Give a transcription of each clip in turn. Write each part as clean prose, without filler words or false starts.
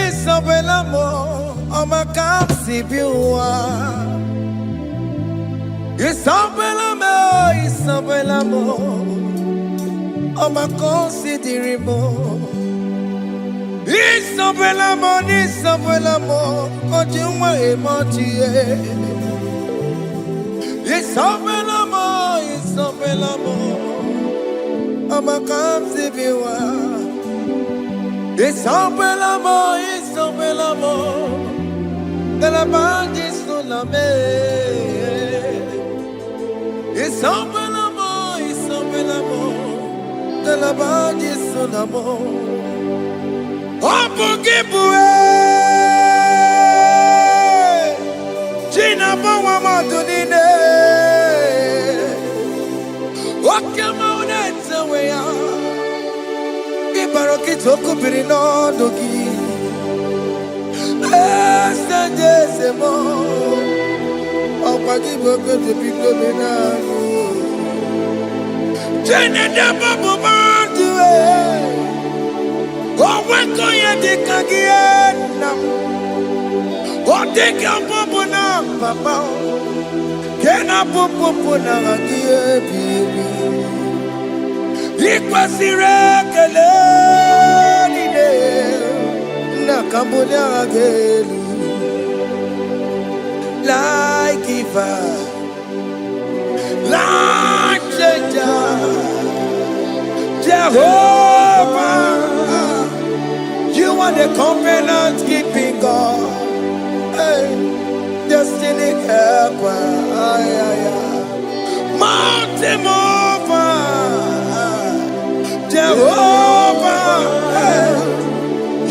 Isabella, I'm a capsi biwa. Isabella, I'm a considerable. Isabella, Ojuma emotie. Isabella, I'm a capsi biwa. Isabella, de la bande sulla me. Isabella, de la bande sulla mo. Opo gibue, Gina bawa madunine. Okama unetsa weya. Ibaroki toku birino dogi. Estandezemo, opagi boke de pico benano. Jene de babu bandue, oweko ye de kagiena, odeka babu na papa, kena popo na agie bibi. Ikwasire kele nide. Cambodia again, like giver, like changer, Jehovah, you are the covenant keeping God, hey, destiny helper, mountain mover, Jehovah. Hey.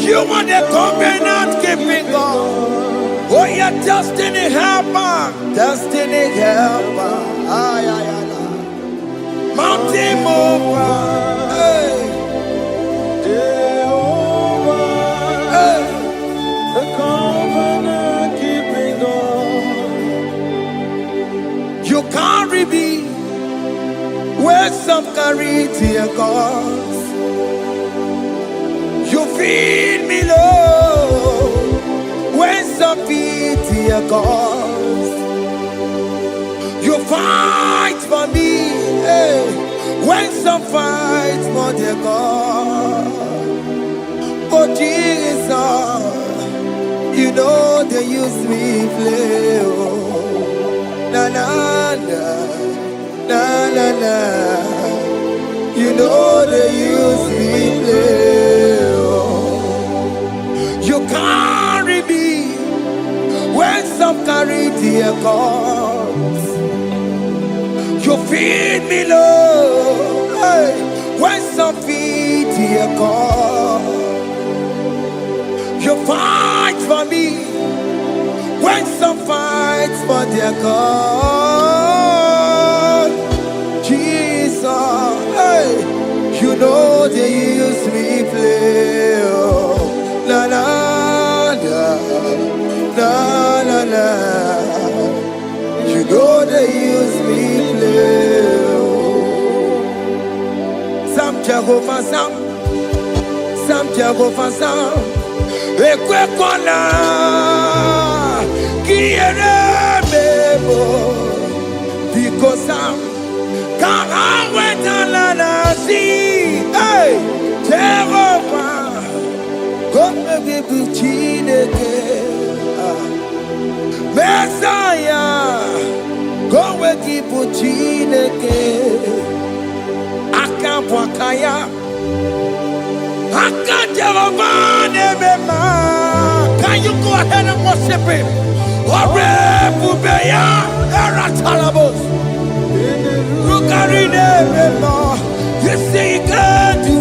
You are the covenant keeping God. Oh, your destiny helper. Destiny helper. Mountain mover. Hey. Jehovah. Hey. The covenant keeping God. You carry me where some carry tear gods. You feed me, Lord, when some feed your cause. You fight for me, hey, when some fight for their God. Oh Jesus, you know they use me play. Oh, na na na, na na na. You know they use me play. You carry me when some carry their cause. You feed me, Lord, hey, when some feed their cause. You fight for me when some fight for their cause. Jesus, hey, you know they use me play. Oh. La la la la la la. You know they use me play. Sam Jehovah Sam Jehovah Sam. Ekwe kona kiere mebo. Because Sam kara weta la la si. Hey Jehovah. Come give Chineke, Messiah. Go give Chineke. Akapwakaya, Akajerovane. Can you go ahead and worship him? Ore Bubeya, Eratalabos. Rukarine mema. You see God do.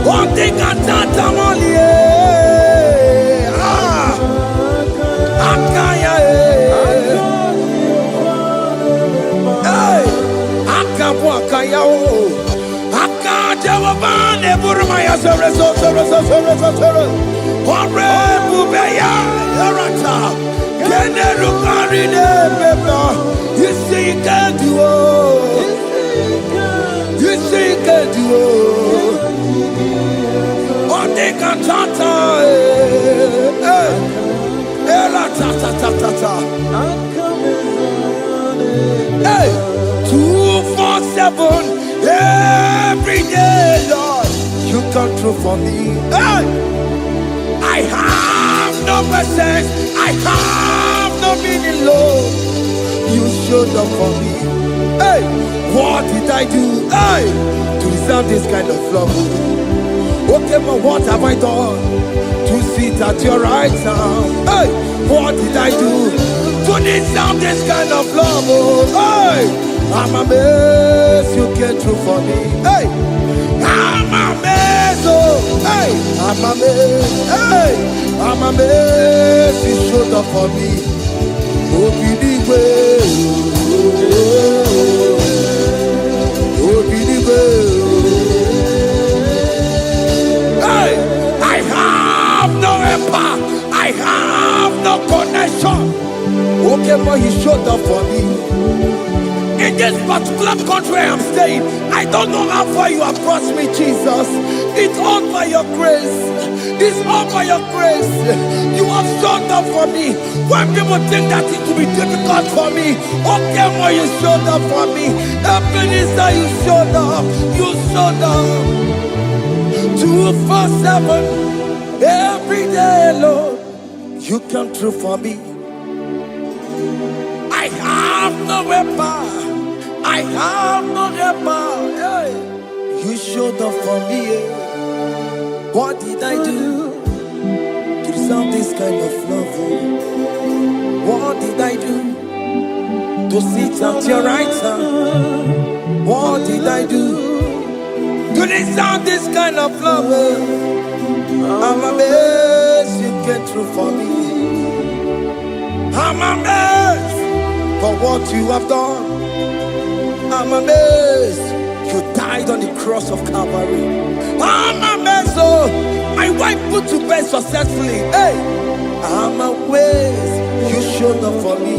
One thing I thought I'm only Akaya, hey, Akapwakaya, Akajawan, Burmaya, Ore Bubeya, Erata, Generukarine, you see, God, you duo. Onde cantata, la ta ta ta ta ta. Hey, 247 every day, Lord. You come through for me. Hey, I have no presence. I have no meaning, Lord. You showed up for me. Hey, what did I do? Hey, to deserve this kind of love? Okay, but what have I done to sit at your right hand? Hey, what did I do to deserve this kind of love? Oh, hey, I'm amazed you came through for me. Hey, I'm amazed. Oh, hey, I'm amazed. Hey, I'm amazed you showed up for me. Oh, be the way. Oh, be the way. Hey, I have no empire. I have no connection. Okay, but he showed up for me. In this particular country I'm staying, I don't know how far you have brought me, Jesus. It's all by your grace. It's all by your grace. You have showed up for me. When people think that it will be difficult for me, okay, but you showed up for me. Ebenezer, you showed up. You showed up. 247 every day, Lord. You come through for me. I have no weapon. I have no weapon. Hey. You showed up for me. What did I do to deserve this kind of love? What did I do to sit at your right hand? What did I do to deserve this kind of love? I'm amazed you came through for me. I'm amazed for what you have done. I'm amazed you died on the cross of Calvary. I'm amazed, oh, my wife put to bed successfully. Hey, I'm amazed you showed up for me.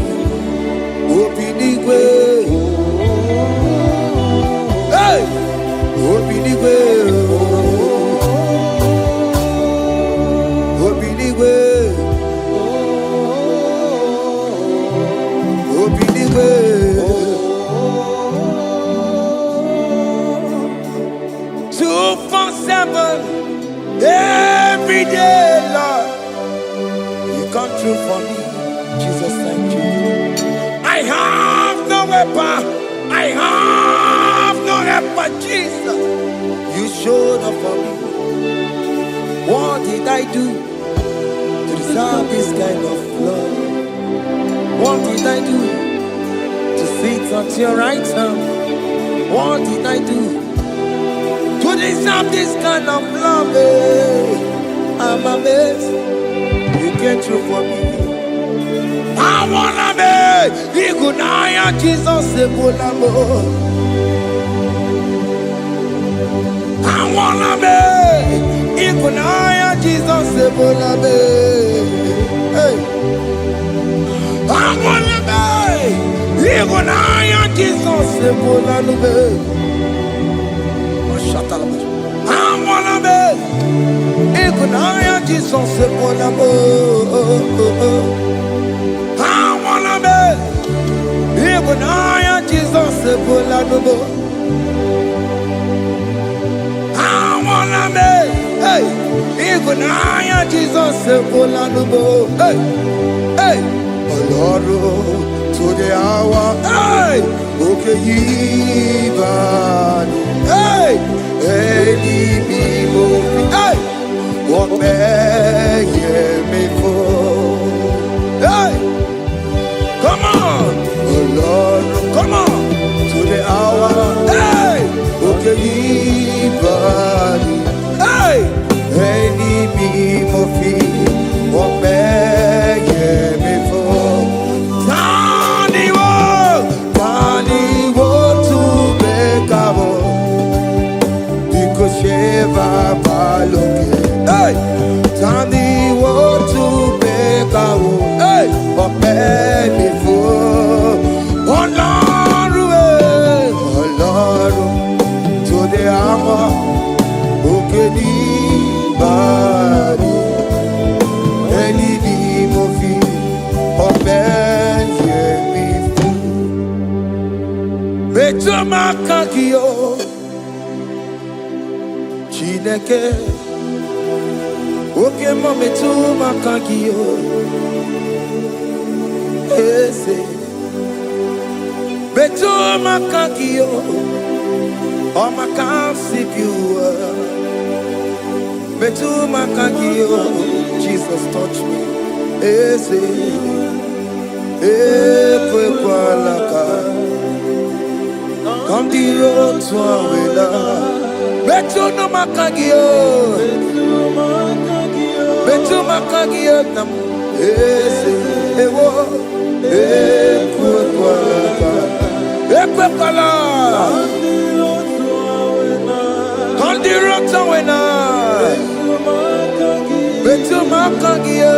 Open the way. Hey, open the way. Open the way. Open the way. 247 every day, Lord. You come through for me. Jesus, thank you. I have no weapon. I have no weapon, Jesus. You showed up for me. What did I do to deserve this kind of love? What did I do to sit at your right hand? What did I do to deserve this kind of love? I'm amazed you came through for me. I wanna be Igunaya Jesus Sebulamo. I wanna be Igunaya Jesus Sebulame. Hey, I wanna be Igunaya Jesus Sebulame. I wanna be Igunaya Jesus Sebulamo. I wanna be Igunaya Jesus Sebulamo. I wanna be, hey, Igunaya Jesus Sebulamo. Hey, hey, Oloro to the hour. Hey, okay, even. Hey, hey, hey, what may me for? Hey, come on, oh Lord, come on to the hour. Hey, okay, hey, any me what may me for? Tani wo to make because Sheva Baloke. Hey. makagio Chineke Oke mo metu makagio Ese Metu makagio Oh makasibiwa Metu makagio Jesus touch me Ese Ekwe kwa laka Kandiro tuawela Betu no makagio Betu makagio nam Ese Ewo Ekwe kwa laka Ekwe kwa laka Kandiro tuawela Betu makagio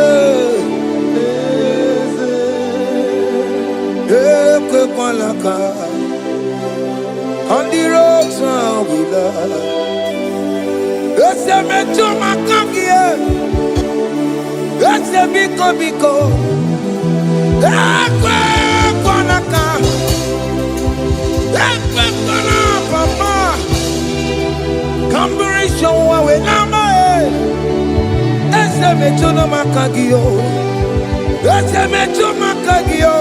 Ekwe kwa laka On the road to Willa, it's a metro macagia, it's a biko, Equanaka, Equana, Papa, Combination with Nama, it's a metro macagio, it's a metro macagio,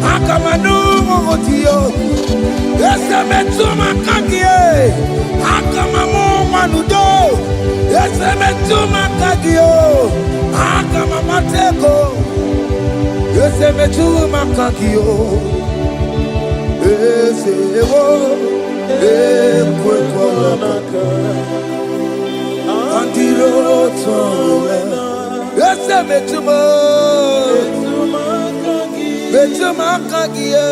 Akamanu Motio. Ese metu makagie, akamamu manudo. Ese metu makagio, akamamateko. Ese metu makagio, ese ewo, ekwe kwa maka. Andiro towe, ese metu makagie.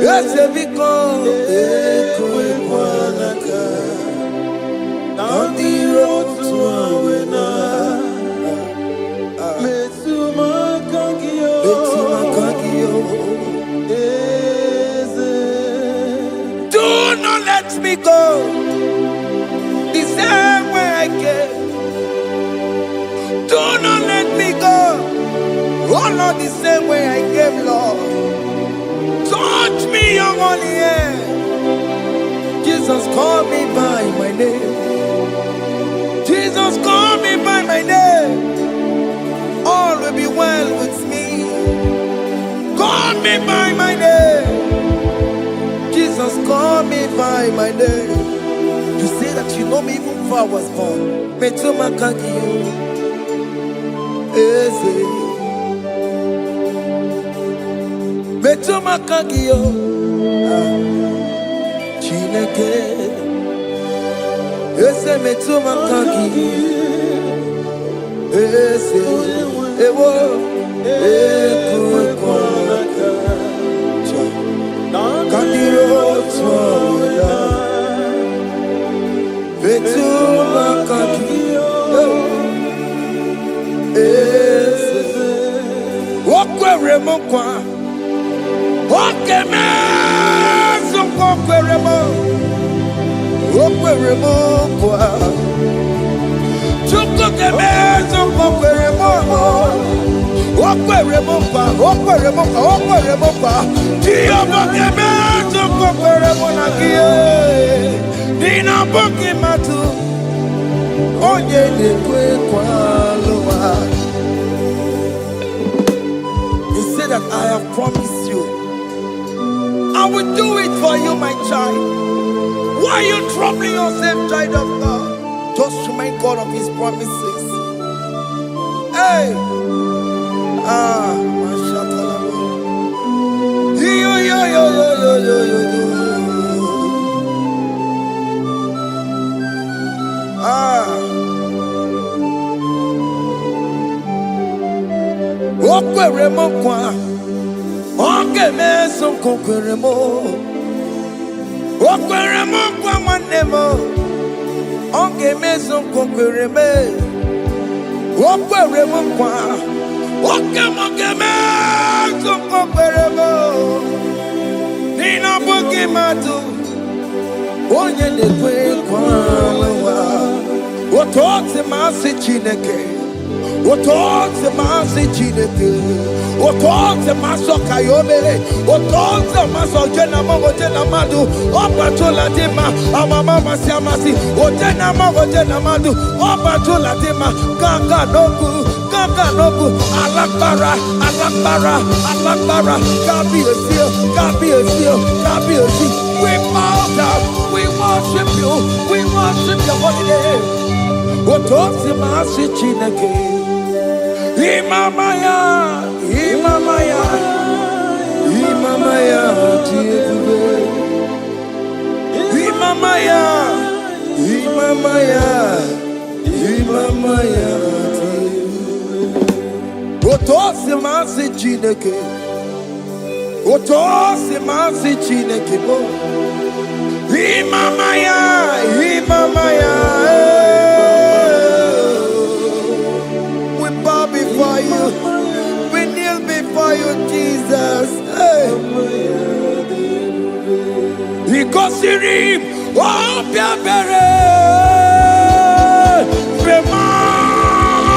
Yes, because ekwe kwa laka on the road to Awena. Metuma kagio. Do not let me go the same way I came. Do not let me go. Oh Lord, the same way I came, Lord. Touch me, your holy hand. Jesus, call me by my name. Jesus, call me by my name. All will be well with me. Call me by my name. Jesus, call me by my name. You say that you know me even before I was born. Metuma kagio. Eze. Betu makagio Chineke Ese metu makagio Ese Ewo Ekwe kwa laka Kandiro tuawela Betu makagio Ese Wakwe remokwa Oke mezo kokweremo Okweremo kwa Chukoke mezo kokweremo Okweremo kwa Tiyoboke mezo kokweremo nakie Nina boki matu Onye dekwe kwa loa. He said that I have promised you I will do it for you, my child. Why are you troubling yourself, child of God? Just remind God of His promises. Hey! Okweremo kwa Oke meso kokweremo Okweremo kwa manemo Oke meso kokwereme Okweremo kwa Oke meso kokweremo Nina boki matu Onye nekwe kwa lewa Otote masi Chineke Otonze masi chineke, otonze maso kayome, otonze maso jena madu, opatola dema, amama masi, ojena madu, opatola dema, kaka nobu, alakbara, kabi esio. We bow down, we worship your holy name. Otonze masi chineke. Imamaya, Otosi masi chineke, bo. Imamaya. We bow before you. We kneel before you, Jesus. Ikosirim, obiabere,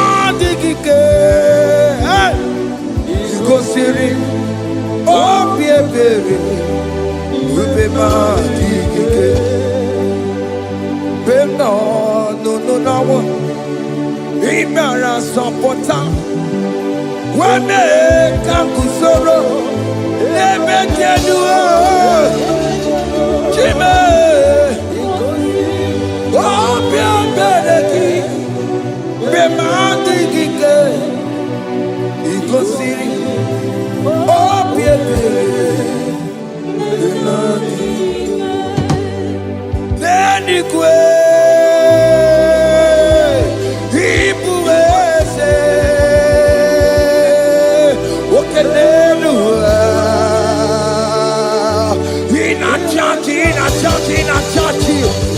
bemadikike. Ikosirim, obiabere, bemadikike. No. Imara sopota Wane kakusoro Lebe kenua Chime Obia bereki Bemandi kike Ikosiri Obia bereki Neni kwe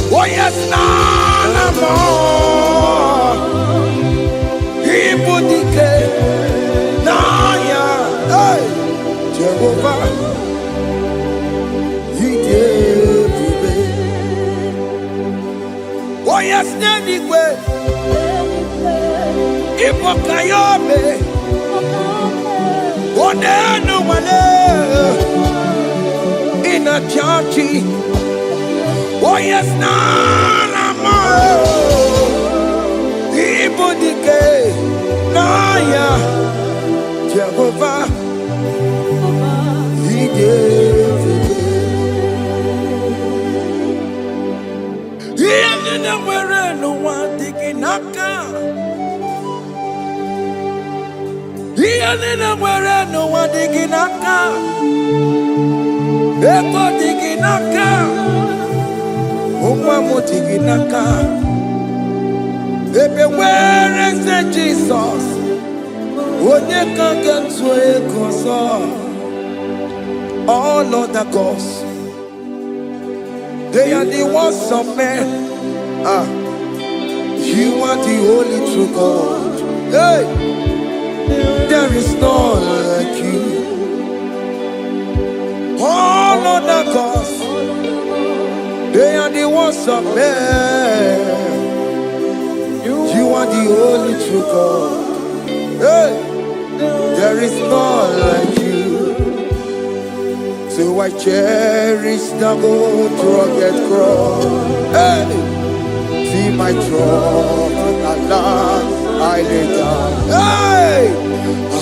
Oh yes, none more. Ibudike, Naya, hey, Jehovah, He gave me. Oh yes, anyway, Ibokayobe, oh no one in a church. Oh yes, Nana, Ibudike, Naya, Jehovah, He gave it. He ended where no one digging naka. He ended where no one digging naka. Echo digging naka. Where is the Jesus? All other gods, they are the works of men. You are the only true God. Hey, there is none like you. All other gods, they are the ones of men. You are the only true God. Hey, there is none like you. So I cherish the gold rugged cross. Hey, see my throne at last I lay down. Hey,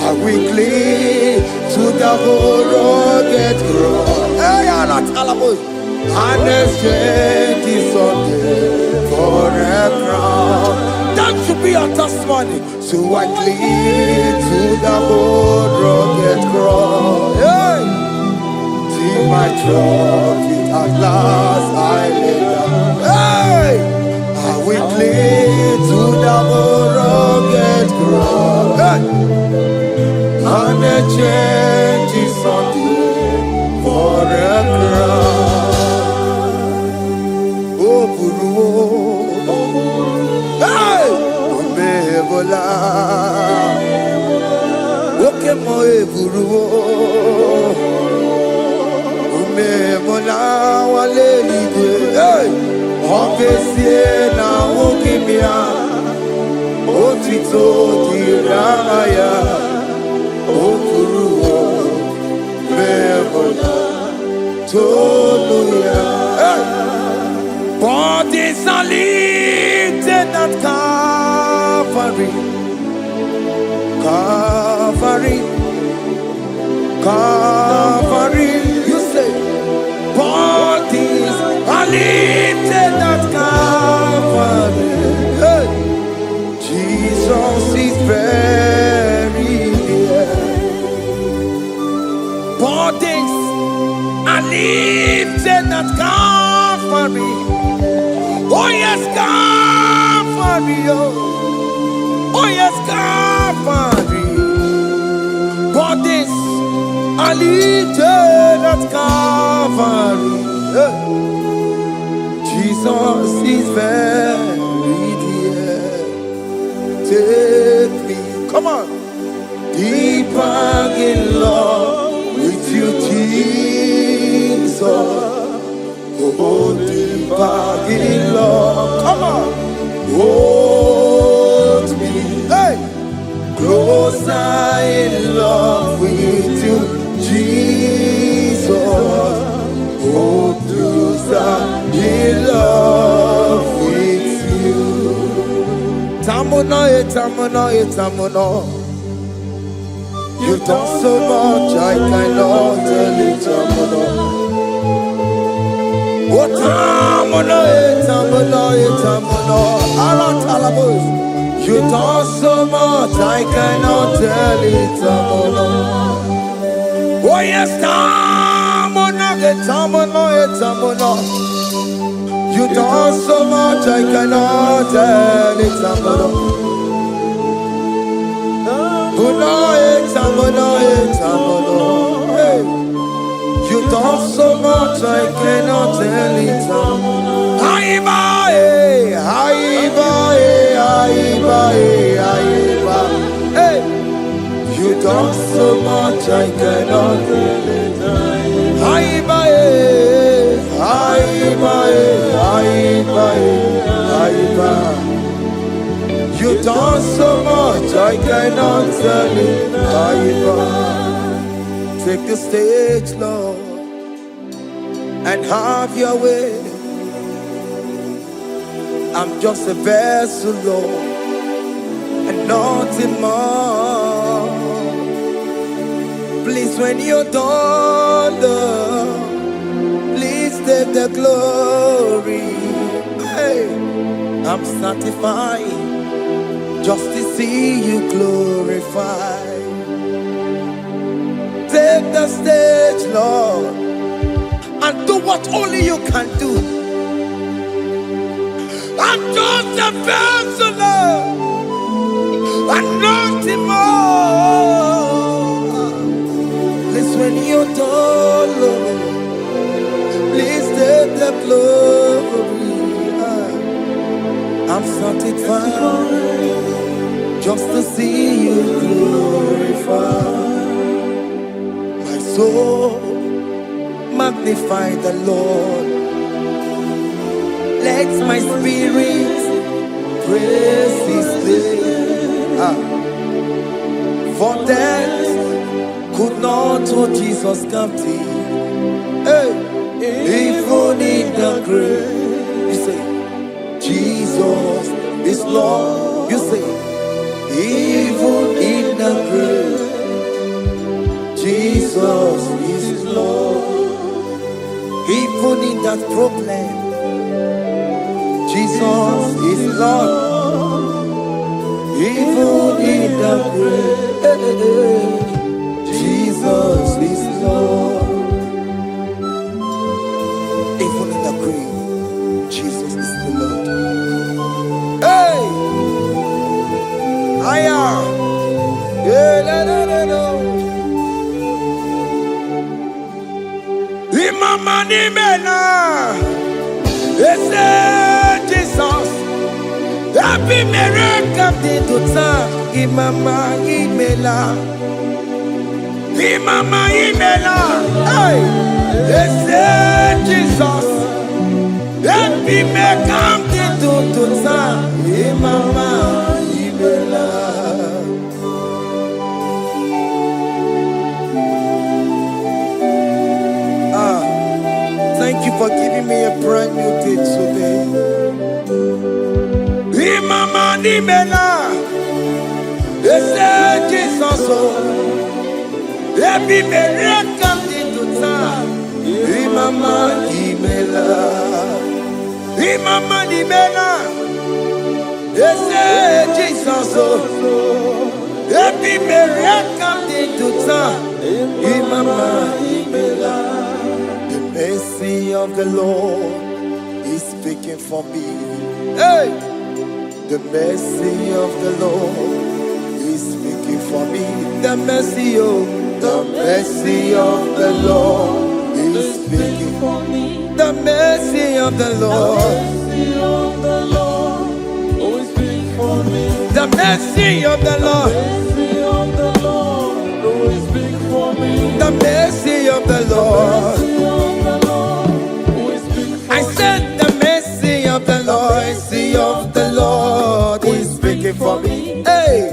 I will cling to the gold rugged cross. Hey, I'm not almost. And exchange is Sunday for a crown. That should be our testimony. So I cling to the old rugged cross. Hey! See my trophy at last I lay down. Hey! I will cling to the old rugged cross. Hey! And exchange is Sunday for a crown. Hey! Umebola Oke mo eburu Umebola wale ligwe Hey! Okesie na okimia otito diraya okuruwo mebola toluya. Bodies are lifted at Calvary, Calvary, Calvary. You say, bodies are lifted at Calvary. Hey. Jesus is buried here. Bodies are lifted at Calvary. Oh yes, Calvary. Oh yes, Calvary. Bodies are lifted at Calvary. Jesus is buried here. Take me, come on, deeper in love with you, Jesus. Oh, deeper in love, come on, hold me, hey, closer in love with you, Jesus. Oh, closer in love with you. Tamuno, tamuno, tamuno. You've done so much, I cannot tell it, tamuno. Oh, tamuno, tamuno, tamuno. Aratalabos. You've done so much, I cannot tell it, tamuno. Oh yes, tamuno, tamuno, tamuno. You done so much, I cannot tell it, tamuno. Tamuno, tamuno, tamuno. Hey, you done so much, I cannot tell it, tamuno. Aiba, aiba, aiba, aiba. Hey, you done so much, I cannot tell it, aiba, aiba, aiba, aiba. You done so much, I cannot tell it, aiba. Take the stage, Lord, and have your way. I'm just a vessel, Lord, and nothing more. Please, when you're done, Lord, please take the glory. Hey, I'm satisfied just to see you glorified. Take the stage, Lord, and do what only you can do. I'm just a vessel, Lord, and nothing more. Please, when you're done, Lord, please take the glory. I'm satisfied just to see you glorified. My soul magnify the Lord. Let my spirit praise His name. For death could not hold Jesus captive. Hey, even in the grave, you say, Jesus is Lord. You say, even in the grave, Jesus is Lord. Even in that problem, Jesus is Lord. Even in the grave, Jesus is Lord. Even in the grave, Jesus is the Lord. Hey! I am. Yeah, no. Imama ni mena. Jesus. Happy miracle de tota. Imama imela. Imama imela. Hey. Jesus. Happy miracle de tota. Imama imela. thank you for giving me a brand new day today. Imama ni mela, ese Jesus o, ebi mele kamdi tuta. Imama ni mela, Imama ni mela, ese Jesus o, ebi mele kamdi tuta. Imama ni mela. The mercy of the Lord is speaking for me. Hey! The mercy of the Lord is speaking for me. The mercy of the Lord is speaking for me. The mercy of the Lord is speaking for me. The mercy of the Lord is speaking for me. The mercy of the Lord. I said the mercy of the Lord is speaking for me. Hey,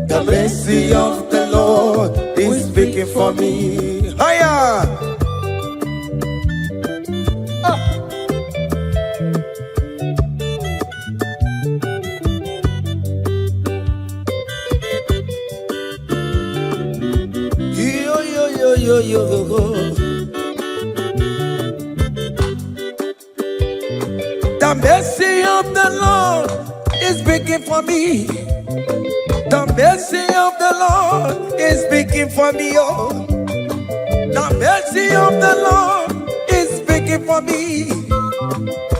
the mercy of the Lord is speaking for me. Higher. Yo. The mercy of the Lord is speaking for me. The mercy of the Lord is speaking for me. Oh, the mercy of the Lord is speaking for me.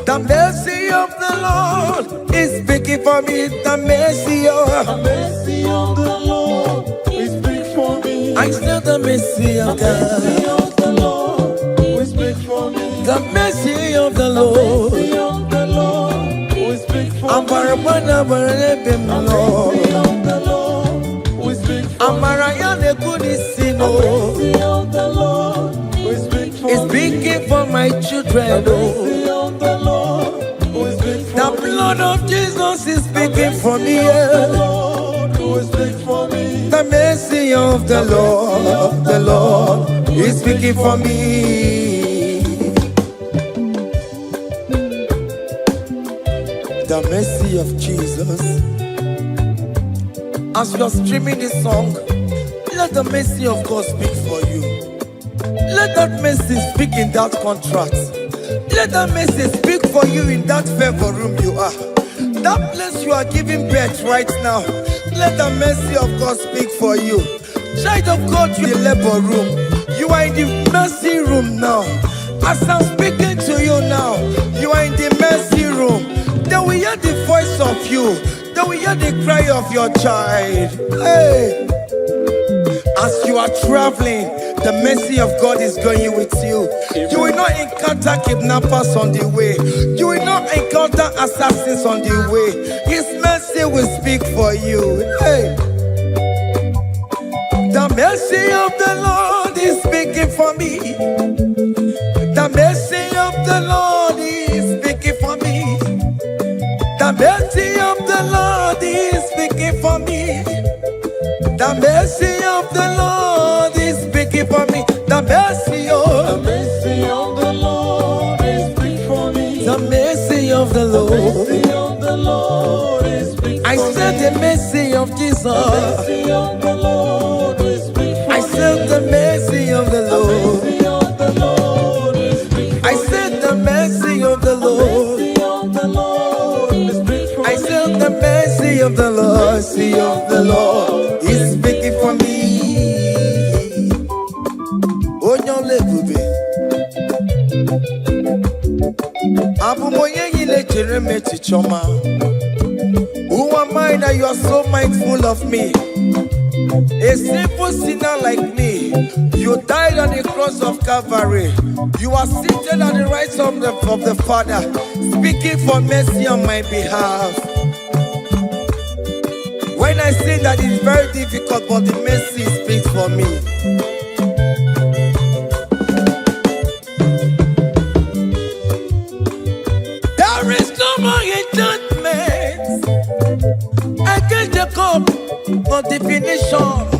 The mercy of the Lord is speaking for me. The mercy of the Lord is speaking for me. I still the mercy of God. The mercy of the Lord is speaking for me. The mercy of the Lord. I'm Barabana Barabim Lord. I'm Mariana Kudisino. It's speaking for my children. The blood of Jesus is speaking for me. The mercy of the Lord is speaking for me. The mercy of Jesus. As you're streaming this song, let the mercy of God speak for you. Let that mercy speak in that contract. Let that mercy speak for you in that favor room you are. That place you are giving birth right now. Let the mercy of God speak for you. Child of God, you in the labor room. You are in the mercy room now. As I'm speaking to you now, you are in the mercy room. They will hear the voice of you. They will hear the cry of your child. Hey! As you are traveling, the mercy of God is going with you. You will not encounter kidnappers on the way. You will not encounter assassins on the way. His mercy will speak for you. Hey! The mercy of the Lord is speaking for me. The mercy of the Lord is speaking for me. The mercy of the Lord is speaking for me. The mercy of the Lord is speaking for me. The mercy of the Lord is speaking for me. The mercy of the Lord is speaking for me. I said the mercy of Jesus. The mercy of the Lord is speaking for me. I said the mercy of the Lord. I said the mercy of the Lord. I said the mercy of the Lord is speaking for me. Oh, no, lebube. Abu moye yile jereme chichoma. Who am I that you are so mindful of me? A simple sinner like me, you died on the cross of Calvary. You are seated at the right of the Father, speaking for mercy on my behalf. When I say that it's very difficult, but the mercy speaks for me. There is no more enchantment against the cup of definition.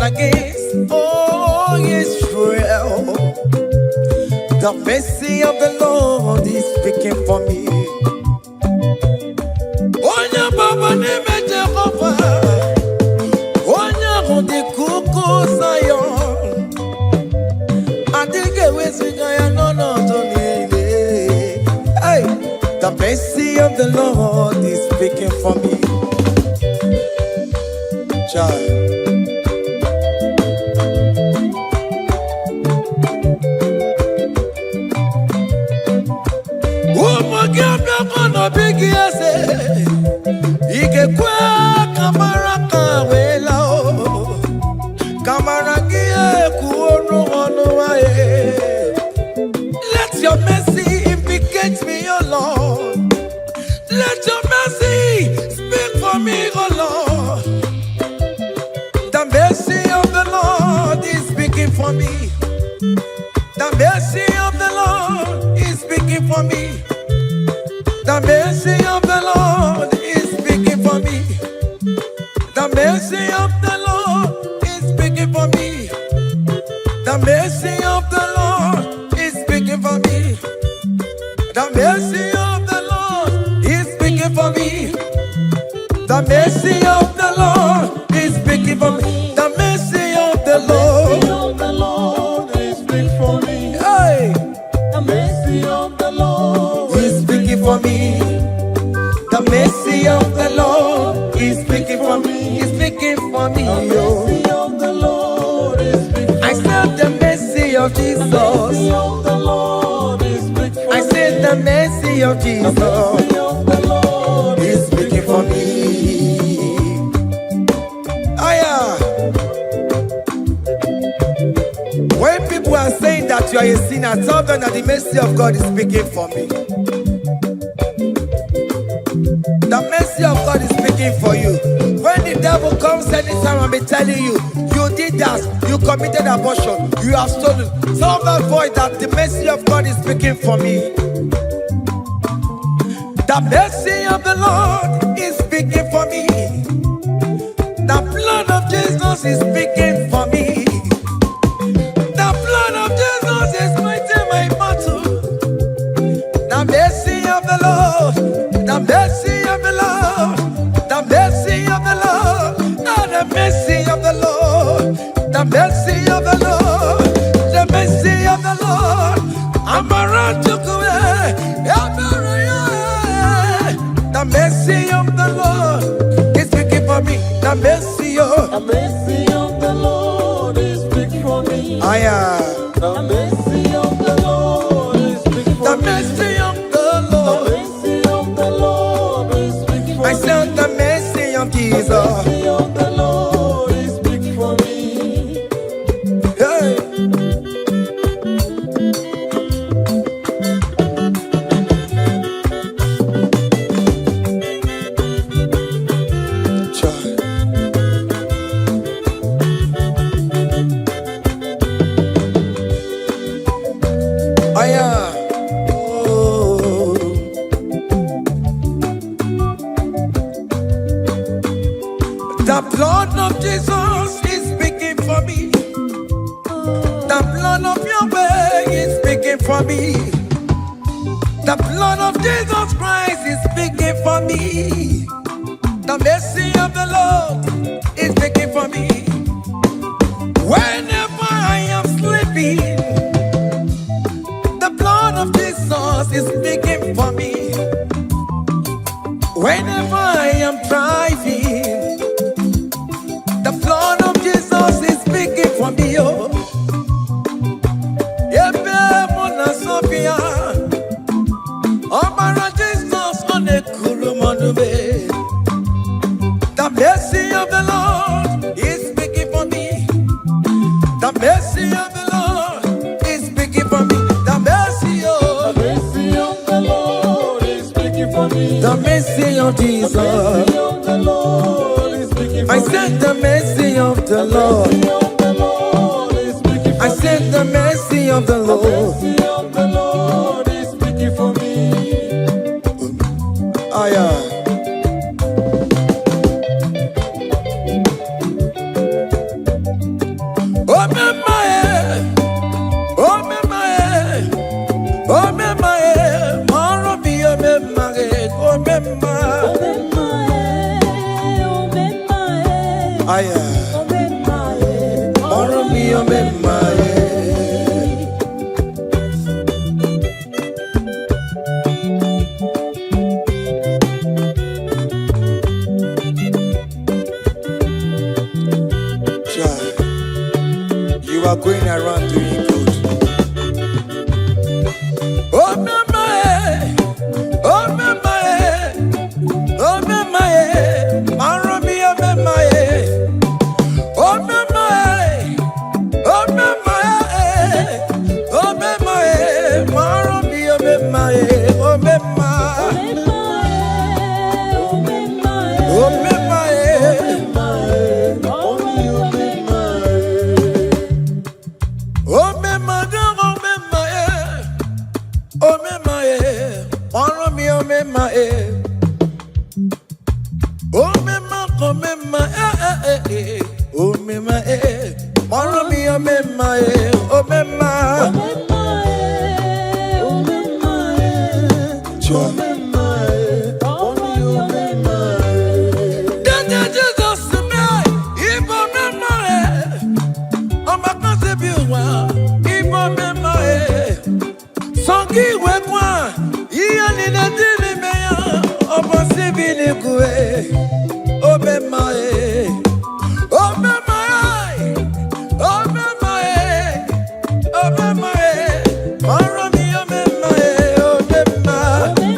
Against all Israel, The mercy of the Lord is speaking for me. Onya baba neme Jehovah, onya hundi kuku Zion. Adige wesigaya no tonile. Hey, the mercy of the Lord is speaking for me. Child. Big yes, Ike kwa kamara kawela o kamara gie kuonu onuae. Let your mercy implicate me, O Lord. Let your mercy speak for me, O Lord. The mercy of the Lord is speaking for me. The mercy of the Lord is speaking for me. The mercy of the Lord is speaking for me. The mercy of the Lord is speaking for me. The mercy of the Lord is speaking for me. The mercy of the Lord is speaking for me. The mercy of the Lord is speaking for me. The mercy of the Lord is speaking for me. Hey, the mercy of the Lord is speaking for me. The mercy of the Lord is speaking for me. Is speaking for me. The mercy of the Lord is speaking for me. I said the mercy of Jesus. The mercy of the Lord is speaking for me. I said the mercy of Jesus. The mercy of the Lord is speaking for me. When people are saying that you are a sinner, tell them that the mercy of God is speaking for me. The mercy of God is speaking for you. When the devil comes anytime and be telling you, you did that, you committed abortion, you have stolen, tell that voice that the mercy of God is speaking for me. The mercy of the Lord is speaking for me. The blood of Jesus is speaking for me. The blood of Jesus is fighting my battle. The mercy of the Lord, the mercy of the Lord, the mercy of the Lord, the mercy of the Lord, the mercy of the Lord, the mercy of the Lord. I'm around to go. The mercy of the Lord is speaking for me. The mercy of the Lord is speaking for me. I am. The mercy of the Lord is speaking for me. The mercy of the Lord. The mercy of the Lord is speaking for me. I said the mercy of Jesus. The mercy of the Lord is speaking for me. Hey. The blood of Jesus is speaking for me. The blood of Yahweh is speaking for me. The blood of Jesus Christ is speaking for me. The mercy of the Lord is speaking for me. Whenever I am sleeping, the blood of Jesus is speaking for me. Whenever I am driving, the blood of Jesus is speaking for me. Oh, Sophia, Omara Jesus on the Kurumanube. The mercy of the Lord is speaking for me. The mercy of the Lord is speaking for me. The mercy of the Lord is speaking for me. The mercy of Jesus. The mercy of the Lord is speaking for me. I said the mercy of the Lord. I said the mercy of the Lord. The mercy of the Lord is speaking for me. aya. Moro mi omemaye. You are going around doing good. Oh memaye, oh memaye, oh memaye, maro mi omemaye. Oh memaye, oh memaye, oh memaye, maro mi omemaye, oh memaye, oh memaye. Oh mema, oh mema, oh mema, moro mi oh mema, oh mema, oh mema, oh mema, oh mema. Dada Jesus me, Igbo mema, oh my concebiwa, Igbo mema, songi wekwa, iya ni na dili meya, oh possibili kwe. Oh memaye, oh memaye, oh memaye, oh memaye, maro mi oh memaye, oh memaye,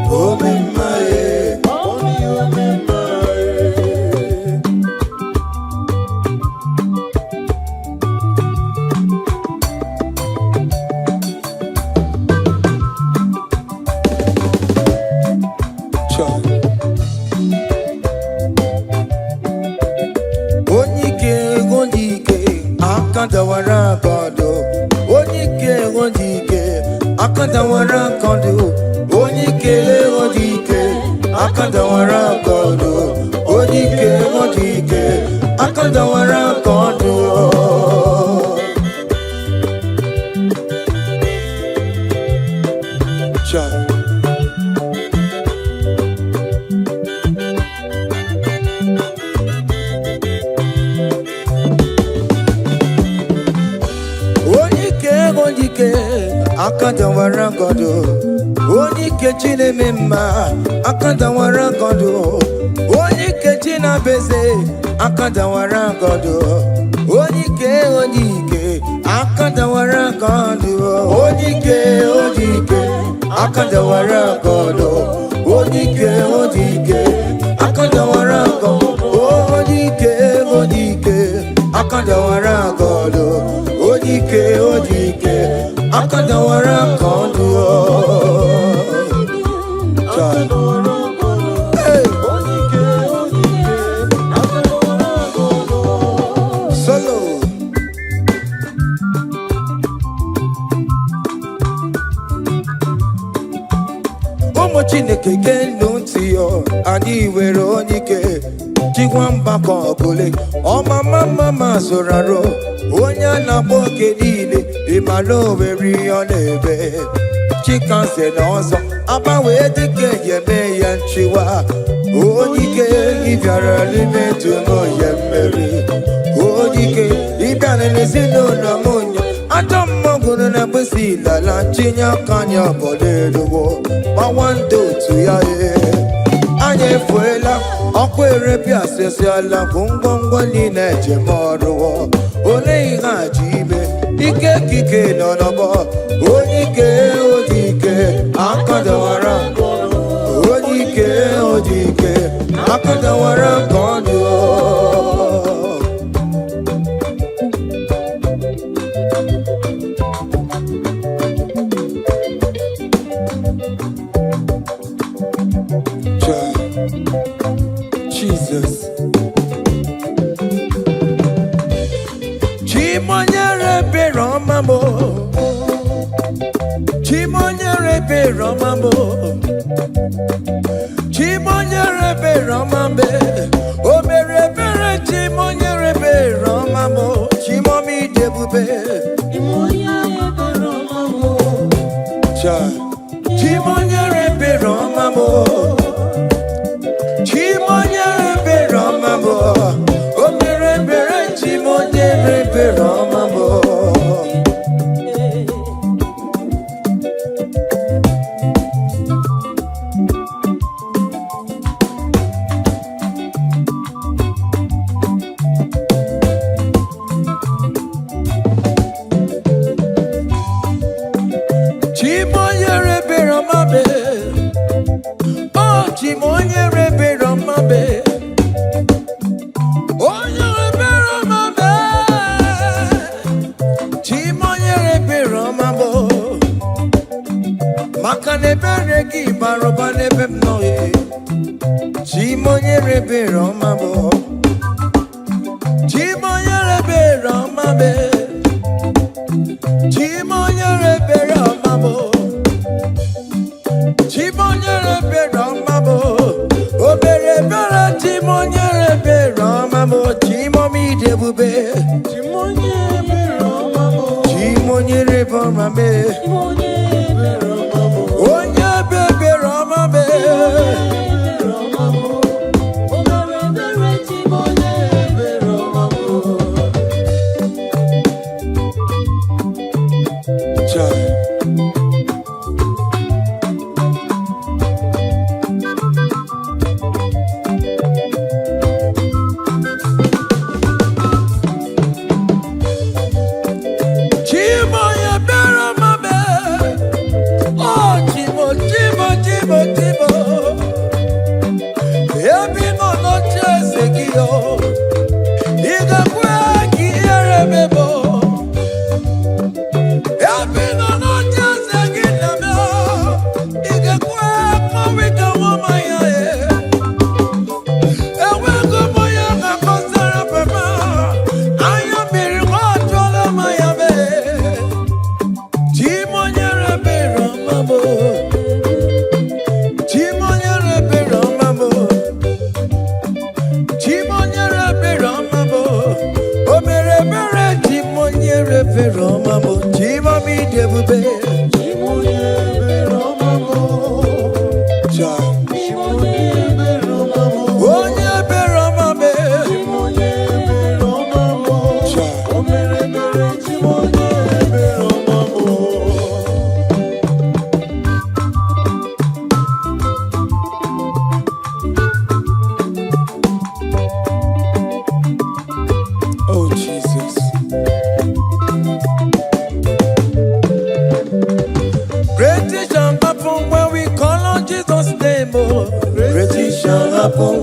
oh memaye, oh memaye. Akadawara kondo, onike onike, akadawara kondo, onike onike, akadawara kondo, onike onike, akadawara kondo. Cha. Akadawara kondo, onike chine mema, akadawara kondo, onike china beze, akadawara kondo, onike onike, akadawara kondo, onike onike, akadawara kondo, onike onike, akadawara kondo, onike onike, akadawara kondo, onike onike. Akadawara kondo, hey, solo. Omo Chineke genu ntị yo, anyị were onike, Chigwamba kọbụle, ọma mama zoraro, onye na-akpọ oke niile, ịmala oweri ọ na-ebe. Chikanse na ọzọ, agbanwe dịka yeme ya nchiwa, onike ịbịara n'ime tụmụ ya mmeri, onike ịbịara n'ezinụlọ m onye, ajọ mmọgwụrụ na mgbesi ilala, chinye aka anya ọbọdọ eluwo, gbawa ndị otu ya anyị efuela, ọkụ erepịa asịsịala bụ ngwongwo niile ejem ọrụwọ, ole ihe aji ime, ike kike nọ n'ọgbọ, onike odike, akadawara, onike odike, akadawara ka ọ dị. Jesus. Chimonyere be Romamo. Chimonyere be Romamo. Chimonyere be Romambe. O mere bere chimonyere be Romamo. Chimomi debube. Chimonyere be Romamo. Cha. Chimonyere be Romamo. Maka nebere gi baroba nebem noye. Chimonyere be romabo. Chimonyere be romabe. Chimonyere be romabo. Chimonyere be romabo. Obere bere chimonyere be romabo. Chimomi debube. Chimonyere be romabo. Chimonyere be romabe. Onye bebe romabe.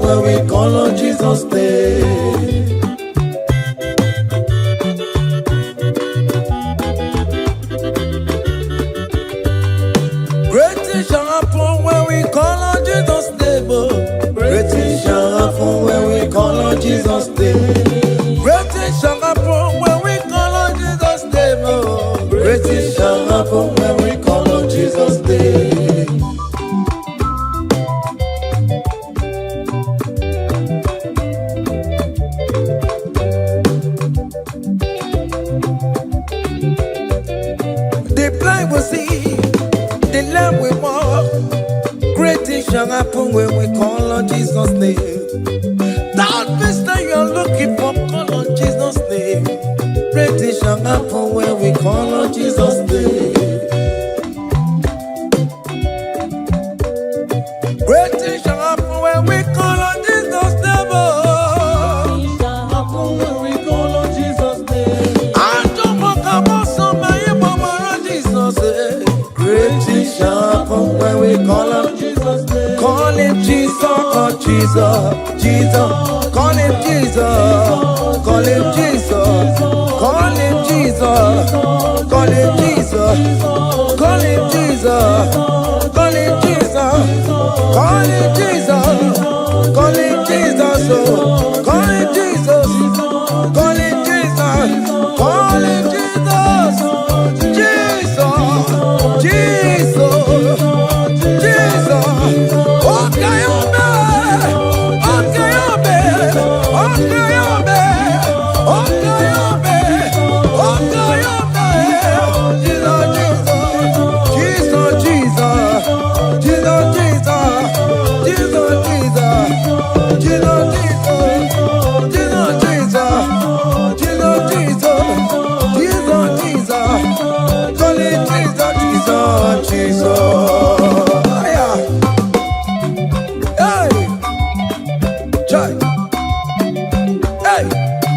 When we call on Jesus' name, great things shall happen when we call on Jesus' name. Great things shall happen when we call on Jesus' name. Great things shall happen when we call on Jesus' name. Great things shall happen when we call on Jesus' name. Shall happen when we call on Jesus' name. That means that you're looking for, call on Jesus' name. Great things shall happen when we call on Jesus' name. Great things shall happen when we call on Jesus' name. Shall happen when we call on Jesus' name. I don't want to go so many more Jesus' name. Great things shall happen when we call on Jesus' name. Call him Jesus, oh Jesus, Jesus. Call him Jesus, call him Jesus, call him Jesus, call him Jesus, call him Jesus, call him Jesus, call him Jesus, call him Jesus, call him Jesus, call him Jesus, call him Jesus, Jesus, Jesus.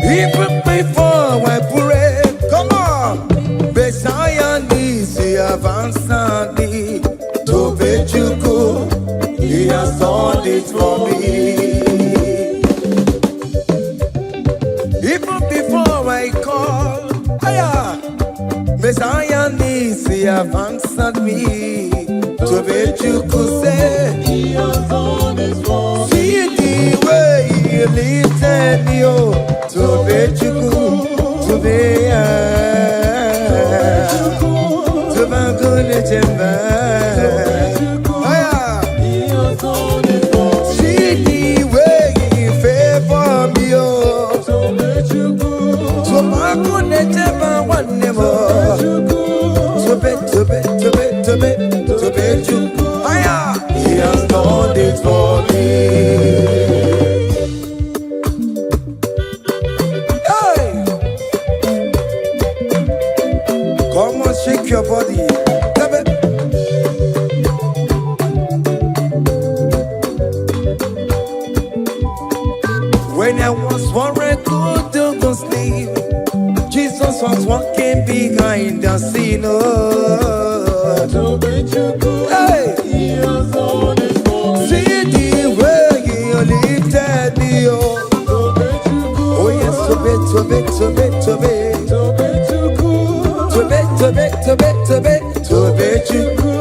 Even before I pray, come on. Messiah needs the answered me. To Bechuku, he has done it for me. Even before I call, Messiah needs the answered me. Tobechuku say He has done it for me. See the way He lifted me, oh. Tobechuku, Tobeya, Tobagone Jemba. He has done it for me. See the way He favored me, oh. Tobechuku, Tobagone Jemba one more. Tobechuku, He has done it for me. Hey, come on, shake your body. When I was worried, couldn't go sleep, Jesus was walking behind the scene. Hey, He has done it for me. See the way He lifted me, oh. Oh yes, Tobechuku,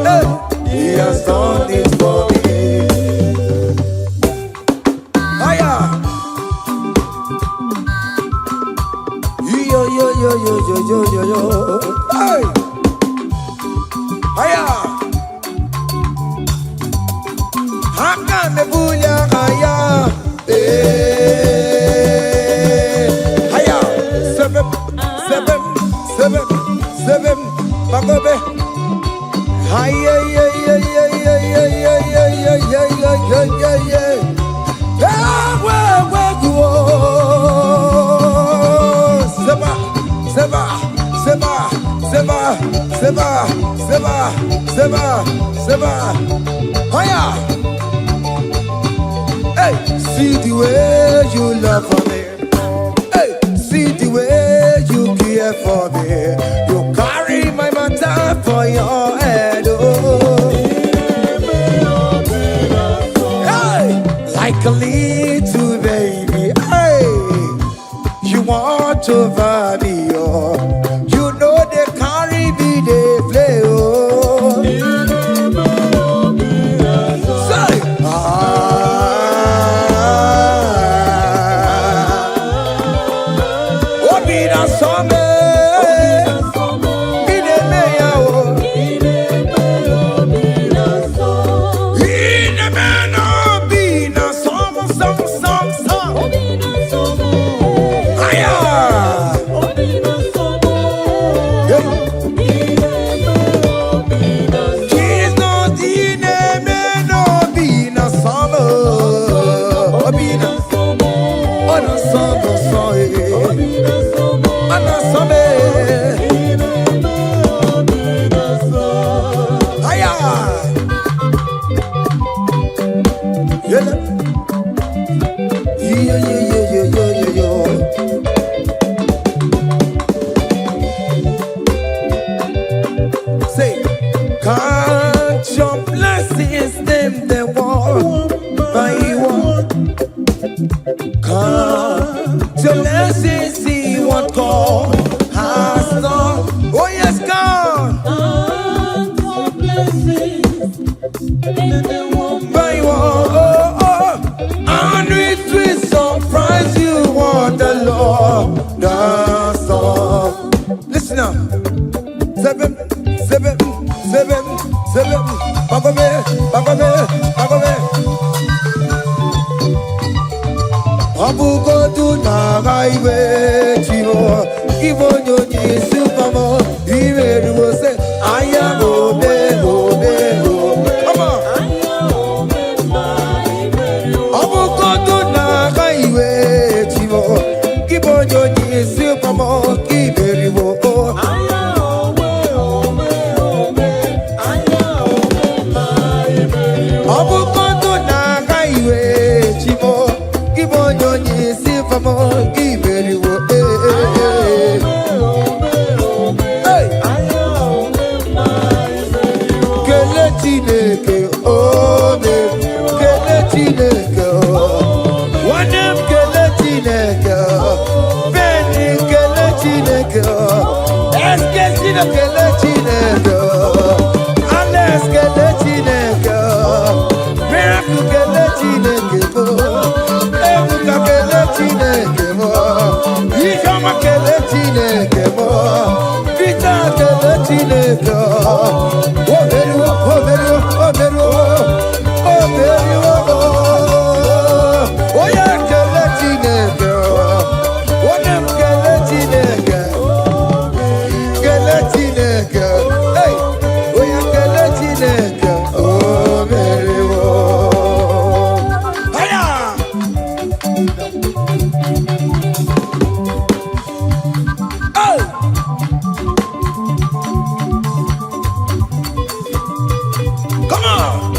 hey, He has done it for me. Hiya. Yo. Hey. Hiya. Haka nebulia hiya. Hiya. Seven. Bagobe. Hiya. Seba. Hiya. Hey, see the way you love for me. Hey, see the way you care for me. You carry my matter for your head. Oh. Hey, like a little baby. Hey, you want over me. Oh. You know they carry me, they play. Oh. Say, can't your blessings them the one by one? Can't your blessings see what God has done? Oh yes, God. Can't your blessings them one by one? And it will surprise you what the Lord does. Listen now. Seven. Bagome. Abu go na highway chivo. Ibo nyoni supamo. Ibe ruo se aya obe. Come on. Abu go na highway chivo. Ibo nyoni supamo. Ibe ruo. Let's get Chama kele Chineke mo, Vita kele Chineke. Oberu, oberu, oberu, oberu. Oya kele Chineke, onem kele Chineke, kele Chineke. Hey, oya kele Chineke, oberu. Haya. Come on.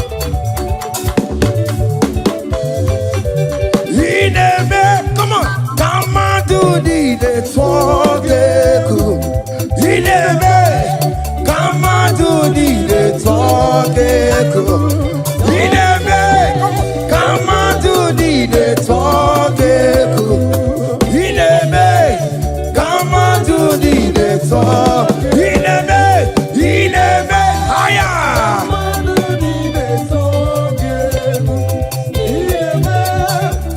Come on. Come on, do the talk. Come on, do the talk. Come on, do the talk. Come on, do the talk. Higher.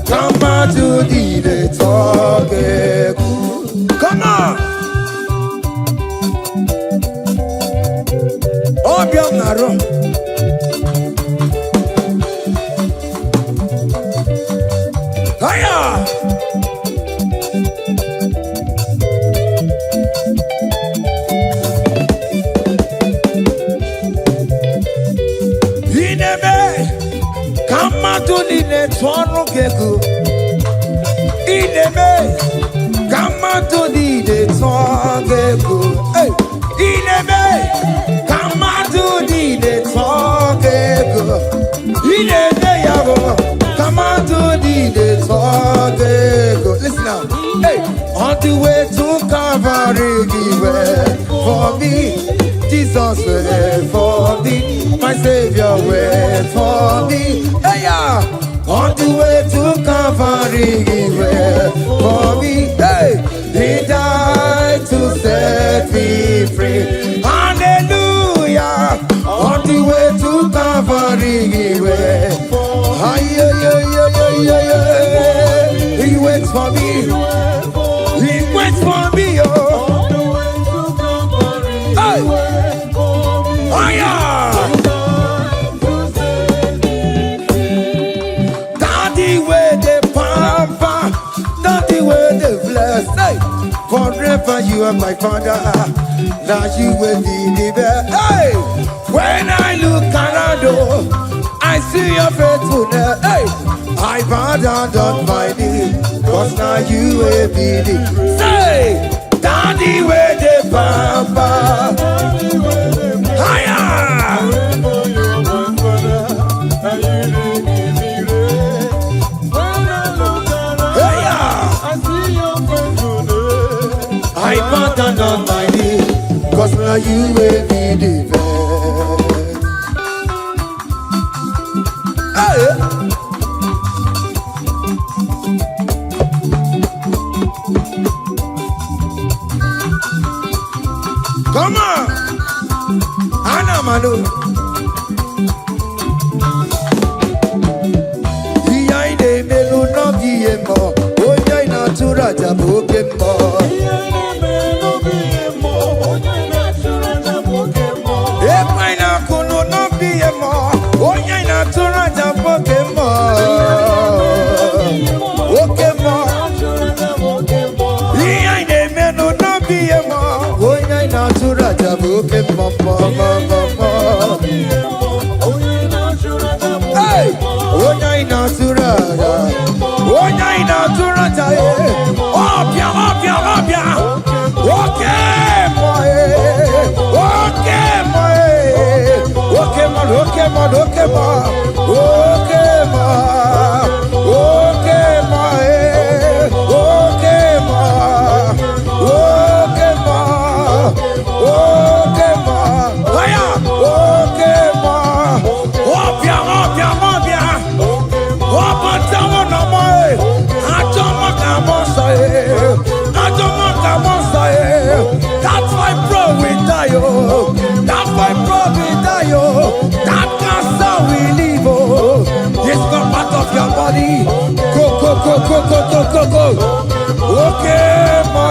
Come on to the talk. Come on. Obiom naro. Haya. Inebe. Come on to the talk. Inebe, come on to the talk. Hey, Inebe, come on to the talk. Inebe, come on to the talk. Listen now. Hey, on the way to Calvary, for me, Jesus wait for me, my Savior wait for me. Hey, yeah. On the way to Calvary, for me, hey, He died to set me free. Hallelujah. On the way to Calvary, He waits for me. He waits for me, oh. Hey. Oh, yeah. Forever you are my father, now you will be the best. Hey, when I look around, I see your faithfulness. Hey, I bow down on my knees, cause now you will be the. Say, Daddy, where the papa. Higher. I bow down on my knees, cause now you will be the best. Hey. Come on, Anna Manu. Behind the melu no giemo, oya ina tura jabo kemo. Hey, that's why bro we die, oh. That's why bro we die, oh. That cancer we live, oh. It's not part of your body. Go. Okay, man.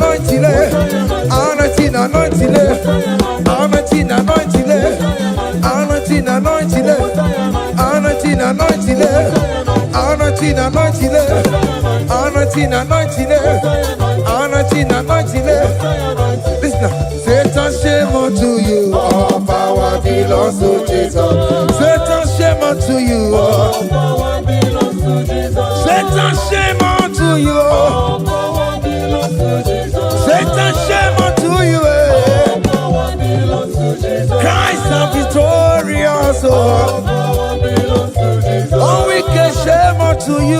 anointing, anointing, anointing, anointing, anointing, anointing, anointing, anointing, anointing, anointing, anointing, anointing, anointing, anointing. Listen now. Satan, shame unto you. All power belongs to Jesus. Satan, shame unto you. All power belongs to Jesus. Satan, shame unto you. All power belongs to Jesus. Satan, shame unto you. All power belongs to Jesus. Christ is victorious. All power belongs to Jesus. All wicked shame unto you.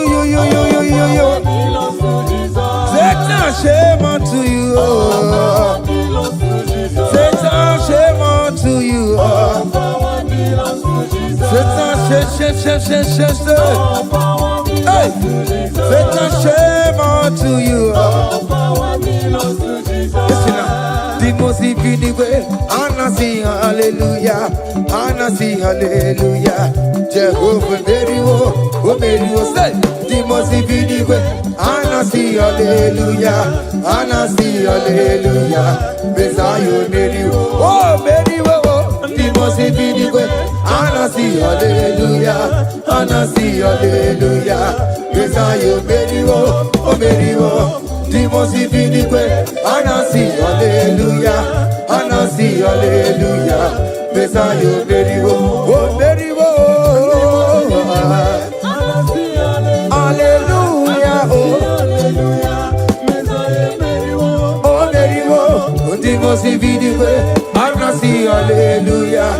Satan, shame unto you. Satan, shame unto you. Satan, shame. Hey, Satan, shame unto you. Listen now. The most way, Anna sing hallelujah, Anna sing hallelujah. Jehovah Mary, oh Mary, oh say. The most way, Anna sing hallelujah, Anna sing hallelujah. Messiah Mary, oh Mary, oh. The most way, Anna sing hallelujah, Anna sing hallelujah. Messiah Mary, oh Mary, oh. The most way, Anna sing hallelujah, Anna sing hallelujah. Messiah Mary, oh Mary, oh. Hallelujah, oh Mary, oh. The most way, Anna sing hallelujah,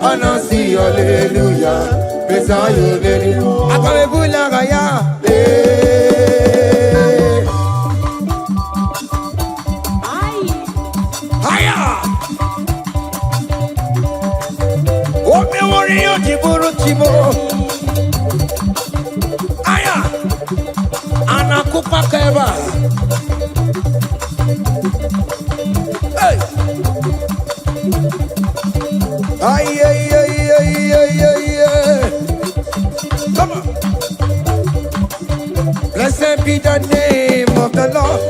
Anna sing hallelujah. Messiah Mary, oh. Akabebula gaya, Aya, anakupa keba. Hey, ay. Come on. Blessed be the name of the Lord,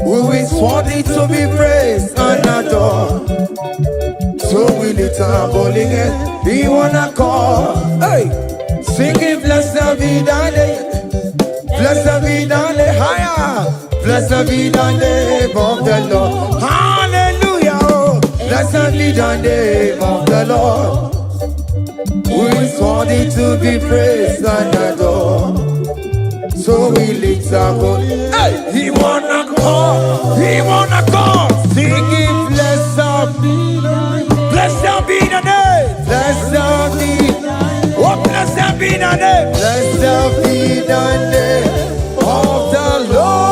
who is worthy to be praised and adored. So we lift our bowling head, we wanna call, hey, singing blessed be the name, blessed be the name, higher, blessed be the name of the Lord, hallelujah, oh. Blessed be the name of the Lord, who is worthy to be praised and adored. So we lift our bowling, hey, he wanna call, singing blessed be the name. Blessed be the name. Blessed be. Oh, blessed be the name. Blessed be the name of the Lord.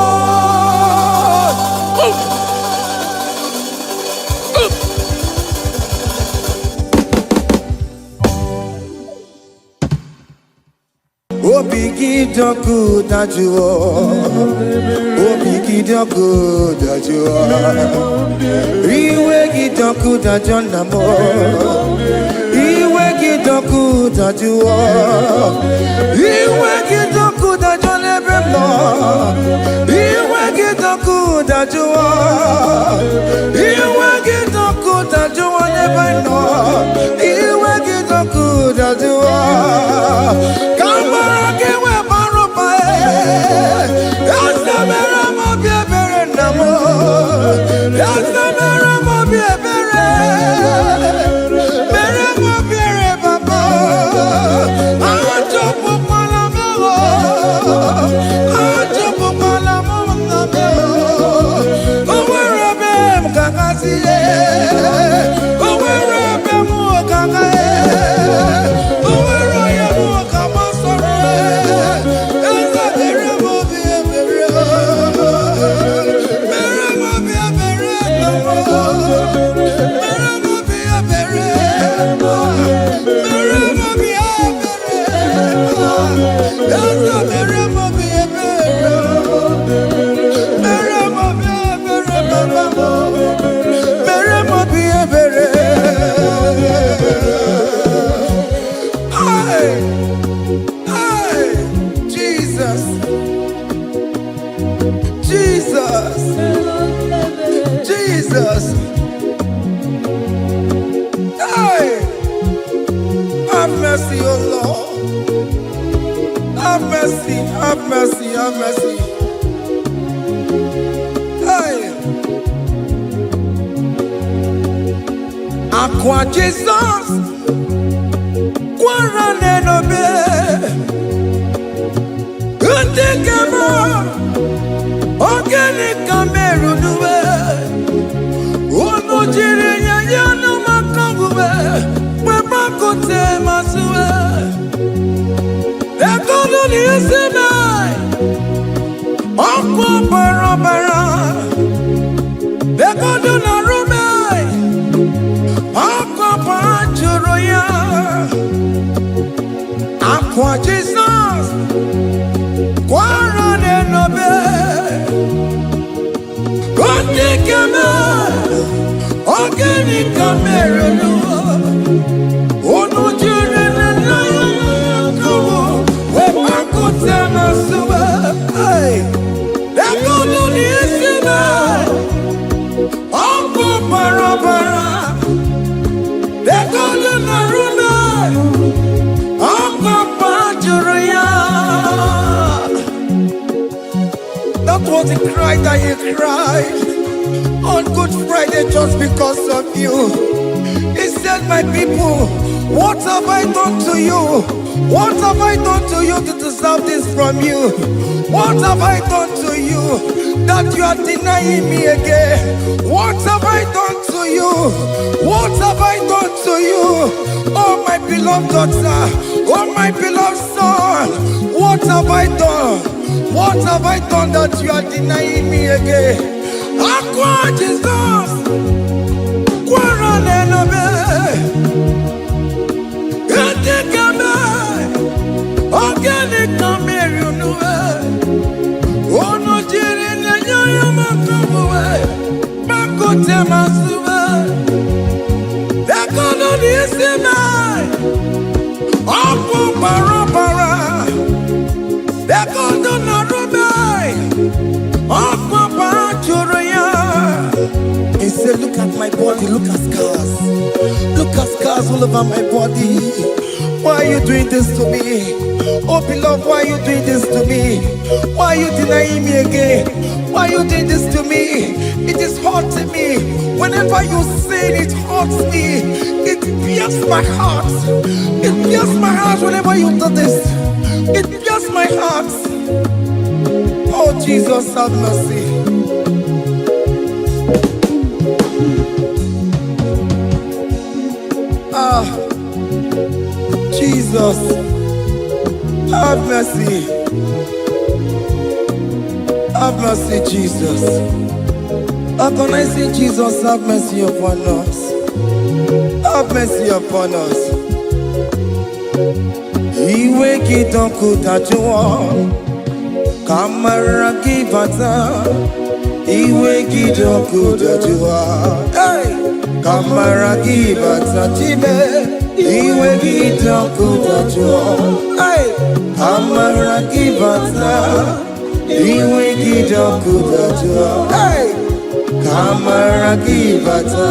Oh, biggie, the good that you are. Oh, biggie, the good that you are. Iwe gidoku da jonamo, iwe gidoku da juwa, iwe gidoku da jonebemo, iwe gidoku da juwa, iwe gidoku da juwa nebeno, iwe gidoku da juwa. Kamara kewe baropa, yasamera mo biebere namo, yasamera. mercy, oh Lord. Have mercy, have mercy, have mercy. Hey. Aqua Jesus, Quarane no be. Kama organic kamerunuwe ono jire nyanya no makanguwe mama kote masuwe ekono ni esena okwo barabara ekono na rume okwo panjuro ya Aqua Jesus Quarane no be Organic camera no Ono jure na yo we makote masuwa hey Ekono ni esina Onko barabara Ekono na runa Onko panjuro ya That was the cry that you cried on Good Friday just because of you. He said, my people, what have I done to you? What have I done to you to deserve this from you? What have I done to you that you are denying me again? What have I done to you? What have I done to you? Oh, my beloved daughter, oh, my beloved son, what have I done? What have I done that you are denying me again? Aqua Jesus, Quarane no be, Organic camera no ono jire nyanya yo makabuwe, makote masuwe, ekono ni esina, opo barabara, ekono na rume, opo panjuro ya. He said, look at my body, look at scars. Look at scars all over my body. Why are you doing this to me? Oh beloved, why are you doing this to me? Why are you denying me again? Why are you doing this to me? It is hurting me. Whenever you sin, it hurts me. It pierces my heart. It pierces my heart whenever you do this. It pierces my heart. Oh Jesus, have mercy. Jesus, have mercy. Have mercy, Jesus. How can I say, Jesus, have mercy upon us? Have mercy upon us. Iwe kidoku tajuwa, kamara kibata. Iwe kidoku tajuwa, hey, kamara kibata jibe. Iwe kidoku tajuwa, hey, kamara kibata. Iwe kidoku tajuwa, hey, kamara kibata.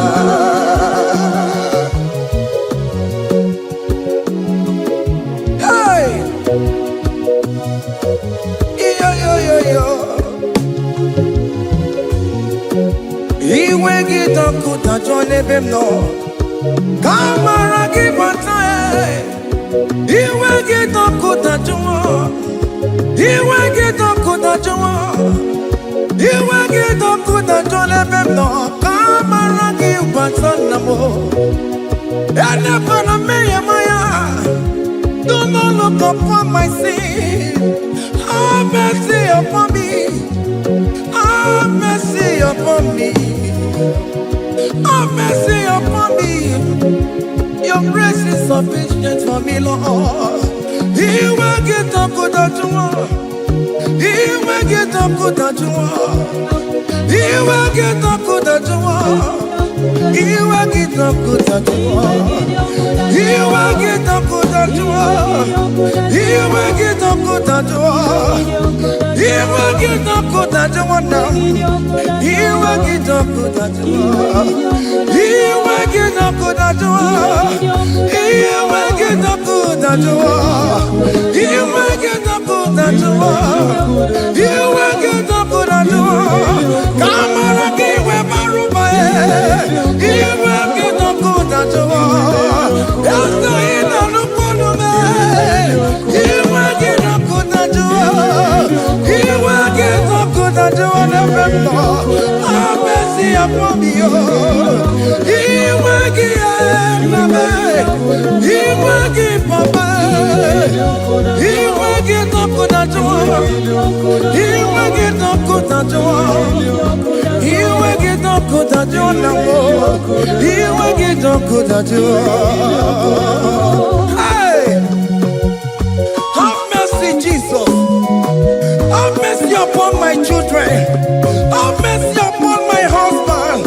Iwe kidoku tajuwa nebem no, kamara kibata. Iwe kidoku tajuwa, iwe kidoku tajuwa, iwe kidoku tajuwa nebem no, kamara kibata namo. Ene pana meye maya, do not look upon my sin. Have mercy upon me. Have mercy upon me. Have mercy upon me. Your grace is sufficient for me, Lord. He will get up good at you. He will get up good at you. He will get up good at you. He will get up good at you. He will get up good at you. He will get up good at you. He will get up good at you now. He will get up good at you. He will get up good at you. He will get up good Hey, have mercy, Jesus. Have mercy upon my children. Have mercy upon my husband.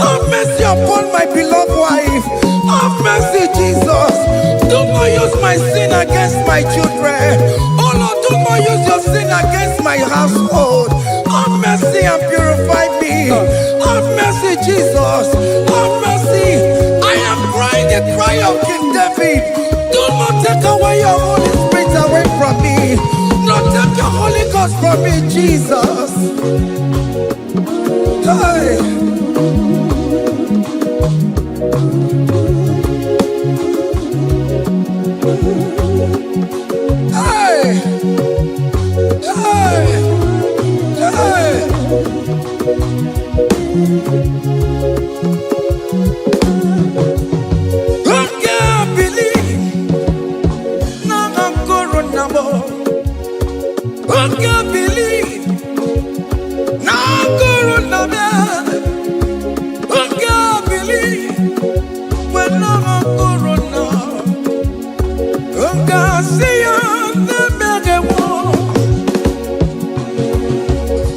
Have mercy upon my beloved wife. Have mercy, Jesus. Do not use my sin against my children. Oh Lord, do not use your sin against my household. Have mercy and purify me. Have mercy, Jesus. Have mercy. I am crying the cry of King David. Do not take away your Holy Spirit away from me. Not take your Holy Ghost from me, Jesus. Hey. Hey. Hey. Hey. Who can believe? Now Corona, who can believe? When no Corona, who can see on the mega wall?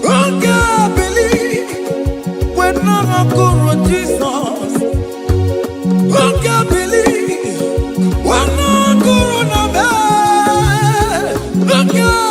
Who can believe? When no Corona, Jesus, who can believe? When no Corona, who can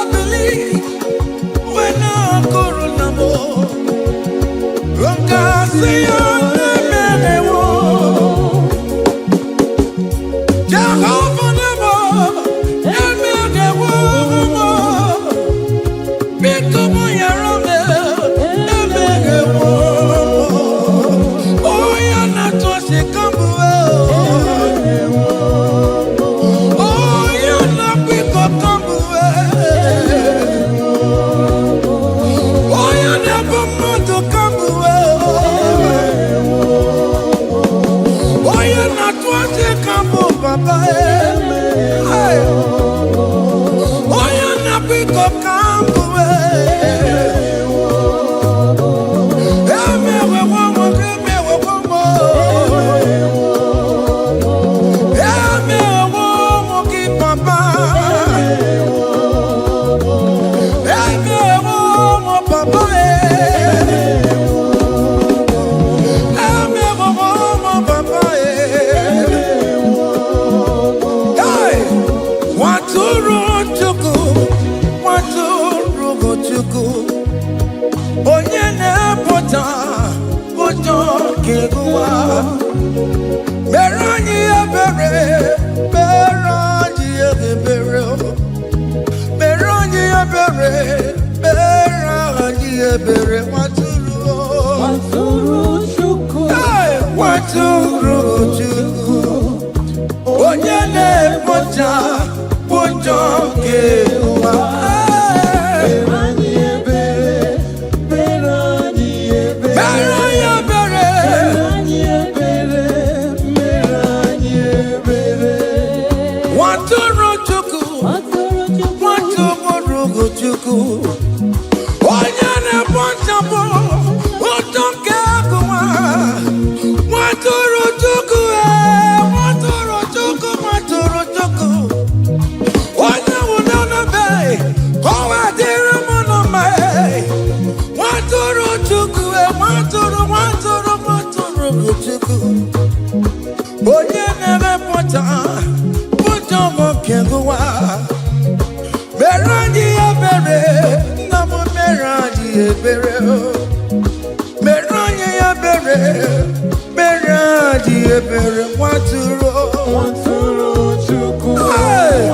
Hey!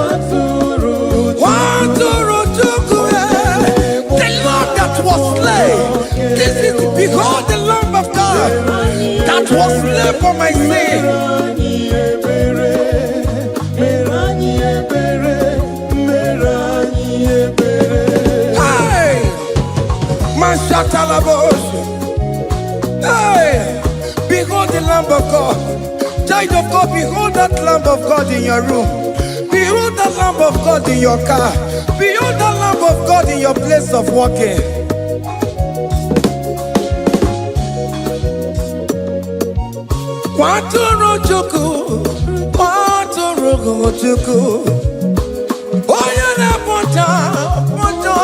that was slain for my sin. Hey, Mashatalabosh. Hey, behold the Lamb of God. Child of God, behold that Lamb of God in your room. Behold the Lamb of God in your car. Behold the Lamb of God in your place of walking. Waturu chuku, waturu chuku. Oya na poncha, poncha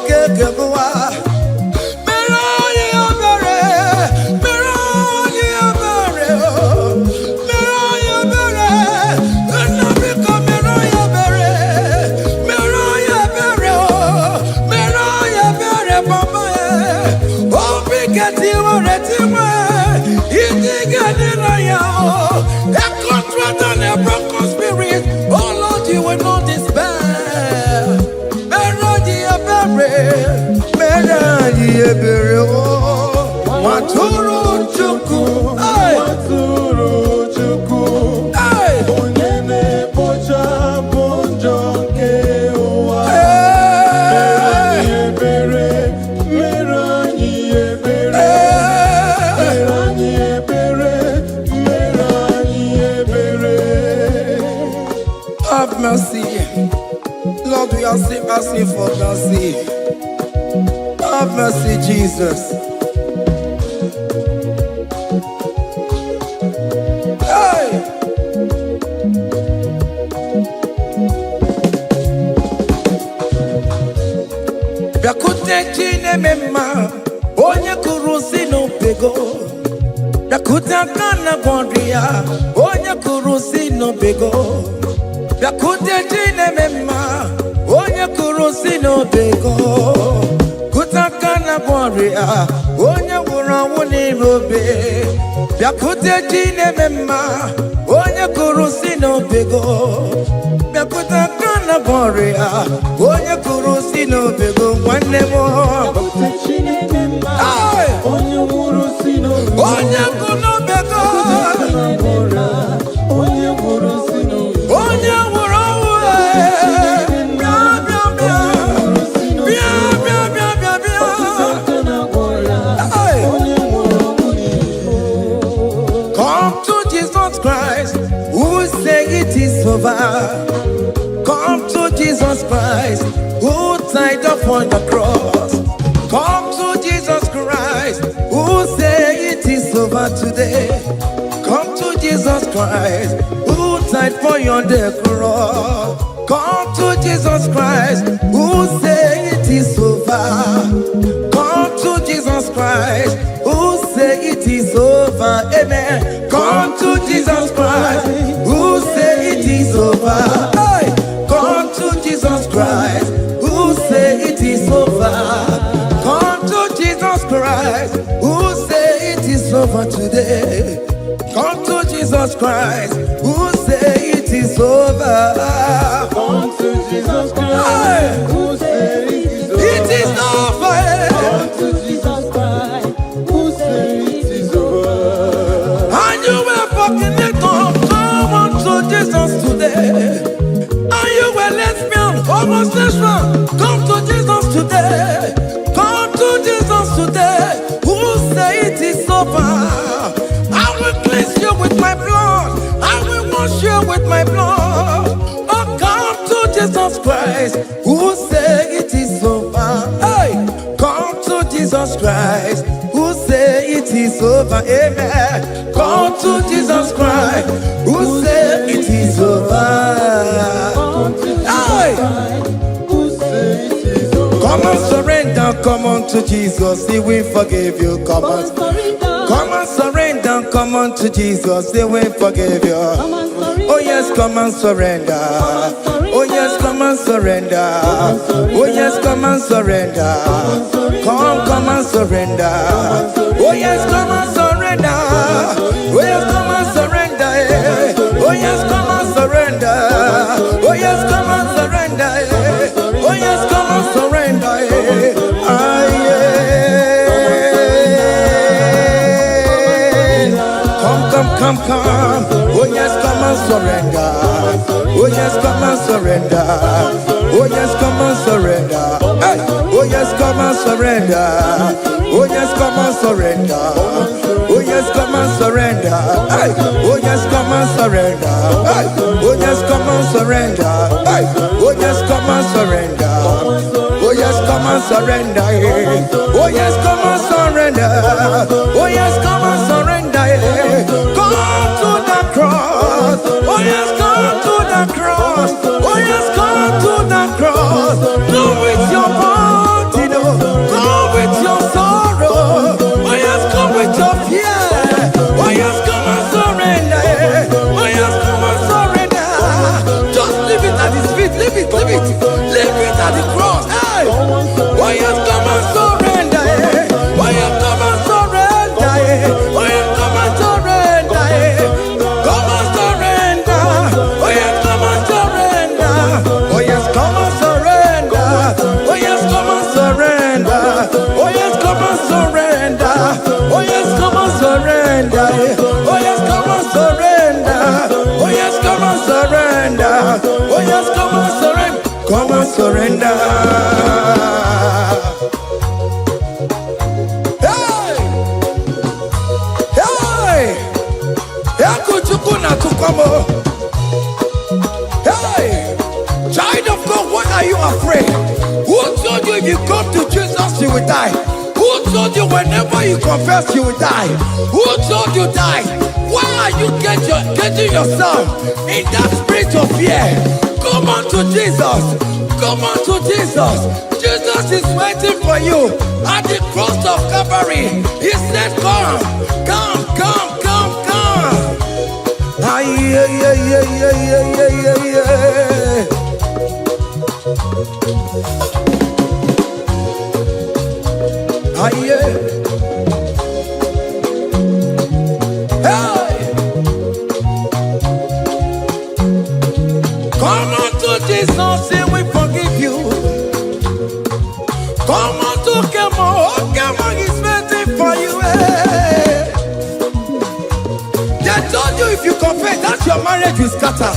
kekebuwa. Meroye abere, meroye abere, meroye abere. Enabika meroye abere, meroye abere, meroye abere papa. Obi keti waretiwe, iti gani na yao. A contract and a broken spirit. Oh Lord, you will not despair. Merodi abere, merodi abere. Maturu chuku, maturu chuku. Onyeme pocha ponjo kewa. Merodi abere, merodi abere, merodi abere, merodi abere. Have mercy, Lord. We are asking for mercy. Have mercy, Jesus. Hey! Yakute chine mema, onye kurusi no pego. Yakuta kana bondria, onye kurusi no pego. Yakute chine mema, onye kurusi no pego. Kutakana boria, onye wura wuni robe. Yakute chine mema, onye kurusi no pego. Yakutakana boria, onye kurusi no pego. One more. Onye kurusi no pego. Onye kurusi no pego. Onye wura Come to Jesus Christ, who say it is over. Come to Jesus Christ, who died upon the cross. Come to Jesus Christ, who say it is over today. Come to Jesus Christ, who died for you on the cross. Come to Jesus Christ, who say it is over. Come to Jesus Christ, who say it is over. Amen. Come to Jesus Christ, who say it is over. Hey. Come to Jesus Christ, who say it is over. Come to Jesus Christ, who say it is over today. Come to Jesus Christ, who say it is over. Come to Jesus Christ, who say it is over. It is over. Come to Jesus Christ, who say it is over. And you were fucking it up. Come on to Jesus today. And you were lesbian, homosexual. Come to Jesus today. Come to Jesus today. Who say it is over. I will cleanse you with my blood. I will wash you with my blood. Oh, come to Jesus Christ, who say it is over. Hey, come to Jesus Christ, who say it is over. Amen. Come to Jesus Christ, who say it is over. Hey, come and surrender. Come on to Jesus, He will forgive you. Come on. Come and surrender, come on to Jesus, He will forgive you. Oh yes, come and surrender. Oh yes, come and surrender. Oh yes, come and surrender. Come and surrender. Oh yes, come and surrender. Oh yes, come and surrender. Oh yes, come and surrender. Oh yes, come and surrender. Oh yes, come and surrender. surrender. Oh yes, come and surrender. Oh yes, come and surrender. Hey. Oh yes, come and surrender. Oh yes, come and surrender. Oh yes, come and surrender. Hey. Oh yes, come and surrender. Hey. Oh yes, come and surrender. Hey. Oh yes, come and surrender. Oh yes, come and surrender. Oh yes, come and surrender. Oh yes, come and surrender. Come to the cross. Oh yes, come to the cross. Oh yes, come to the cross. Go with your body, go with your sorrow. Oh yes, come with your fear. Oh yes, come and surrender. Oh yes, come and surrender. Just leave it at his feet. Leave it, leave it, leave it at the cross. Hey. Oh yes, come and surrender. Oh yes, come and surrender. Oh yes, come and surrender. Come and surrender. Oh yes, come and surrender. Oh yes, come and surrender. Oh yes, come and surrender. Oh yes, come and surrender. Oh yes, come and surrender. Oh yes, come and surrender. Oh yes, come and surrender. Oh yes, come and surrender. Come and surrender. Hey! Hey! Yakuchukuna tukomo. Hey! Child of God, why are you afraid? Who told you if you come to Jesus you will die? Who told you whenever you confess you will die? Who told you die? Why are you getting yourself in that spirit of fear? Come on to Jesus. Come on to Jesus. Jesus is waiting for you at the cross of Calvary. He said, come, come, come, come, come. Ah, yeah, yeah, yeah, yeah, yeah, yeah, yeah, yeah. Ah, yeah. Hey! Come on to Jesus, and we forgive you. Come on to Kemo, Kemo is waiting for you. Hey. They told you if you confess that your marriage will scatter.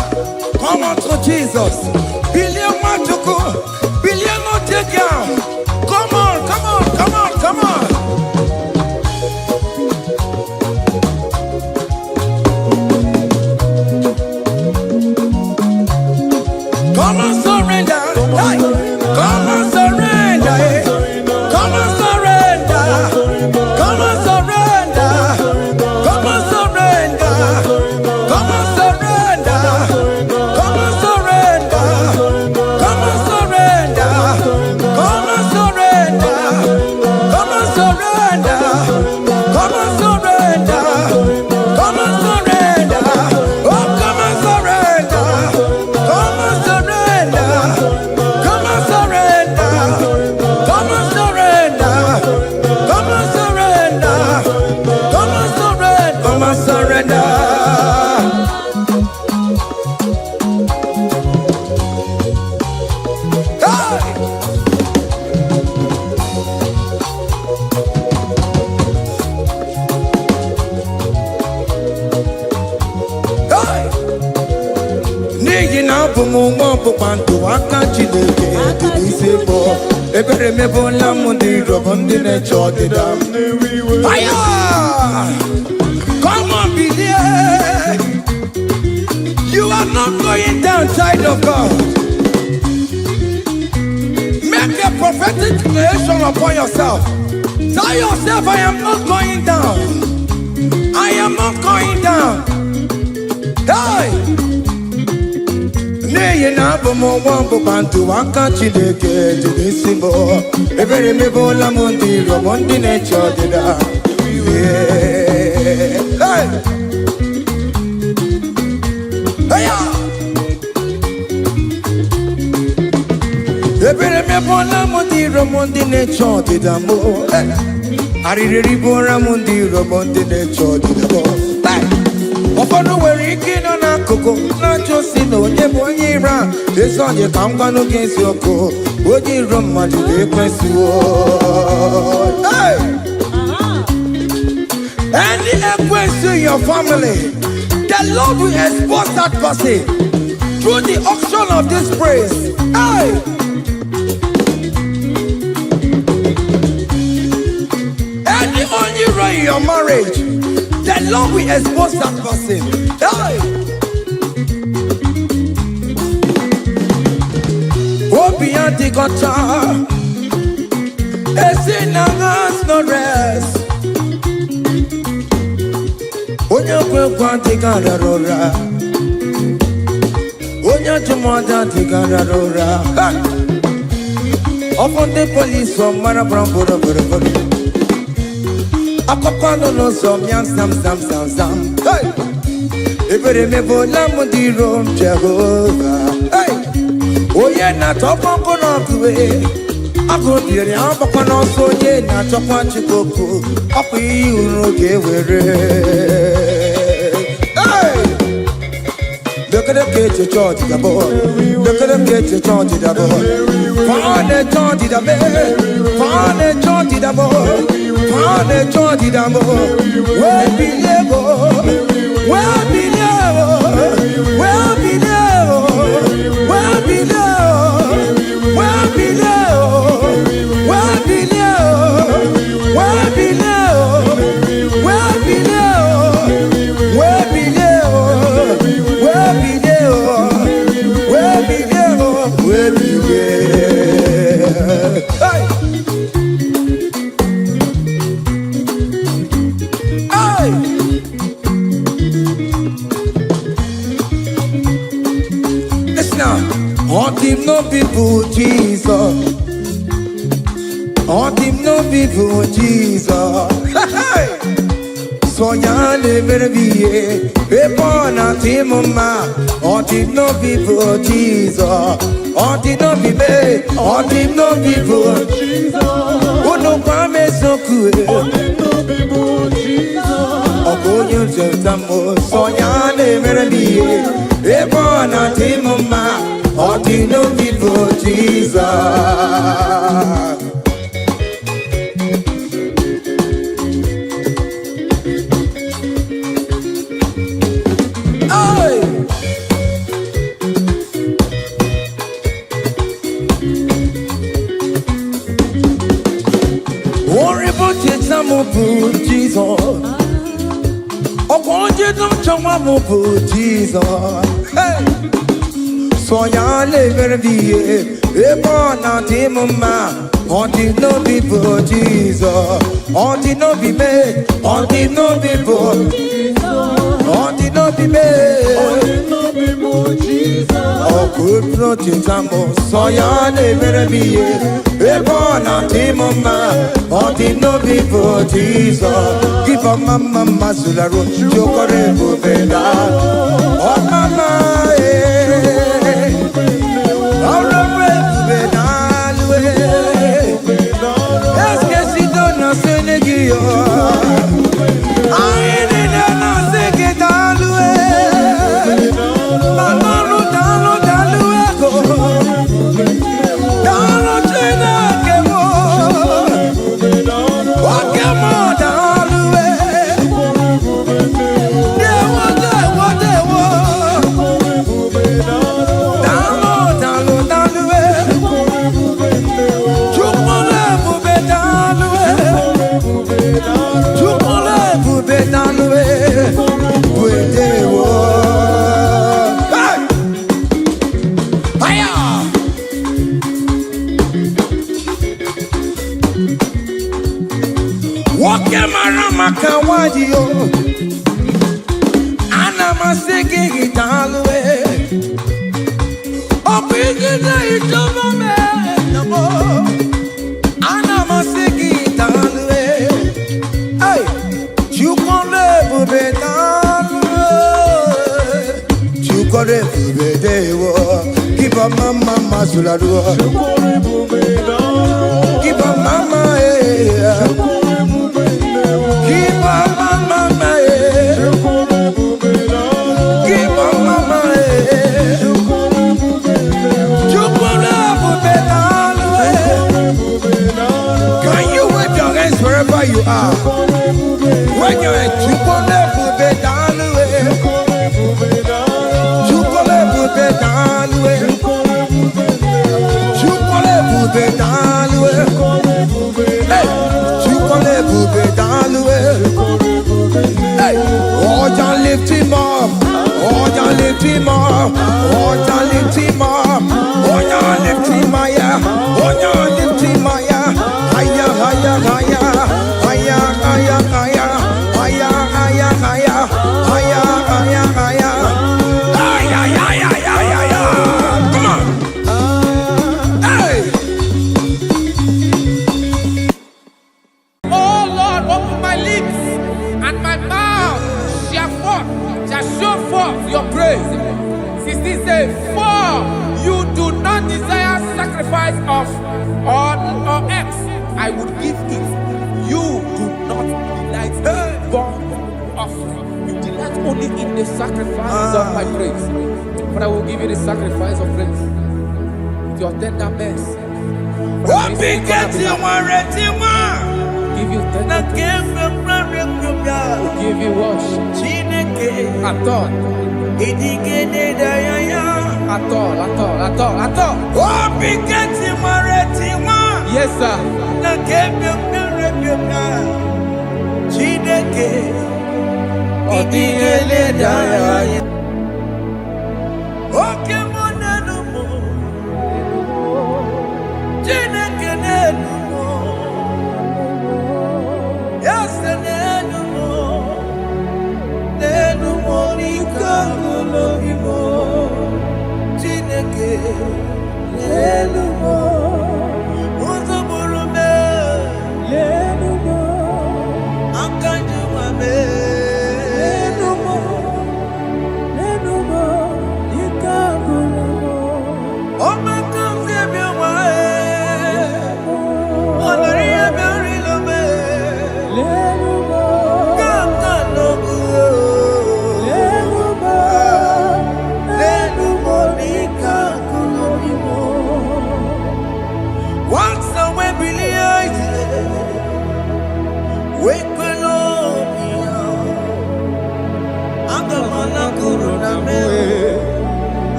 Come on to Jesus. Billion Matuku, billion no take down. Come on, come on, come on, come on. Come and surrender. Hey. Come and surrender. Hey. Come and surrender. Come and surrender. Come and surrender. Come and surrender. Come and surrender. Come and surrender. Come and surrender. Come and surrender. Come and surrender. Come and surrender. Oh, come and surrender. Come and surrender. Come and surrender. Come and surrender. Come and surrender. Come and surrender. Come and surrender. Hey! Hey! N'ihi na abụ m nwa ọkpụkpa ndụ aka Chineke dị n'isi bụ ebere mebụla m ndị rọbụ ndị na-eche ọdịda m. Aya! Come on, believe. You are not going down, child of God. Make a prophetic declaration upon yourself. Tell yourself, I am not going down. I am not going down. Hey! N'ihi na abụ m nwa ọkpụkpa ndụ aka Chineke dị n'isi m. Ebere mebụla m ndị rọbụ ndị na-eche ọdịda. Hey! Hey! Ebere mebụla m ndị rọbụ ndị na-eche ọdịda m. Arịrịrị bụra m ndị rọbụ ndị na-eche ọdịda m. Ụfọdụ nwere ike ịnọ n'akụkụ na-ajụ si na onye bụ onye ire a. Ezi onye ka m gwanụ gị eziokwu, onye iro mmadụ ga-ekwesịwo. Any equence in your family The Lord will expose that person through the auction of this praise. Hey! Any only right in your marriage, the Lord will expose that person. Hey! Obian the guitar, a sinner has no rest. Onya kwa tigara rora, onya chumada tigara rora. Upon the police from Marabrambo, Akopano no some young sam. Hey, if you remember Lamudi Rome Jehovah. Hey, oh yeah, not up on Konoku. I go to the Ampano, so yeah, not up on Chikoku. Up you, okay, hey, look at the kid to charge the boy. Look at the kid to charge the boy. Found the charge the bed. Found the charge the boy. Found the charge the boy. Where be level? Where be level? Where be level? Where be level? Where be level? Where be level? Where be level? Where be level? Where be level? Where be level? Where be level? Where be level? Hey! Hey! Listen now. On him no people Jesus. On him no people Jesus. Hey! So ya never be a born at him ma. On him no people Jesus. On him no be me. On him no people Jesus. Oh no promise so cool. On him no people Jesus. Oh go you just so ya never be a born at him ma. On him no people Jesus. Jesus, oh, won't you don't show my Jesus? Hey, so ya never be a born out him man. On the no people Jesus, on the no be made, on the no people Jesus, on the no be made, on the no people Jesus. Oh, good protection, so ya never be a born out him man. On the no people Jesus, give a mama masularo, chokore bubeda, oh mama, all the bubeda. Est-ce que si donne un Sénéguio, aïe, non, c'est que t'as loué, dans le China, que moi, ok, moi, dans loué, Makawadio, Anamasiki Italwe, Opigina Itomame, Anamasiki Italwe, hey, Chukone Bubetalwe, Chukone Bubedewo, keep a mama Masulado, keep a mama, keep on mama, keep on mama, can you wave your hands wherever you are? When you're at Oh, ya lift him up. Oh, ya lift him higher. Oh, ya lift him higher. Higher, higher, higher. Higher, higher, higher. Higher, higher, higher. Higher, higher, higher. Higher, higher, higher, higher. Come on. Hey. Oh Lord, open my lips, and my mouth shall show forth your praise. 16 says, for you do not desire sacrifice of or eggs, I would give it. You do not delight in burnt offering. You delight only in the sacrifice of my praise. But I will give you the sacrifice of praise. With your tender mercy. What begets you one? Give you tender will give you worship. At all. At all. What begets you one? Yes, sir.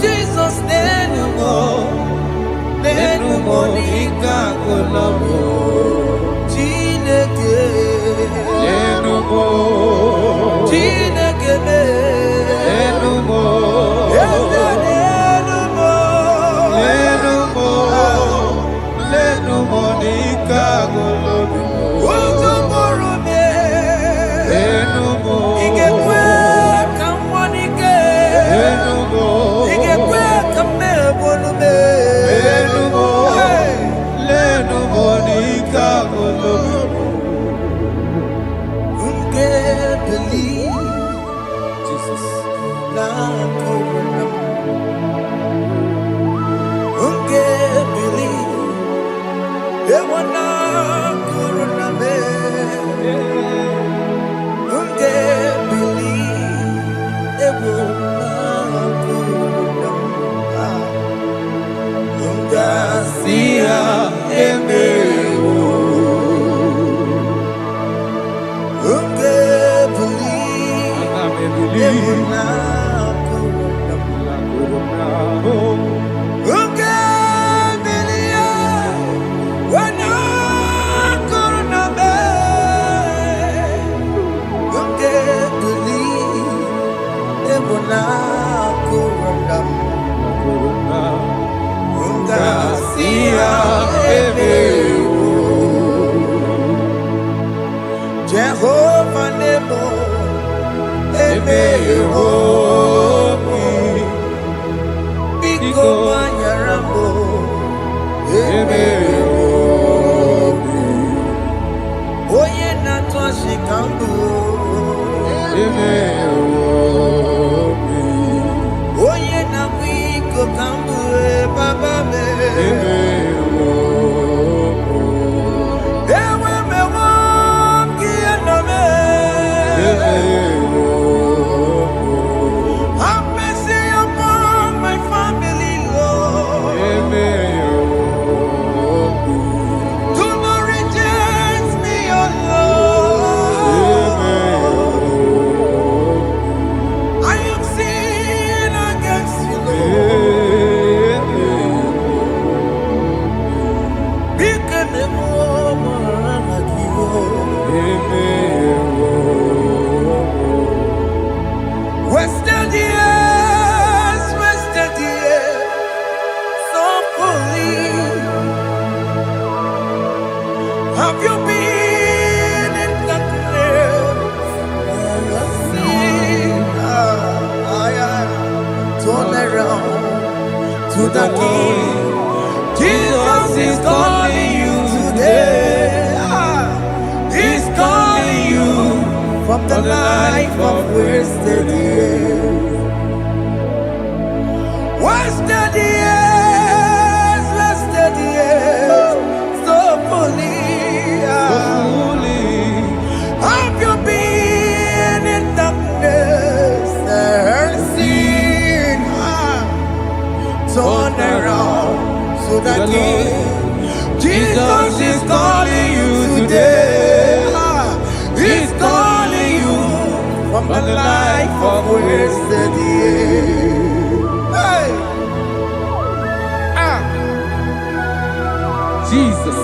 Jesus, Jehovah Nebo, Biko Manyarambo, Oye Natwa Shikambu, kambue baba me. Ewe me wam kiana me. Have mercy upon my family, Lord. Do not reject me, oh Lord. I am sin against you, Lord. Because the woman like you. Wasted years, so fully. Have you been in darkness? Seen, turn around to the King. Jesus is calling you today. He's calling you from the life of wasted years. Wasted years, so fully. Have you been in darkness and seen? Turn around to the King. Jesus is calling you today. He's calling you from the life of wasted years. Hey. Jesus.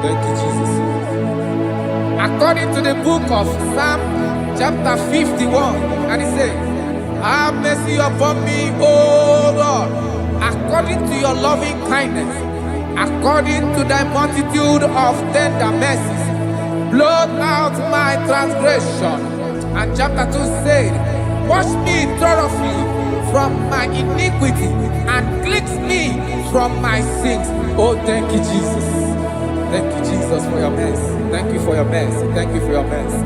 Thank you, Jesus. According to the book of Psalm chapter 51, and it says, have mercy upon me, O Lord, according to your loving kindness, according to thy multitude of tender mercies, blot out my transgression. And chapter 2 said, wash me thoroughly from my iniquity and cleanse me from my sins. Oh, thank you, Jesus. Thank you, Jesus, for your mercy. Thank you for your mercy. Thank you for your mercy.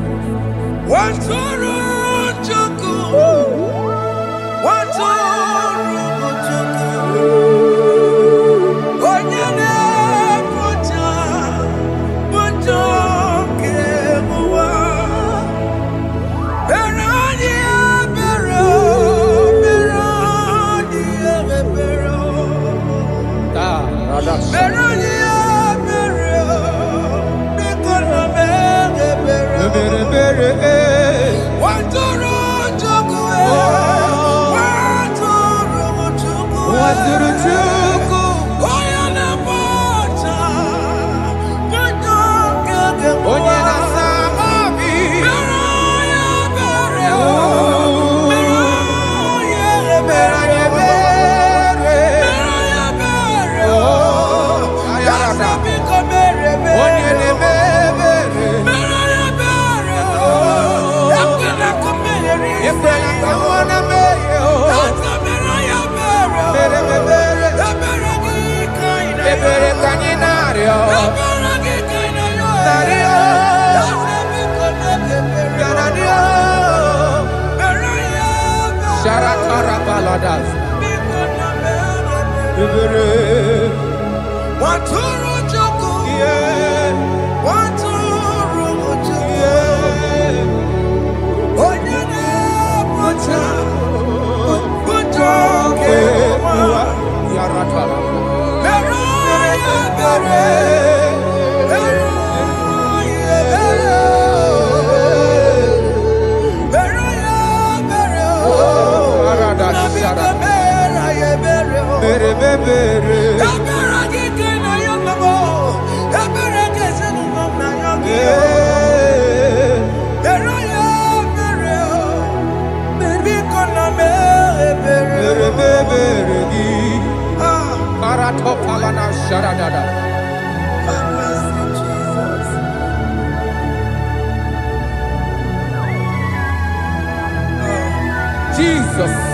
Jesus.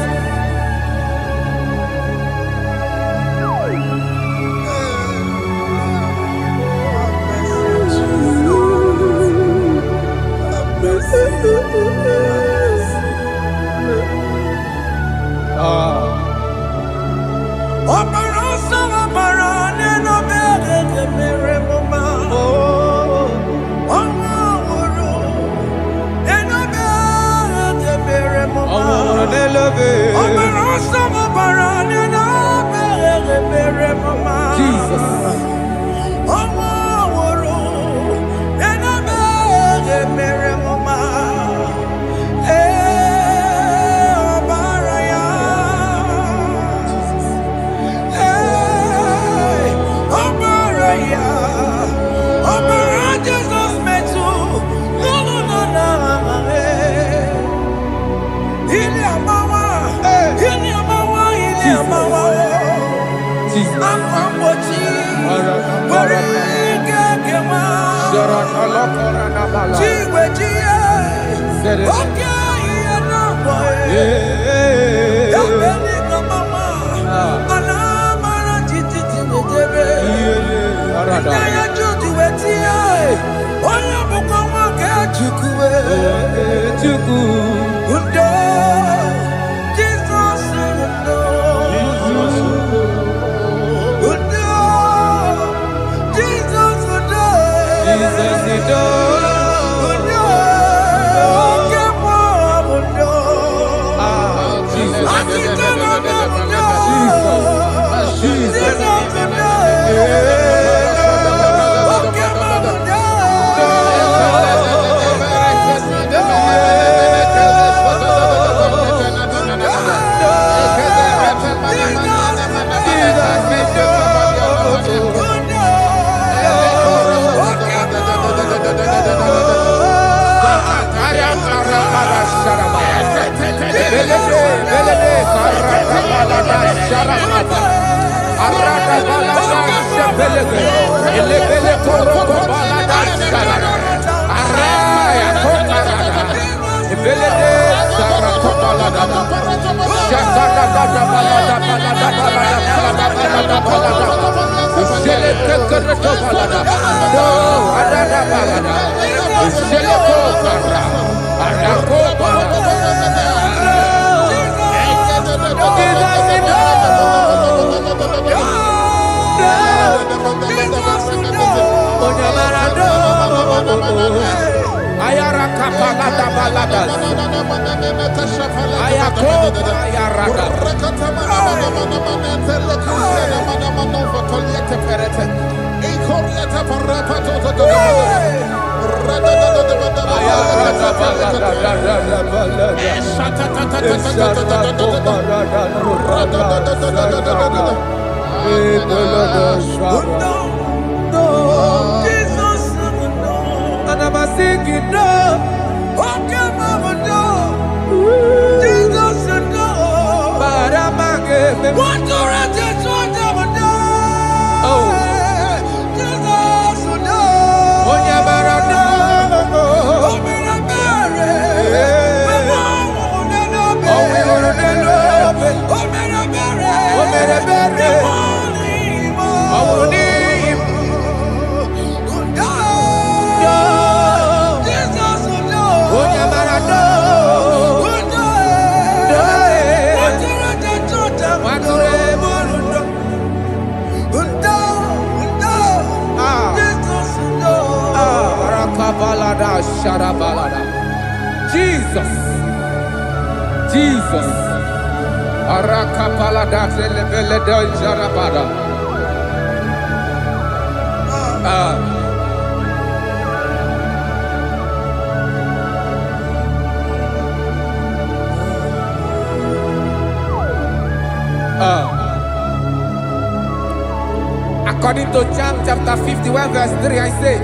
Jesus. Jesus. Arakapalada zelebeleda jarabada. According to John chapter 51 verse 3, I say,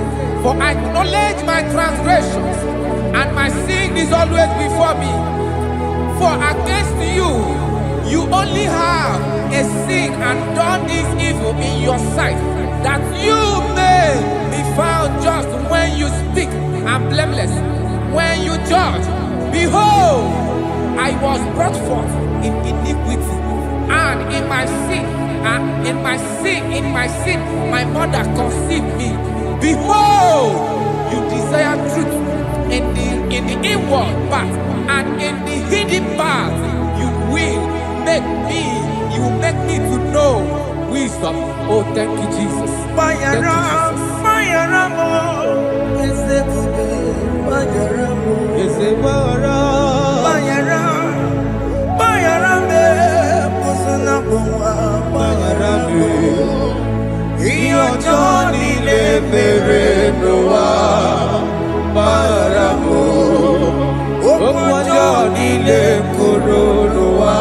for I acknowledge my transgressions, and my sin is always before me. For against you, you only have a sin and done this evil in your sight, that you may be found just when you speak, and blameless when you judge. Behold, I was brought forth in iniquity, and in my sin, my mother conceived me. Behold, you desire truth in the inward part, and in the hidden part, you will make me to know wisdom. Oh, thank you, Jesus. Thank you, Jesus. Johnny le mere noa Bayaramo Johnny le koro noa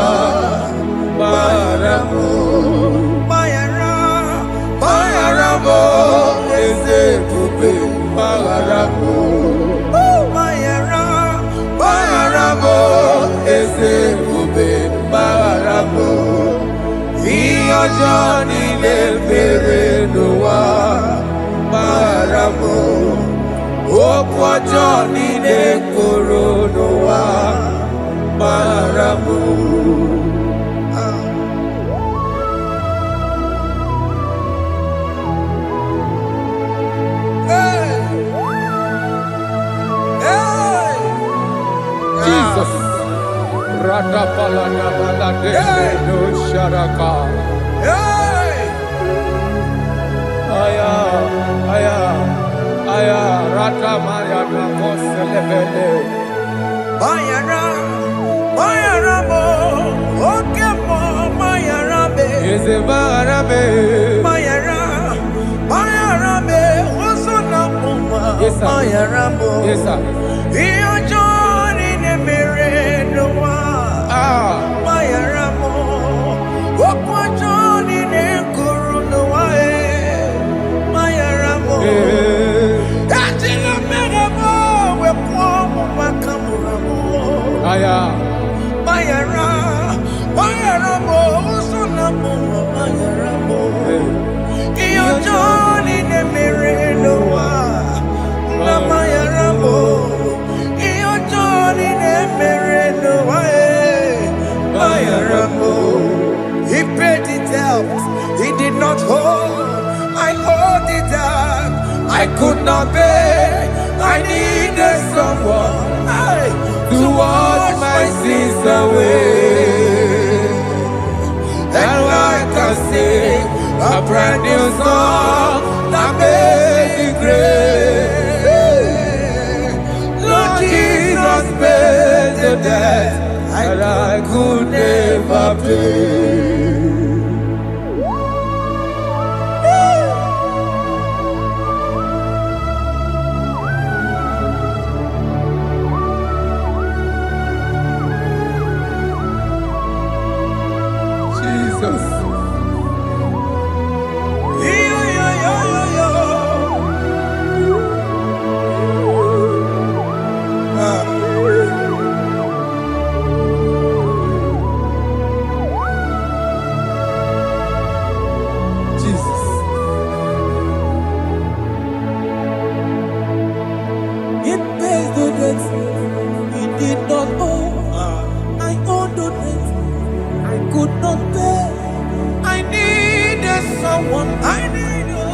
Bayaramo Bayaramo eze kube Bayaramo Bayaramo eze kube Bayaramo Johnny le mere noa Bayaramo Johnny le koro noa Bayaramo. Jesus. Radapalana balade no sharaka. Aya, rata maya na koselebele. Bayaramo, okemo Bayarabe. Eze Bayarabe. Bayarabe, osona puma. Yes, sir. Bayaramo. Yes, sir. Iyo Johnny ne mere noa. Bayaramo, okwa Johnny ne kuru noa. Bayaramo. Aya. Bayaramo, Sunamo, Bayaramo. Iyo Johnny ne mere noa. Na Bayaramo. Iyo Johnny ne mere noa. Bayaramo. He paid it out. He did not hold. I hold it out. I could not pay. I needed someone to wash my sins away. And I can sing a brand new song that made me great. Lord Jesus paid the debt that I could never pay.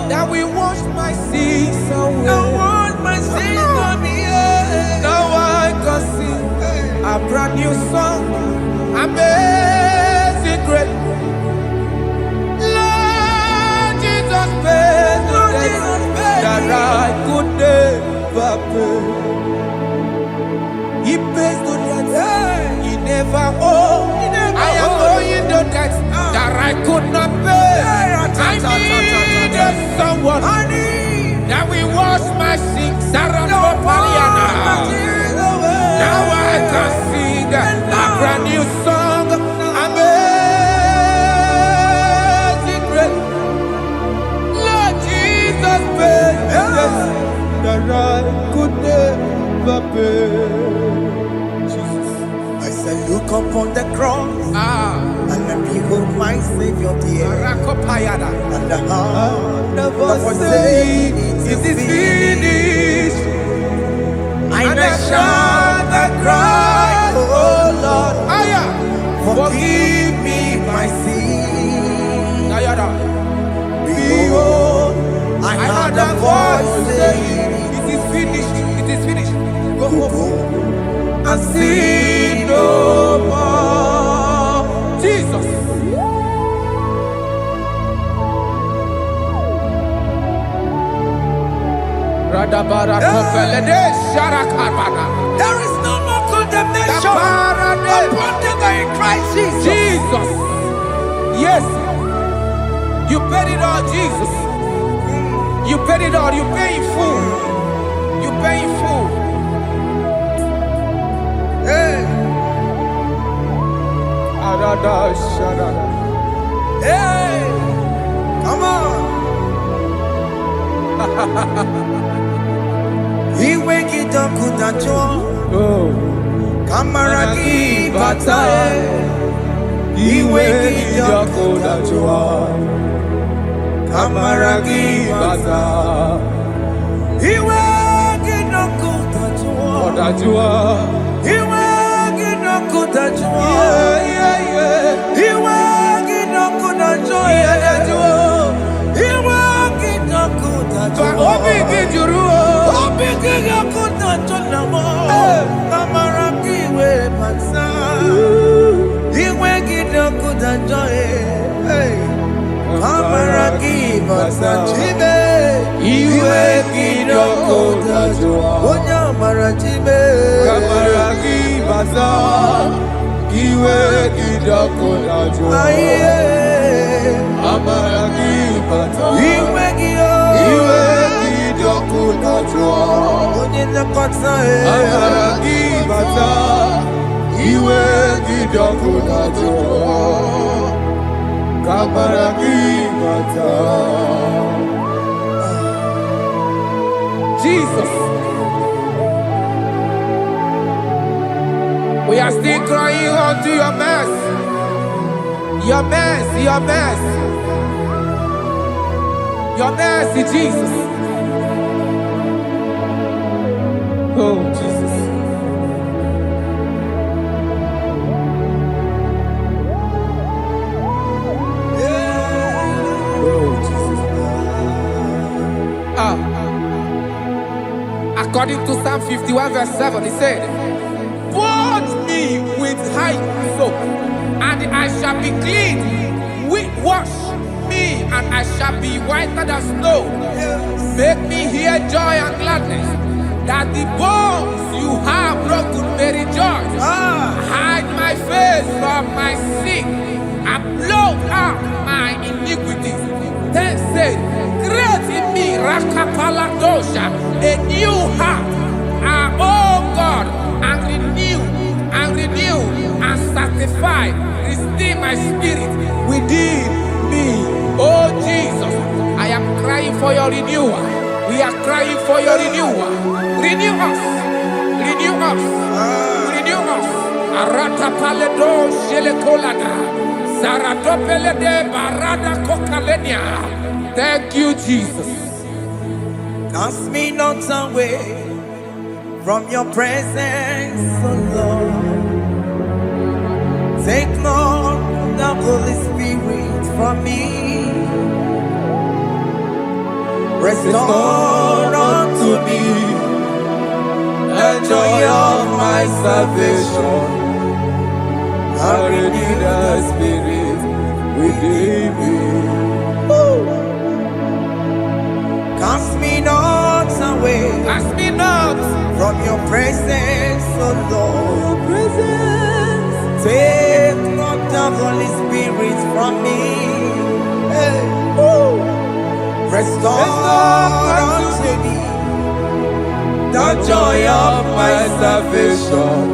That we wash my sins away. Now I can sing a brand new song. Amazing grace. Lord Jesus paid the debt that I could never pay. He pays the debt he never owed. I am owing the debt that I could not pay. I needed someone that will wash my sins. Now I can sing a brand new song. Amazing grace. Lord Jesus paid the debt that I could never pay. Jesus. I said, look upon the cross. And behold my Savior dear. And the heart that was saying, it is finished. And I shout and cry, oh Lord, forgive me my sin. Naija. Behold, I heard a voice saying, it is finished. It is finished. Go go home and sin no more. Jesus. There is no more condemnation upon them that in Christ Jesus. Jesus. Yes. You paid it all, Jesus. You paid it all. You pay in full. You pay in full. Hey, hey, come on. Iwe kidokudacho, kamaragi batae. Iwe kidokudacho, kamaragi batae. Iwe kidokudacho, iwe kidokudacho, iwe kidokudacho, iwe kidokudacho. Obi Gijuru. Jesus. We are still crying unto your mercy. Your mercy, your mercy. Your mercy, Jesus. Oh, Jesus. Oh, Jesus. According to Psalm 51 verse 7, he said, "Wash me with hyssop, and I shall be clean. Wash me, and I shall be whiter than snow. Make me hear joy and gladness, that the bones you have broken may rejoice. Hide my face from my sin, and blot out my iniquities. Then said, create in me Rakapaladosha, a new heart, oh God, and renew, and sanctify, restore my spirit within me." Oh Jesus, I am crying for your renewal. We are crying for your renewal. Renew us, renew us, renew us. Arata paledo shelekolada, zaradopele de barada kokalenia. Thank you, Jesus. Cast me not away from your presence, oh Lord. Take not the Holy Spirit from me. Restore unto me the joy of my salvation, and renew the spirit within me. Cast me not away, Cast me not from your presence, oh Lord. Take not the Holy Spirit from me. Hey. Restore unto me the joy of my salvation,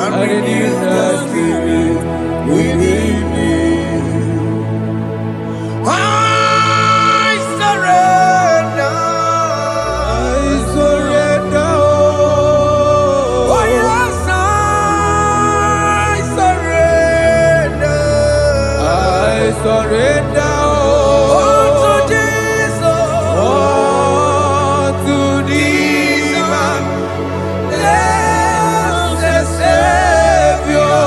and renew the spirit within me. I surrender. Oh yes, I surrender. surrender. Unto Jesus. Unto thee, Blessed Savior.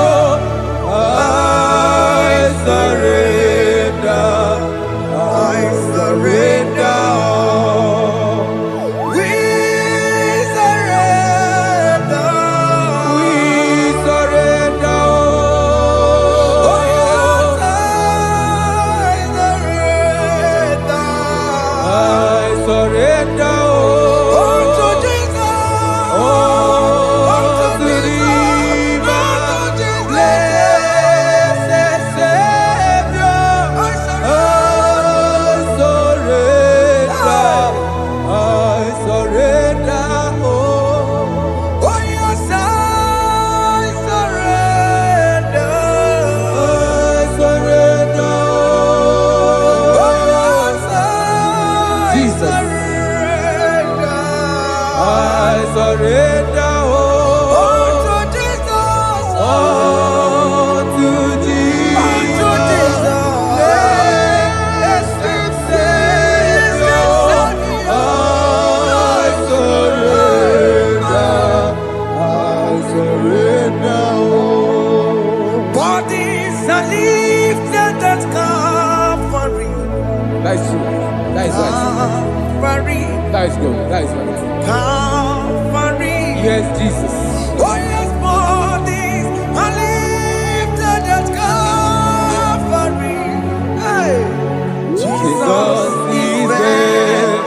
That is good. That is good. Calvary. Yes, Jesus. Oh yes, bodies are lifted at Calvary. Hey. Jesus is everywhere.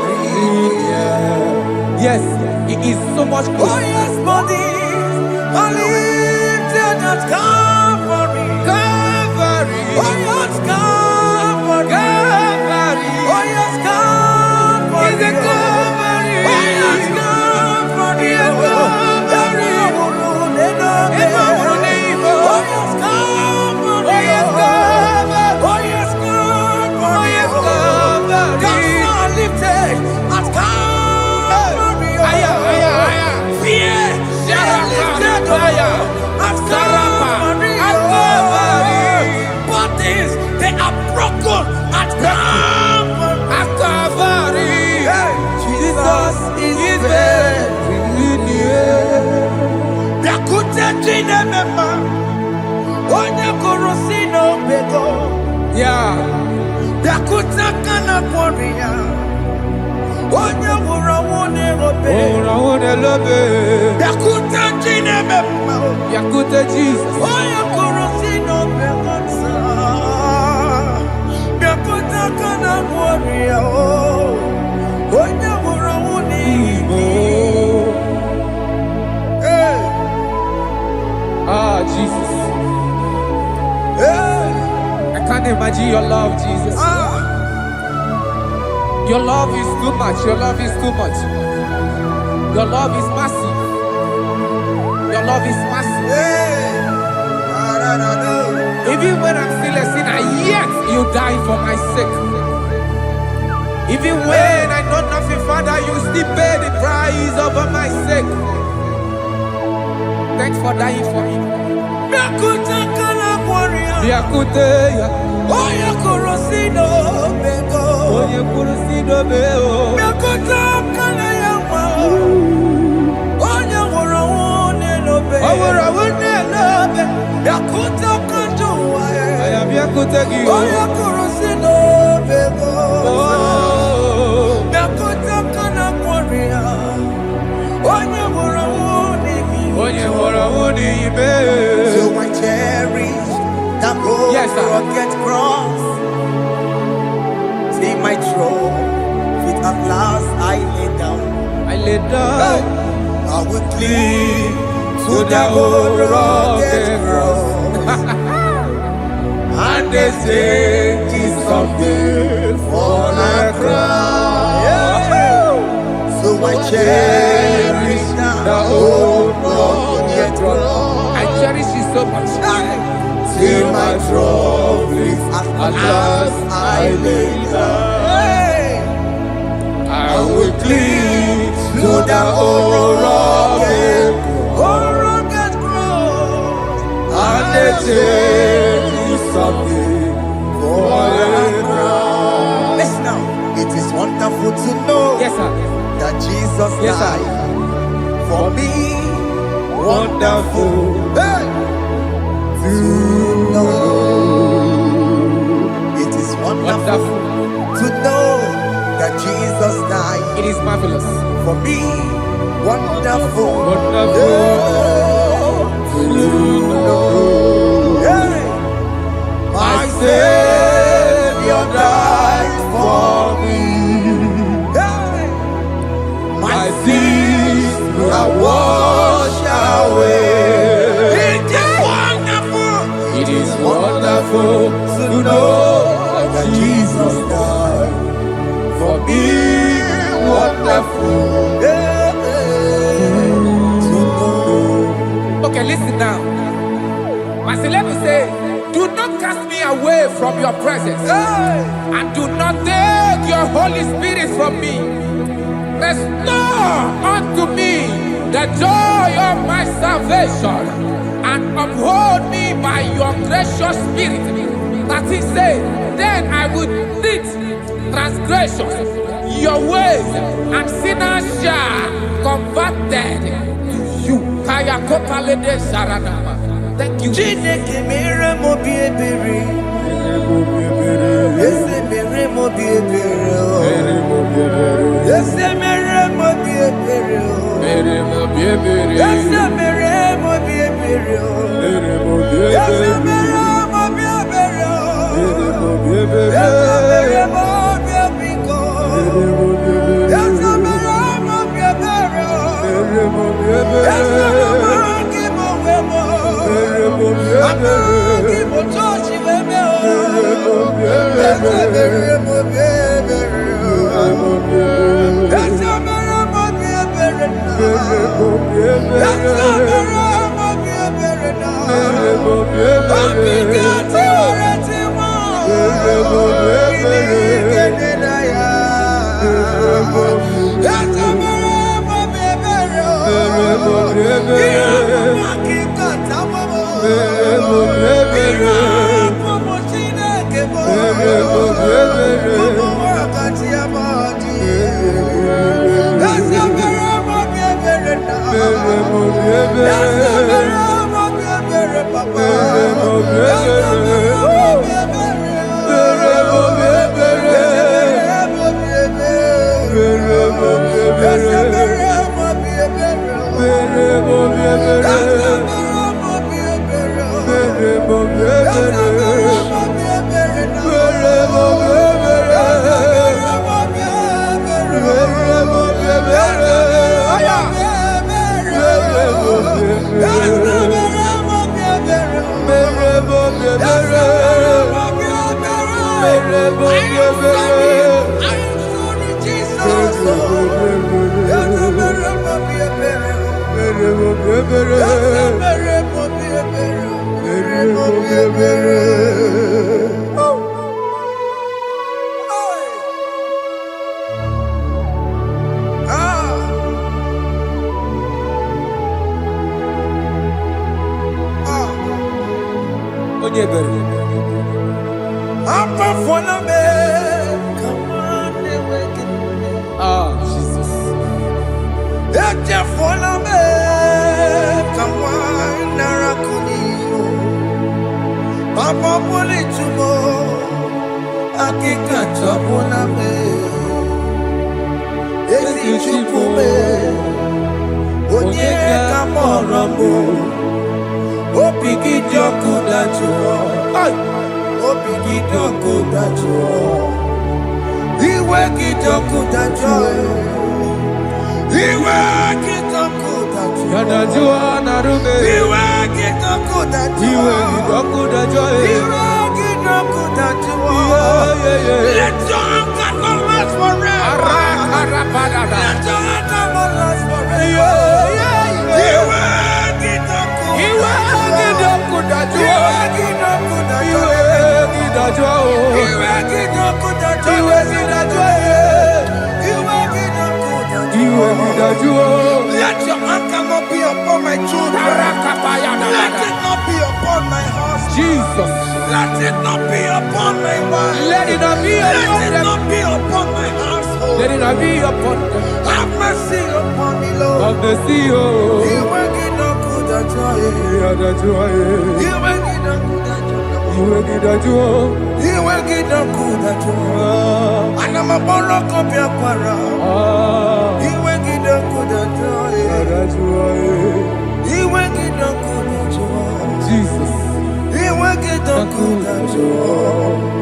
Yes, He is so much Oh closer. yes, bodies are lifted at Calvary. Calvary. Oh yes, Calvary. Calvary. Oh yes, Calvary. Is a Calvary. Oh yes, Calvary. Is a Calvary. Oh yes, Calvary. Oh yes, Calvary. Oh yes, Calvary. Oh yes, Calvary. Gods are lifted at Calvary. Aya, aya, aya. Fear is lifted at Calvary. At Calvary. Bodies, they are broken at Calvary. At Calvary. Jesus is very near. Biakute jine mema, onye kurusi no bego. Yeah. Biakute kana kworiya, onye wurawune obe. Oh, I love it. Biakute jine mema, Yakute Jesus. onye kurusi no bego sa. Biakute kana kworiya, onye wurawune Igbo. Hey, Ah, Jesus. hey, I can't imagine your love, Jesus. Your love is too much. Your love is too much. Your love is massive. Your love is massive. hey. Even when I'm still a sinner, yet you died for my sake. Even when I know nothing, Father, you still pay the price over my sake. Thanks for dying for me. Biakute kana kworiya, Biakute ya. onye kurusi no bego. Onye kurusido beo. Biakute kana yawa, onye wurawune no be. Owura wune lobe. Biakute kanjuwa, Aya biakute gi. onye kurusi no bego. Oh. Biakute kana kworiya, onye wurawune mi. Onye wora wuni ibe. So I cherish that road Yes, sir. rugged cross. See my trophy at last I lay down. I lay down I will cling to to the that old old rugged rugged cross. And they say it's someday for a crown. So I cherish the that old old rugged cross. I cherish it so much. Till my trophies at last I lay down. I will cling To the old rugged cross, and they take you something for a crown. Listen now, it is wonderful to know Yes, sir. that Jesus Yes, sir. died for me. Wonderful, hey, to know. It is wonderful Wonderful. to know that Jesus died It is marvelous. for me. Wonderful, Wonderful. to know. Hey, my Savior died for me. Hey, my sins are washed away. It is wonderful. It is wonderful To know that Jesus died for me. wonderful. Yeah, to know. Okay, listen now. Pastor Levi say, do not cast me away from your presence, Hey, and do not take your Holy Spirit from me. Restore unto me the joy of my salvation, and uphold me by your gracious spirit. That he said, then I would teach transgressions your ways, and sinners shall converted to you. Kaya kopalede sharanama. Thank you. Chineke mere mo bi ebere. Ese mere mo bi ebere. Ese mere mo bi ebere. Ese mere mo bi ebere. Ese mere mo bi ebere. Ese mere mo bi ebiko. Ese mere mo bi ebere. Ese mere mo wemo. Amagi mo chochi wemo. Ese mere mo bi ebere. Ese mere mo bi ebere na. Ese mere mo bi ebere na. Obigati oreti mo. Ilikene na ya. Ese mere mo bi ebere. Iramaki kata mo. Irapo mo Chineke mo. Mo wakati amadi. Ese mere mo bi ebere na. Ese mere mo bi ebere papa. Ese mere mo bi ebere. Ese mere mo bi ebere. Ese mere mo bi ebere. Jesus. Papa poli tumo, akika chapona me. Esi chupume, onye kamorambo. Opiki joku dachuo, opiki joku dachuo. Iwe kijoku dachuo, iwe kijoku dachuo. Yanajua narume. Iwe kijoku dachuo, Iwe kijoku dachuo. Iwe kijoku dachuo. Let your anger not last forever. Let your anger not last forever. Iwe kijoku. Iwe kijoku dachuo. Iwe kijoku Let your anger not be upon my children. Let it not be upon my husband. Jesus. Let it not be upon my wife. Let it not be Let it upon them. not be upon my household. Let it not be upon them. Have mercy upon me, Lord. Of the sea. You will get no good at joy. You will get no good at joy. You will get no good at joy. And I'm a borrow of your para. You will get no good at joy. You will get no good at joy. Jesus. You will get no good at joy.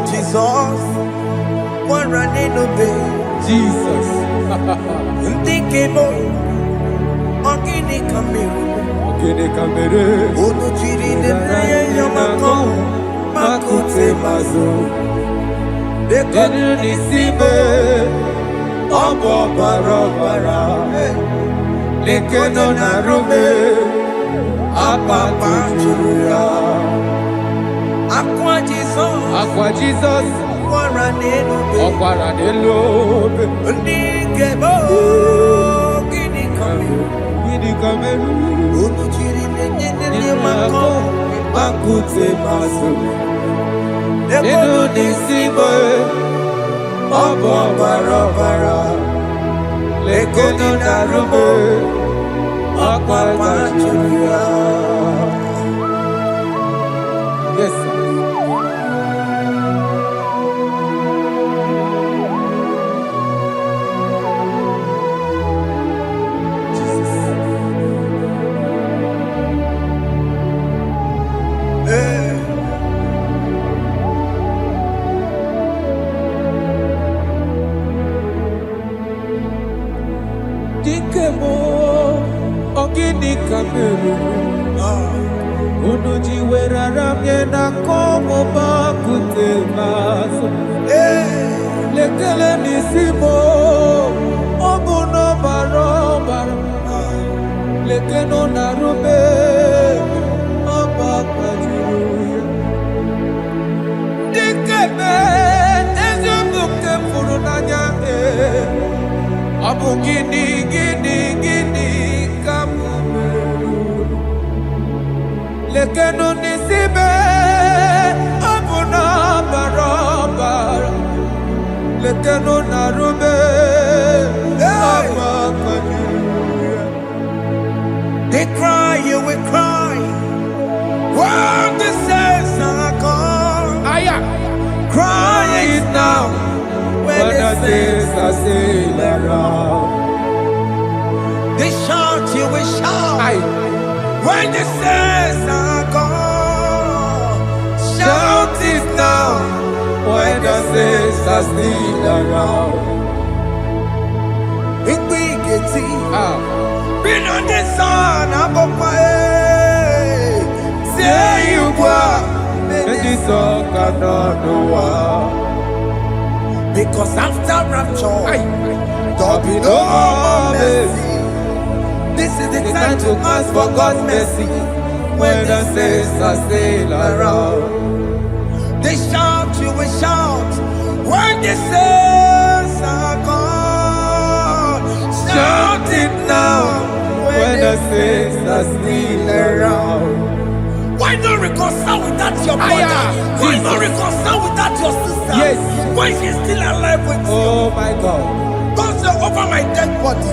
Jesus, one running obey. Jesus. Ntikemo, ogini kamiru. Onu chiri nene yamako, makute mazo. Dekonu nisime, obo barobara. Lekeno narume, apapa chuya. Aqua Jesus, Ọ̀kwàrà n'elobe. Ntikemo, ogini kamiru. Gịnị ka merụ? Onu chiri nene Makute masu Ego nisibo Obo barabara Lego ni narume Akwa machuria. Yes, sir. Dikemo ogini kameru Unuji weraramye na komo bakute maso Lekele nisimo Obuno barobara Lekeno narube Abakajiruya Dikeme Ezubuke furunanya Abu gini kamumeru Lekeno nisibe Abu na barabara Lekeno narube Abakajiruya. They cry, you will cry when the saints are gone. Cry it now when the saints are still around. They shout, you will shout when the saints are gone. Shout it now when the saints are still around. It we get been on the sun, I'm on my head. Say you were, and this song cannot know. Because after rapture, there'll be no more mercy. This is the time to ask for God's mercy when the saints are still around. They shout, you will shout when the saints are gone. Shout it now when the saints are still around. Why not reconcile with that your brother? Why not reconcile with that your sister? Yes. Why she's still alive with you? Oh my God. Don't say over my dead body.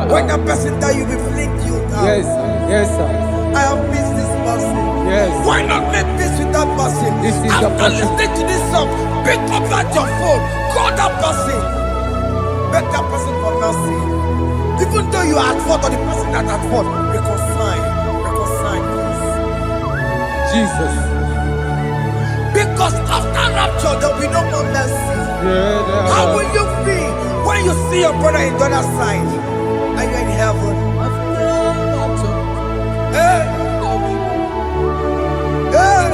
When the person that you will fling you down. Yes, yes, sir. I have missed this person. Yes. Why not make peace with that person? This is after listening to this song, pick up that your phone, call that person, beg that person for mercy. Even though you are at fault or the person that at fault, reconcile, please. Jesus. Because after rapture there will be no more mercy. How will you feel when you see your brother in the other side? Are you in heaven? Hey. Hey.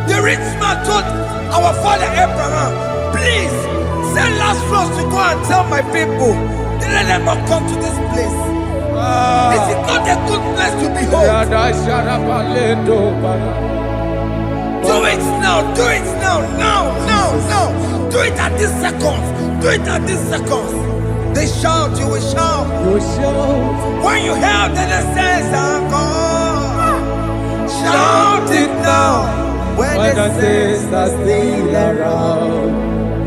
The rich man told our father Abraham, please send Lazarus to go and tell my people, let them not come to this place. This is not a good place to behold. Do it now, do it now, now. Do it at this second. Do it at this second. They shout, you will shout. You will shout. When you hear that the saints are gone, shout it now. When the saints are still around.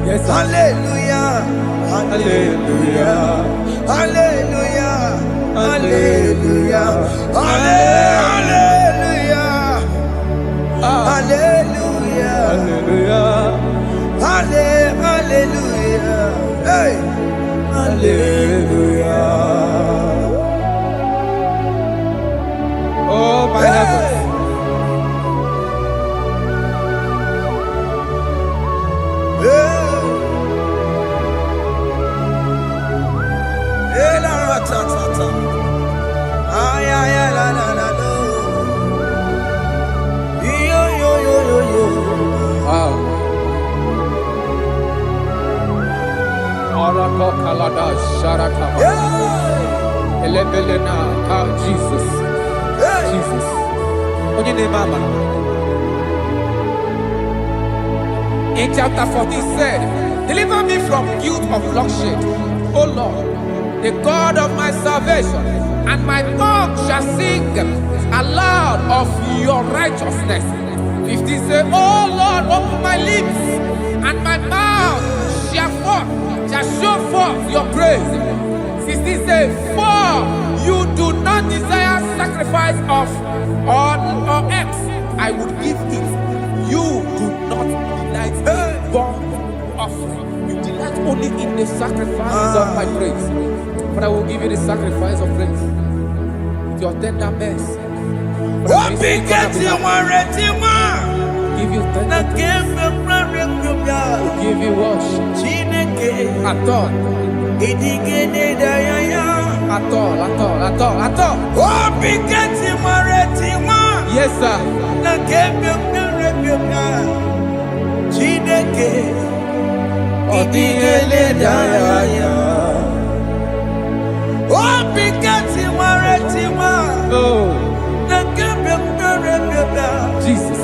Yes, hallelujah, hallelujah, hallelujah, hallelujah, hallelujah, hallelujah, hallelujah, hallelujah, hey, hallelujah. Oh my heavens. Jesus. Jesus. In chapter 14 said, deliver me from guilt of bloodshed, O Lord, the God of my salvation. and my tongue shall sing aloud of your righteousness. 15 say, oh Lord, open my lips, and my mouth shall show forth your praise. 16 say, for you do not desire sacrifice of or eggs, I would give it. You do not delight in burnt offering. You delight only in the sacrifice of my praise. But I will give you the sacrifice of praise with your tender mercy. Give you tender praise. Will give you worship. At all. Yes, sir. Jesus.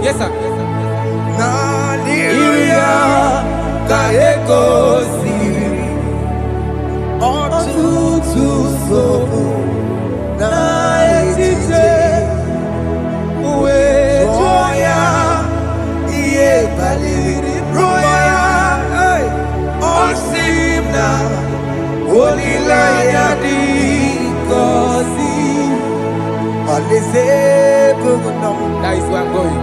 Yes, sir. That is where I'm going.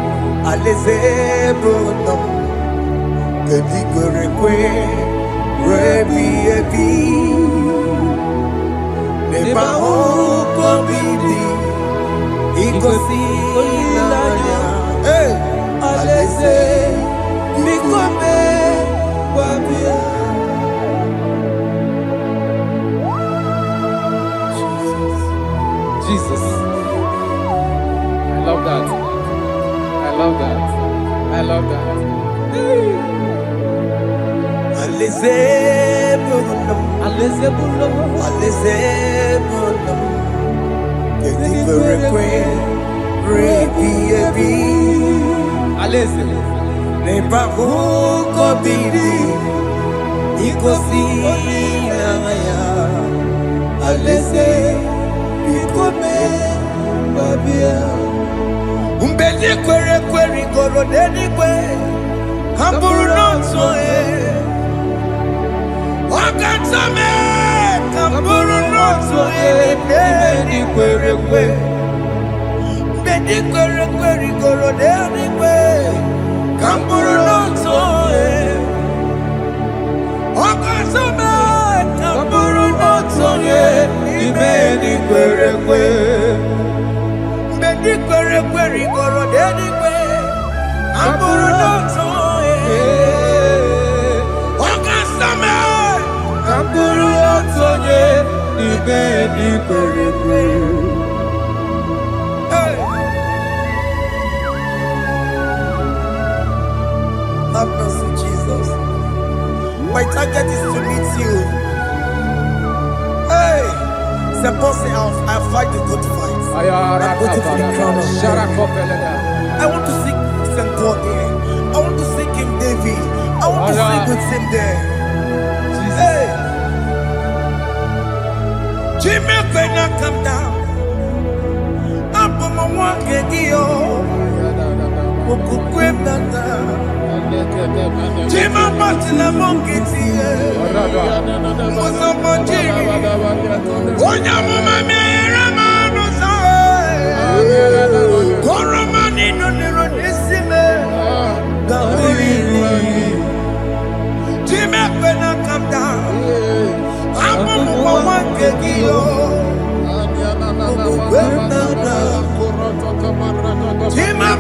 Jesus. I love that. I love that. I love that. Umbedi kwere kwere goro deni kwe Kamburu nonso Wakatame Kamburu nonso Deni kwere kwe Umbedi kwere kwere goro deni kwe Kamburu nonso Wakatame Kamburu nonso Deni kwere kwe goro deni kwe Amburu nonso Wakasame Amburu nonso Ibeni kwere kwe. Have mercy, Jesus. My target is to meet you. Hey, suppose I fight the good fight. I'm waiting for the crown of I want to seek St. God there. I want to seek King David. I want to sing with him there. Hey, Jimmy cannot come down. I'm from my one Kedio. Jimmy Martina Monkey. Was up on Jimmy. One young woman. Koromani no nironisime Gawiri Jime kwena come down Amu mwawange giyo Kwena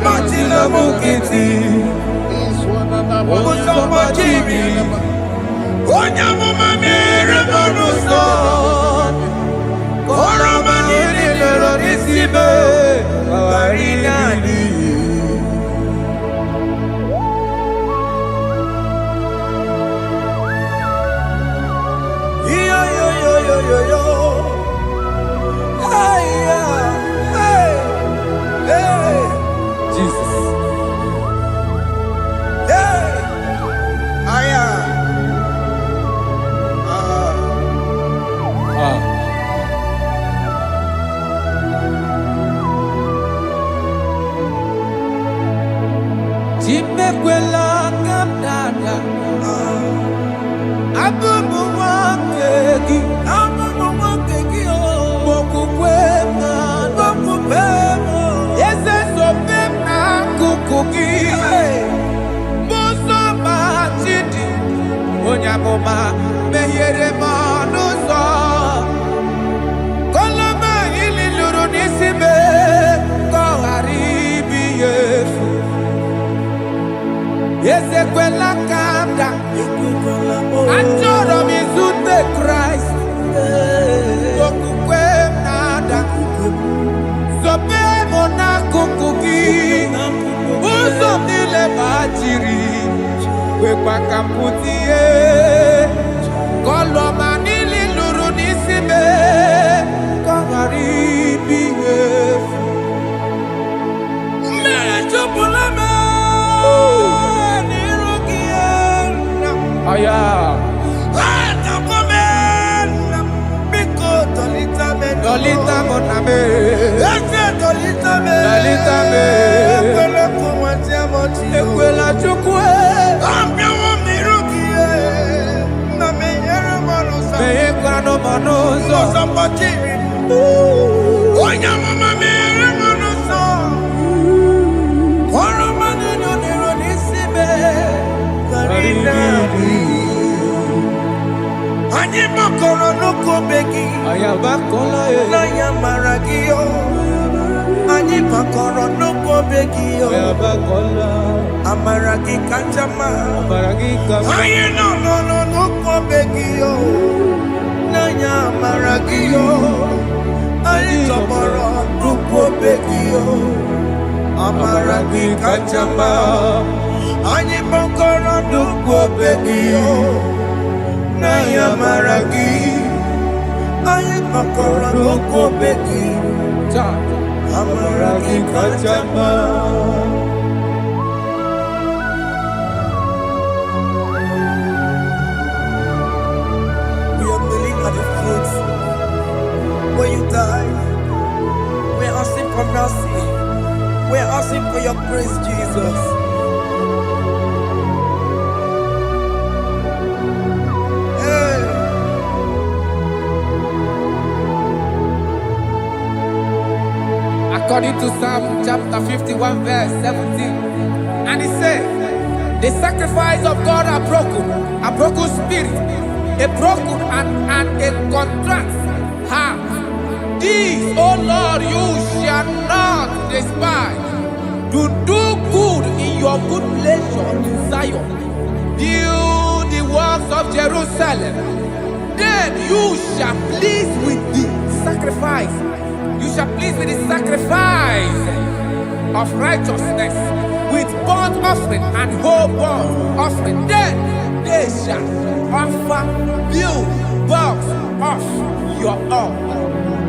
Matila Mukiti, Musoma Jiri, Onyamuma Mere Bonuso, Koromani Lorisibe, Arinani. Yo. Hey, hey, Jesus. hey, aya, Chimekwela kamdada. Abubu wakegi. Mokukwema. Yese sopema kukugi. Muso machidi. Onyamoma mehiere manuso. Koloma ili luru nisibe. Koharibi yefu. Yese kwela kamda. Achoro mizute Christ. Okukwe nada. Sope mona kukuki. Uzo nile bachiri. Wekwa kamputie. Koloma nili luru nisibe. Kongaribi yefu. Mechupulame. Aya. Dolita moname. Dolita me. Ekwela chukwe. Meye kwano manozo. Onyamama mere manuso. Koromani noniro nisibe. Anyị makọrọ n'ụkwụ begi, Ayabakola n'anya mara gị o. Anyị makọrọ n'ụkwụ begi o. Ayabakola. Amara gị kacha mma. Baragika. Anyị nọ n'ụkwụ begi o. N'anya mara gị o. Anyị tọgbọrọ n'ụkwụ begi o. Amara gị kacha mma. Anyị makọrọ n'ụkwụ begi o. N'anya mara gị, anyị makọrọ n'ụkwụ begi, amara gị kacha mma. We are kneeling at the foot where you died. We are asking for mercy. We are asking for your grace, Jesus. According to Psalm chapter 51 verse 17. And he said, the sacrifice of God are broken spirit, a broken and a contrite heart. This, O Lord, you shall not despise. To do good in your good pleasure in Zion. Build the works of Jerusalem. Then you shall please with the sacrifice. You shall please with the sacrifice of righteousness, with burnt offering and whole burnt offering. Then they shall offer build boughs of your own.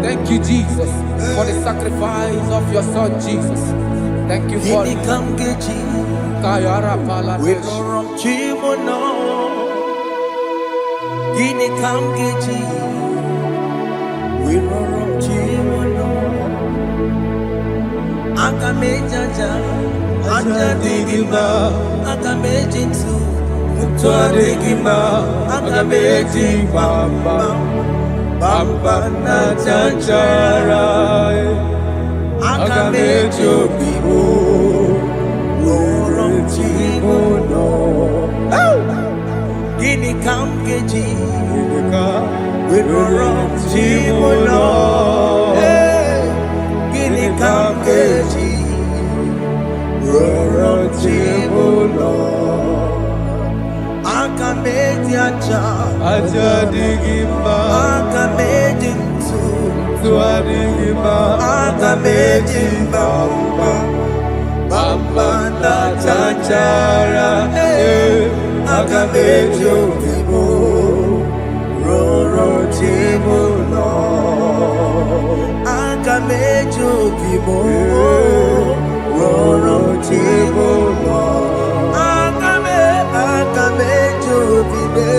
Thank you, Jesus, for the sacrifice of your Son, Jesus. Thank you for it. Kayara Pala. Akamejaja, ajadigima, akamejinsu, mutuadigima, akamejibamba, bamba na chanchara, akamejobibo, lorotimono. Gini kamgeji, lorotimono. Gini kamgeji. aja digimba aga mejintu tua digimba aga mejimba bamba na chachara aga mejo bibo roro tibo no aga mejo bibo roro tibo no aga mejo bibe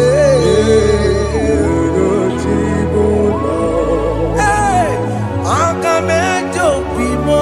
roro tibo no aga mejo bibo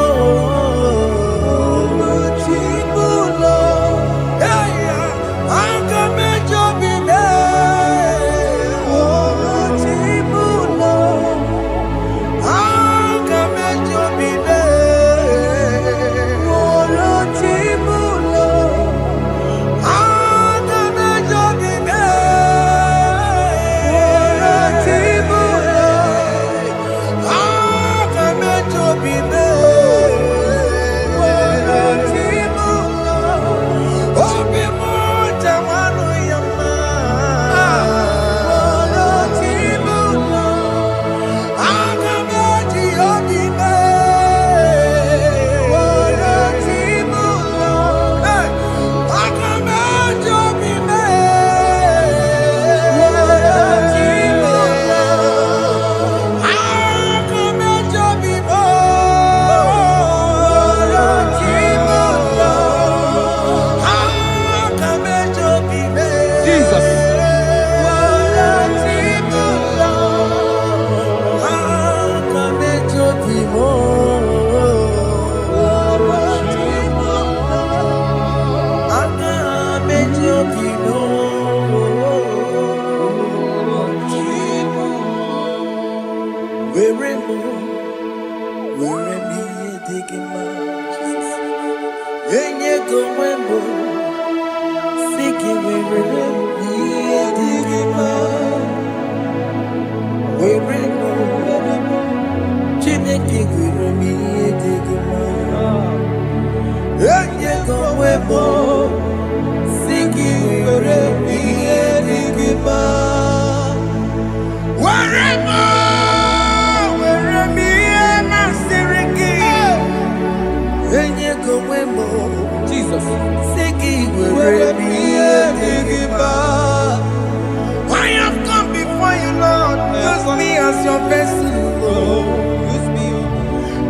I have come before you, Lord. Use me as your vessel, Lord. Use me.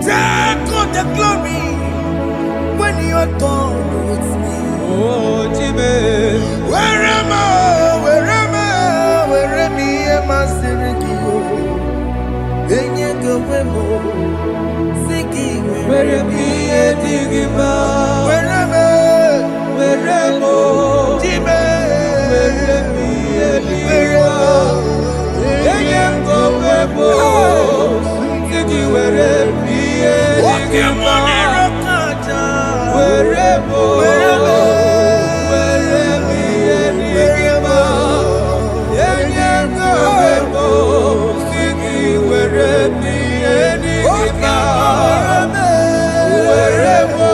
Take all the glory when you are done with me. oh Jime Where am I? Where am I? Sirikio. Enye gowemo. Siki where me digimba Where am I? Jime. where me digimba yengo webo sigi where me digimba wherever me digimba yengo webo sigi where me digimba wherever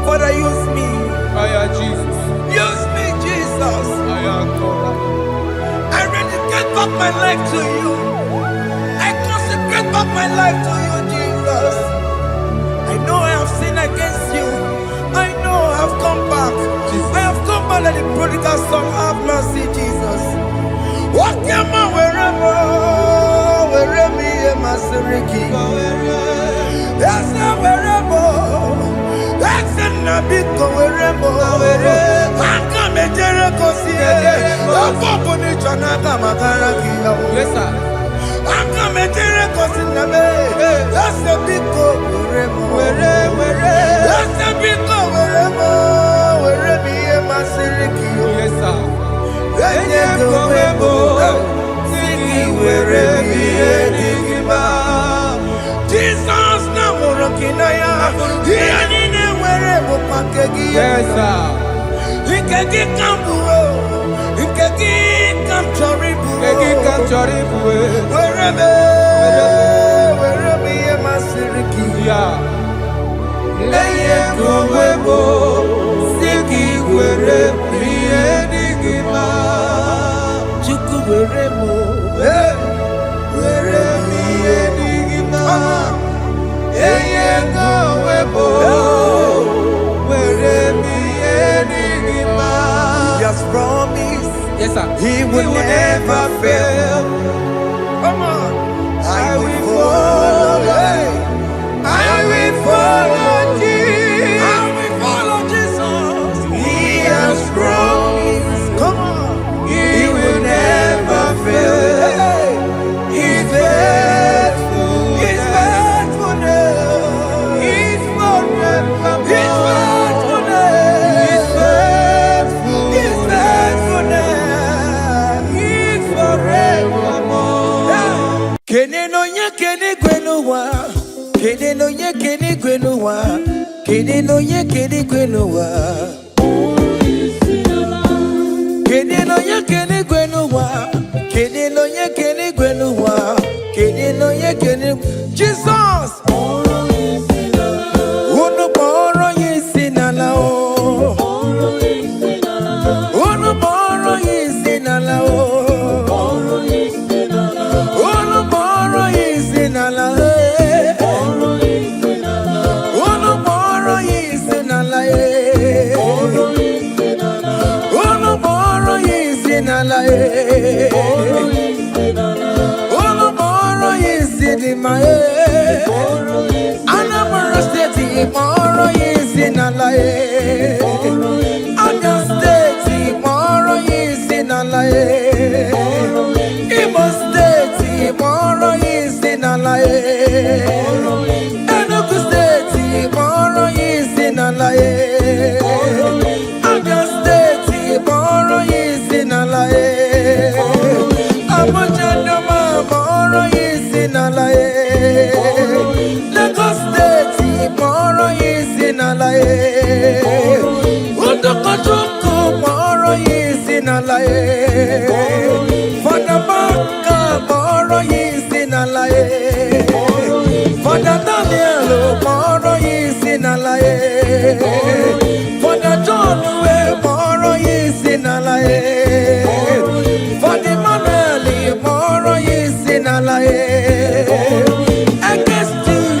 Father, use me. Fire Jesus. Use me, Jesus. Fire God. I rededicate back my life to you. I consecrate back my life to you, Jesus. I know I have sinned against you. I know I have come back. I have come back like the prodigal son. Have mercy, Jesus. Walk your man wherever me and my Siriki. Yes, wherever. That's a big wherever. I come and Jericho see it. Yes, sir. I come and Jericho see it. That's a big wherever. That's a big wherever me and my Siriki. Yes, sir. Jesus na morokinaya yani wherever pakegi Yes, sir. ikegi kambuo ikegi gị ka m chọrọ ịbụ were m ihe masịrị gị ya enye gị onwe m si gị were ihe dị gị mma Chukwu were m were m ihe dị gị mma enye gị onwe m were m ihe dị gị mma He has promised yes sir He will never fail. Come on. I will follow. I will follow Jesus. I will follow Jesus. He has promised. Come on. He will never fail. He's faithful. He's faithful. He's forever He's faithful. He's faithful He's faithful. He's forevermore Kene no nye kene gwenuwa, kene no nye kene gwenuwa, kene no nye kene gwenuwa, kene no nye kene gwenuwa, kene no nye kene gwenuwa, kene no nye kene. Jesus, unu boro yisi nala o, unu boro yisi nala o. Anambra State, tomorrow is in a lie. Oyo State, tomorrow is in a lie. Igbo State, tomorrow is in a lie. Enugu State, tomorrow is in a lie. Oyo State, tomorrow is in a lie. Abuja, tomorrow is in a lie. Lagos State, tomorrow is in a lie. Udokojuku, tomorrow is in a lie. Father Baka, tomorrow is in a lie. Father Daniel, tomorrow is in a lie. Father John, tomorrow is in a lie. Father Emmanuel, tomorrow is in a lie.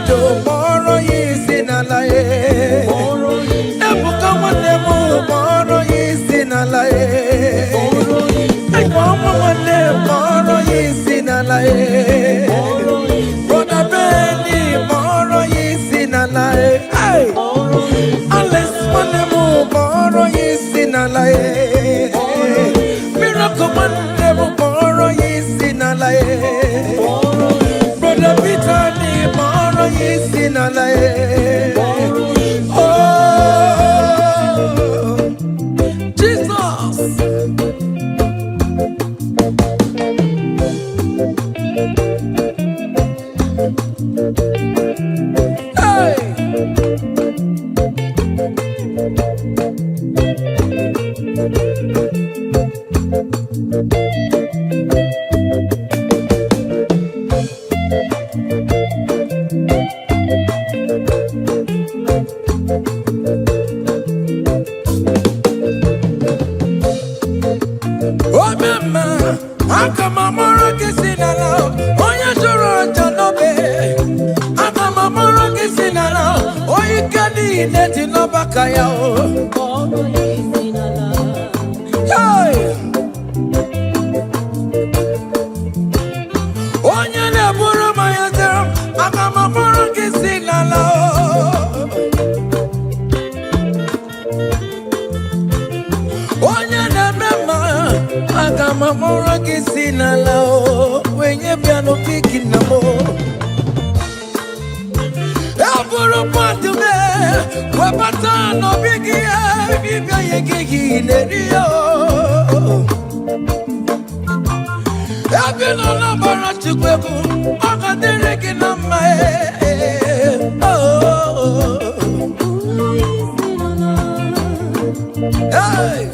Tomorrow is in a lie. Ebuka Wanemu, tomorrow is in a lie. Ekoma Wanemu, tomorrow is in a lie. Brother Benny, tomorrow is in a lie. Hey, Alice Wanemu, tomorrow is in a lie. Miracle Wanemu, tomorrow is in a lie. Brother Peter, tomorrow is in a lie. Oh, Jesus. Hey. Oh, mama, I'm coming more kissing alone. Oh, you sure don't be. I'm coming more kissing alone. Oh, you can't eat it in no bakaya. Hey. Oh, you never my answer. I'm coming more kissing alone. Oh, you never. Agamamora kisina lao wenye piano picking na mo. Elburu patu me wapata no bigi bibia yegi nerio. Elbino na bara chukwebu akadere kinama. Hey.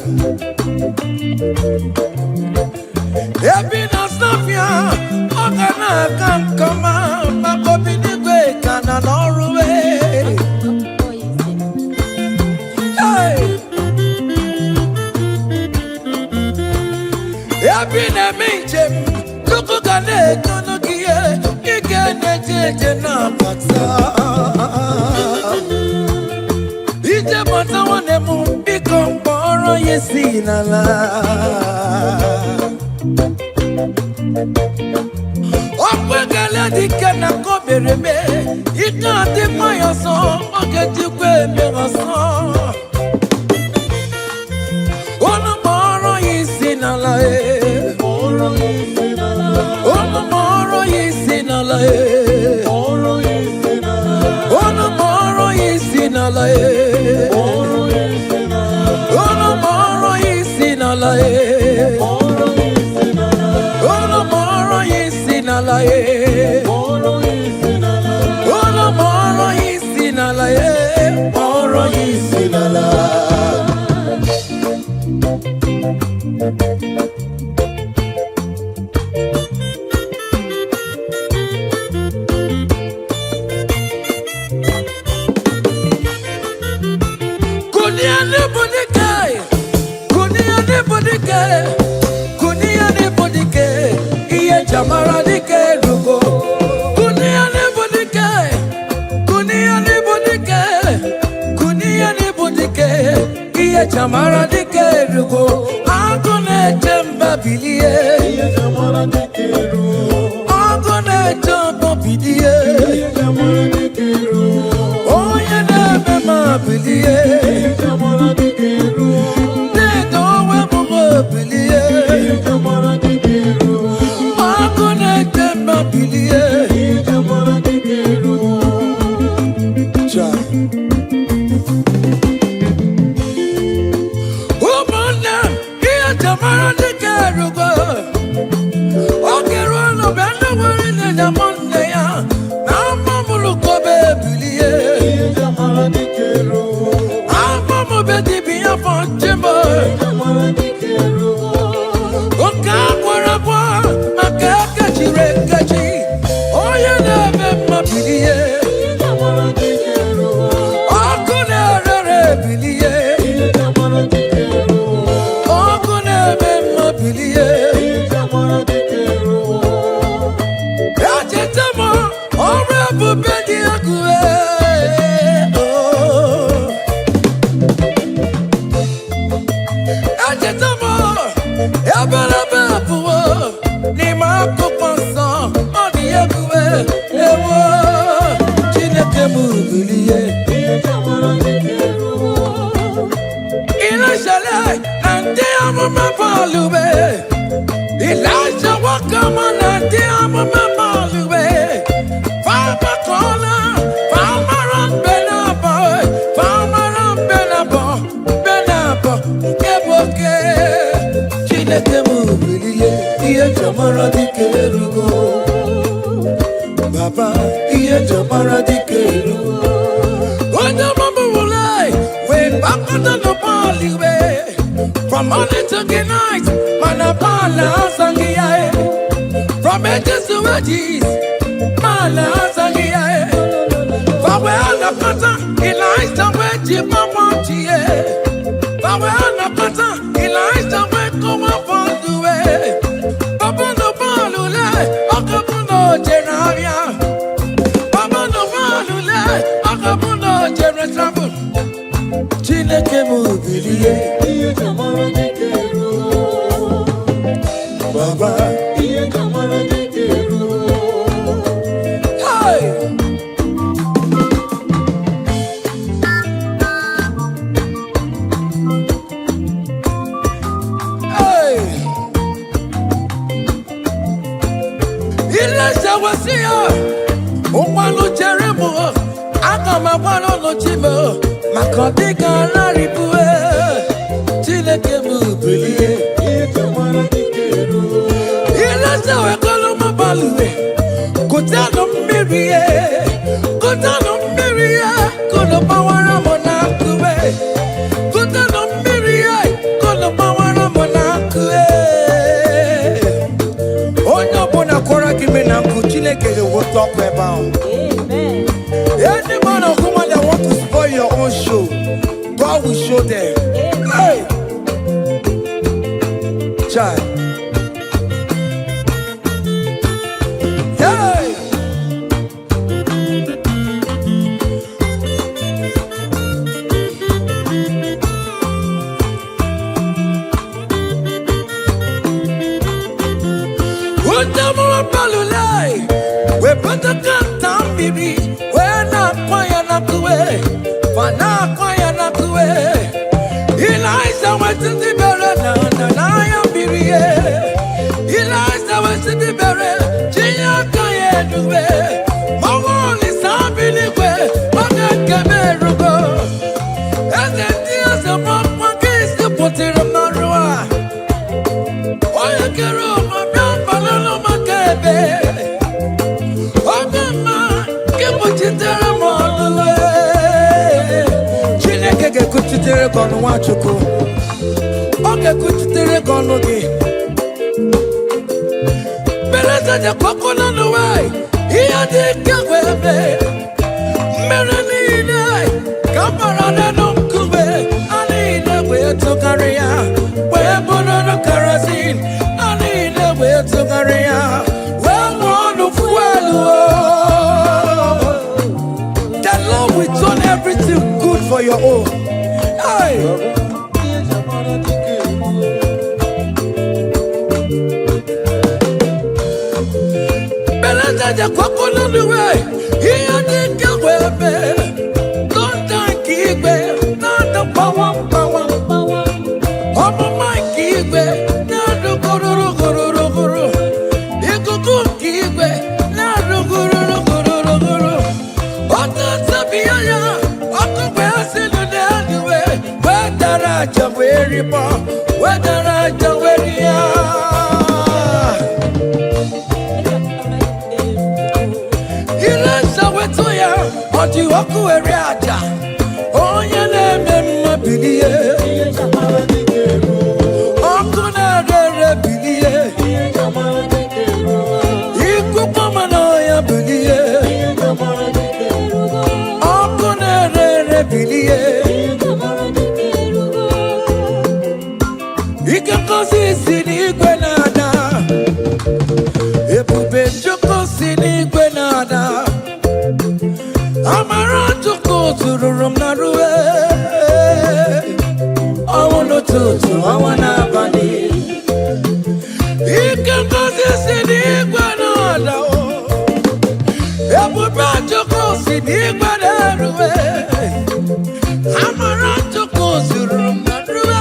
neje na bata. Ije bata wane mu biko mboro yesi nala. Opwegele dike na kobereme. Ika di mayaso, oge dikwe megaso. Ono mboro yesi nala Ono mboro yesi nala Ono mboro yesi nala Ono mboro yesi nala Ono mboro yesi nala Ono mboro yesi nala Mboro yesi nala. Jamara dike rugo, kunia ne bodike, kunia ne bodike, kunia ne bodike, iye jamara dike rugo, agone jamba bilie, iye jamara dike rugo, agone jamba bilie, iye jamara dike rugo, oye ne bema bilie, iye jamara dike rugo, ne dowe mugo bilie, iye jamara dike rugo. Elijah welcome on and dear mama luwe. Farmer corner, farmer on Benabo, farmer on Benabo, Keboke. Chineke mubilie, iye jamara dikerugo. Baba, iye jamara dikerugo. Oja mama wulai, when back on the baliwe. From morning to the night, manapala sangiae. From edges to edges, mala sangiae. Fawe anapata, Elijah weji mawanchie. Fawe anapata, Elijah weko wafonduwe. Babono balule, akabuno jenaria. Babono balule, akabuno jenatrabu. Chineke mubilie. Baba, iye jamara dikeru. Hey, hey. Elijah was here. Umalo Jeremo, Akama wano no chimo. Makodiga laribue. Chineke mubilie. Iye jamara dikeru. Elijah we call him balue. Kutano mirie. Kutano mirie. Kono bawara monakue. Kutano mirie. Kono bawara monakue. Onyo bona kora kime na Chineke will talk about. Amen. Any man or woman that want to spoil your own show, God will show them. Hey, child. Hey, kuchitere kono Nwachukwu oge kuchitere kono gị beleza je kokono nuwai iya dị kegwe ebe mmere niile kamara na nkume anile wee tụgharị ya wee bụrụ na kerosene anile wee tụgharị ya wee nwụọ fuelu. The Lord will turn everything good for your own. Hey. Beleza ja kokono nuwai iya dị kegwe ebe don't thank Igwe not the power. Omo Mike Igwe not the guru. Ikuku Igwe not the guru. Ota sabiyaya okwe asinu de aduwe wedara jaweri po wedara jaweri ya. Oti oku eri aja onye na-eme mma bilie oku na-ere bilie ikuku mana ya bilie oku na-ere bilie ike ngozi si n'igwe na-ada ebube Chukwu si n'igwe na-ada amara Chukwu tụrụrụ m na ruwe ọnwụ n'ụtụtụ ọnwa n'abalị ike ngozi si n'igwe na-ada ebube Chukwu si n'igwe na-eruwe amara Chukwu tụrụrụ m na ruwe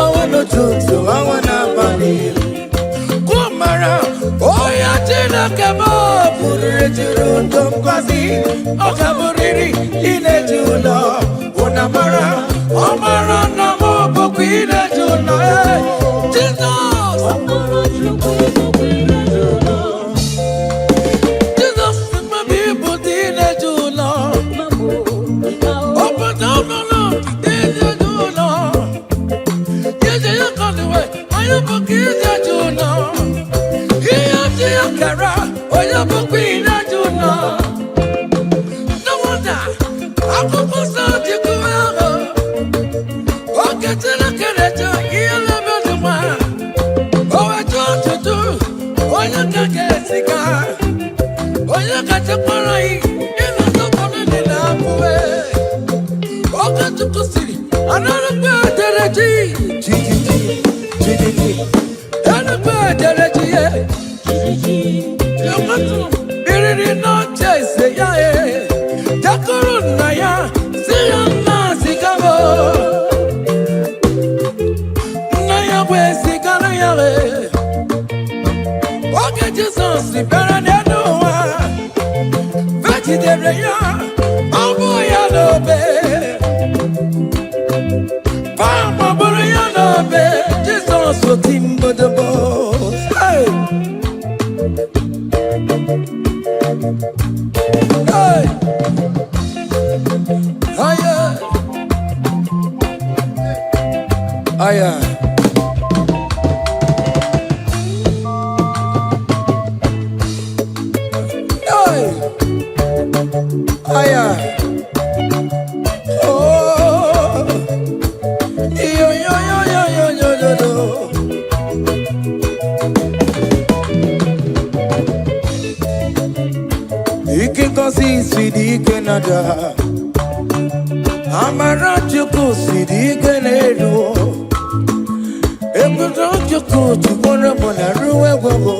ọnwụ n'ụtụtụ ọnwa n'abalị kumara oya Chineke m pụrụ juru ndụ ngozi ọ gaburiri ineji ụlọ ụnamara ọmara na m bụkwa ineji ụlọ Jizọs Jizọs mmebi ịbụ dị ineji ụlọ obodo ọbụla ineji ụlọ ije ya kọniwe anyị bụkwa ineji ụlọ ihe dị ya kara onye bụkwa ineji ụlọ. No wonder akwụkwọ nsọ ji kwuo ahụ oge Chineke na-eche ihe na-emedu nwa o wetu ọtụtụ onye ka ga-esiga onye kachakwara yi ịnọtọkọrọ dị na abụwe oge Chukwu siri anarụkwa edereji enukwa edereji ye iriri n'oche ise ya jakọrọ nna ya si ya nna zigara nna ya wee zigara ya oge Jizọs bịara n'elu ụwa vejidere ya ọ bụ ya n'obe gbabụrụ ya n'obe Jizọs oti mbodobo. Hey! Hey! Aya! Aya! Hey! Aya! Oh! Yo! Ike kosi sidi Canada. Amara chuku sidi Canada. Ekuto chuku chukona bona ruwe gogo.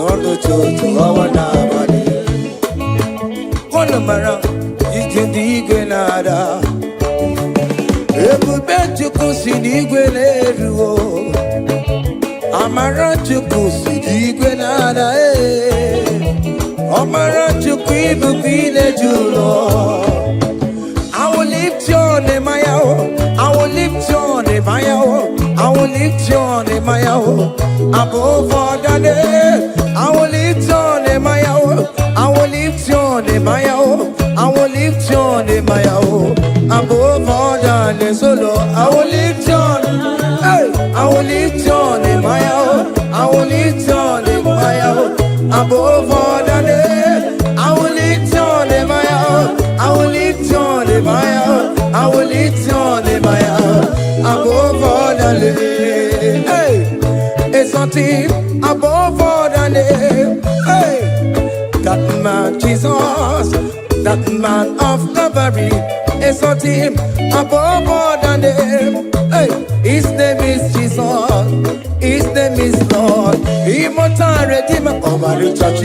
Ondo chuchu awana bani. Kono mara sidi Canada. Ebube chuku sidi Canada. Amara chuku sidi Canada. Amara chuku ibu bine julo. I will lift your name, I will lift your name, I will lift your name, above all the name. I will lift your name, I will lift your name, I will lift your name, above all the name. Solo, I will lift your name, I will lift your name, I will lift your name, above all the name. I will lift your name, I will lift your name, I will lift your name, above all the name. Hey, it's something above all the name. Hey, that man Jesus, that man of Calvary, is something above all the name. Hey, his name is Jesus, his name is Lord. Immortal Redeemer, come and church.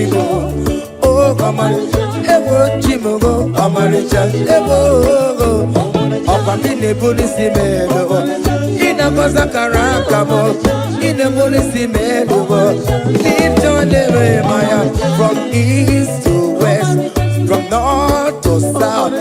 Oh, come on, ever Jimogo, Amaricha, ever. Opamine police melo, ina kosa karakamo, ina police melo. Lift your name, Maya, from east to west, from north to south.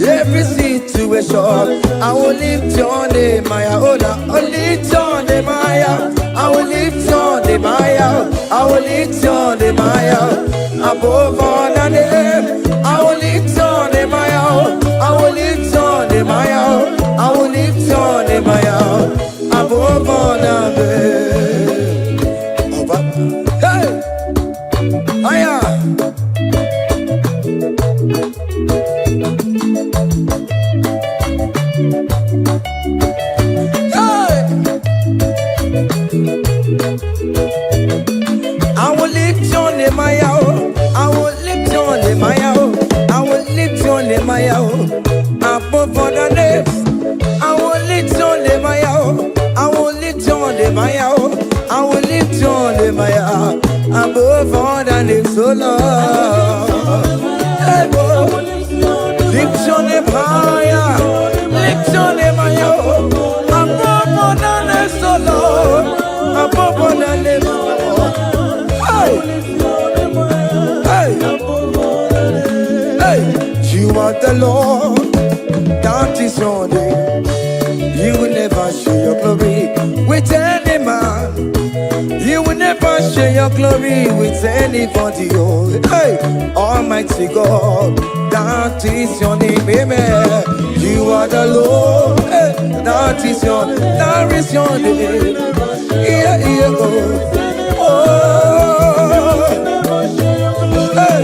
Every situation, I will lift your name, Maya. Oh, I will lift your name, Maya. I will lift your name, Maya. I will lift your name, Maya. Above all the name, I will lift your name, I will lift your name, I will lift your name, above all the name. Hey, Aya. I will lift your name, I will lift your name, I will lift your name, above all the names. I will lift your name, I will lift your name, I will lift your name, above all the names. So Lord, hey, lift your name higher, lift your name higher, above all the names. So Lord, above all the names. You are the Lord, that is your name. You will never share your glory with any man. You will never share your glory with anybody. Oh, hey, Almighty God, that is your name, amen. You are the Lord, hey, that is your name. Yeah, yeah, oh, hey.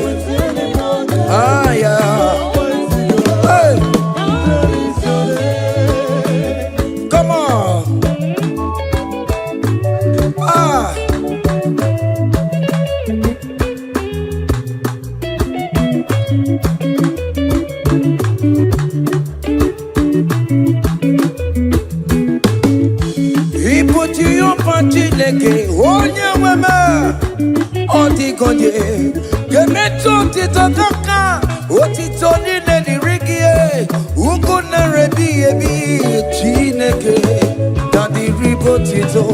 Ah, yeah. Hey. Come on. Ah. He put you up on Chileke, onye weme, Otikonye, Gemeto Titoka, Otito Nile Rigie, Ukuna Rebi Ebi, Chineke, Daddy Ribotito.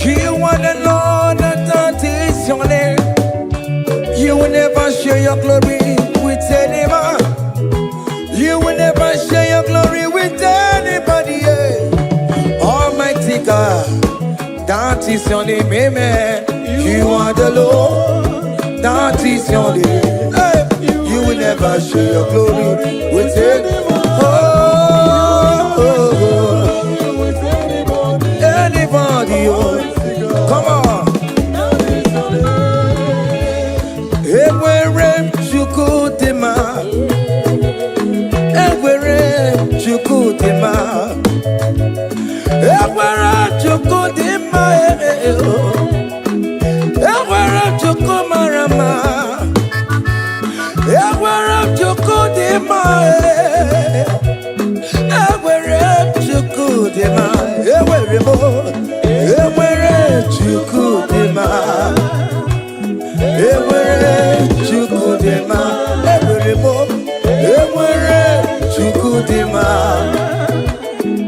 You are the Lord that is your name. You will never share your glory with any man. You will never share your glory with anybody. Almighty God, that is your name, amen. You are the Lord, that is your name. Hey, you will never share your glory with anyone. Anybody, come on. Everywhere you go, Dema. Everywhere you go, Dema. Everywhere you go, Dema. Everywhere you go, Marama. Chukudema, Ewerebo, Ewere, Chukudema,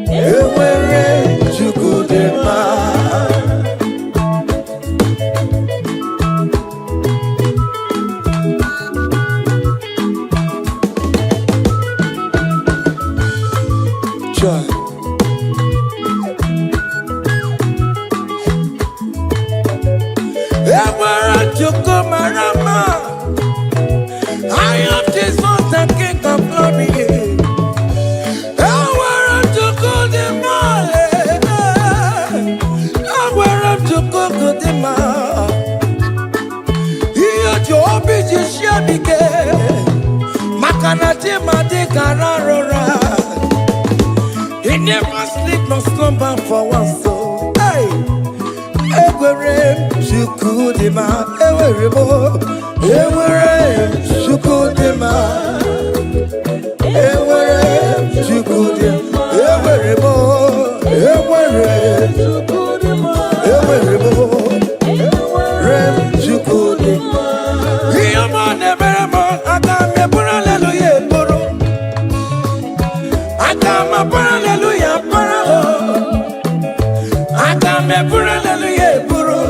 Ewere, Chukudema. Joy. Ewere, Chukumarama. I am Jesus, the King of Glory. Ewere, Chukudema. Ewere, Chukudema. Iyo Jobi Jishabike. Makanati Madikararora. He never sleep nor slumber for one soul. Hey, Ewere, Chukudema, Ewerebo, Ewere, Chukudema, Ewere, Chukudema, Ewerebo, Ewere, Ewerebo, Ewere, Chukudema. Yamane Beremo, Agame Hallelujah, Boro. Agama Hallelujah, Boro. Agame Hallelujah, Boro.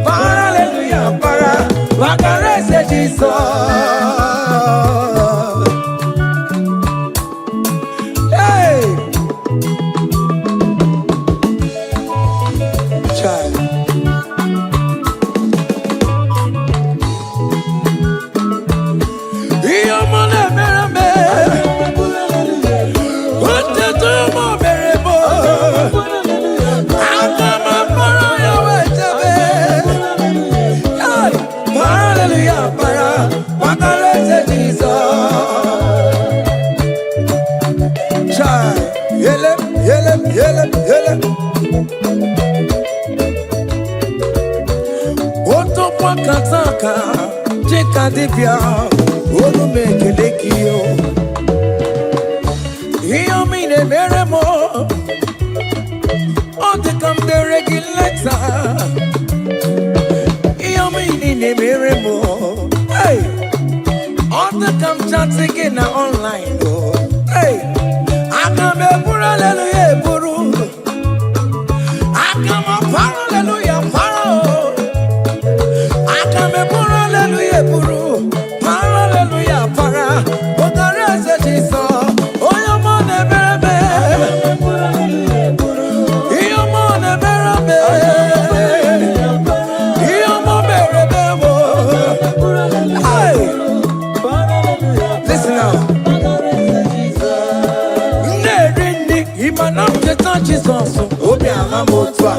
Hallelujah, Bara. Wakarese Jesus. Hey, child. Yamane Bereme. What the domo berebo. Agama Hallelujah, para, wakarese Jesus. Chai, yele, yele, yele, yele. Oto kwa kataka, chika dipya, onu mekelekio. Iyo mine meremo, ote kam de regulator. Hey, all the come chatting in online. Hey, I come a hallelujah, Buru. I come a hallelujah, Paro. I come a hallelujah, Buru. Hallelujah, Para. What the rest of this song? Oh, your money, baby. Your money, baby. Jesus, Obi Ahamotwa.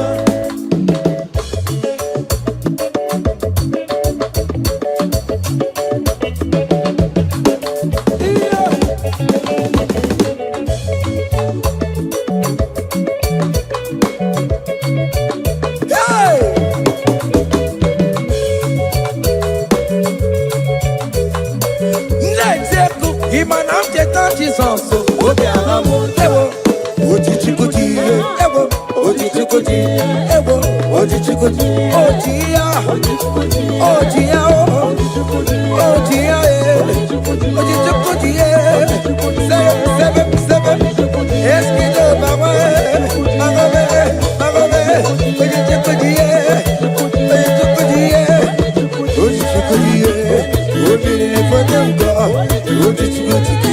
Jesus, Obi Ahamotwa. Ojichikuti, ewo, ojichikuti, ewo, ojichikuti, ojia, ojia, ojia, ojichikuti, sebe, eskido bawa, magobe, ojichikuti, ojichikuti, obìnrin fọdẹ́ǹkọ, ojichikuti,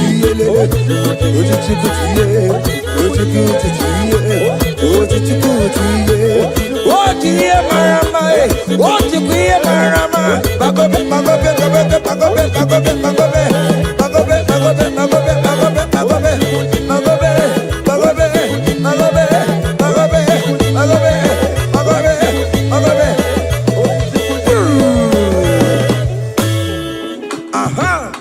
ojiye marama, ojiye marama, bagobe, bagobe, bagobe, bagobe, bagobe, bagobe, bagobe, bagobe, bagobe, bagobe, bagobe, bagobe, bagobe, bagobe, bagobe, bagobe, bagobe, bagobe. Aha.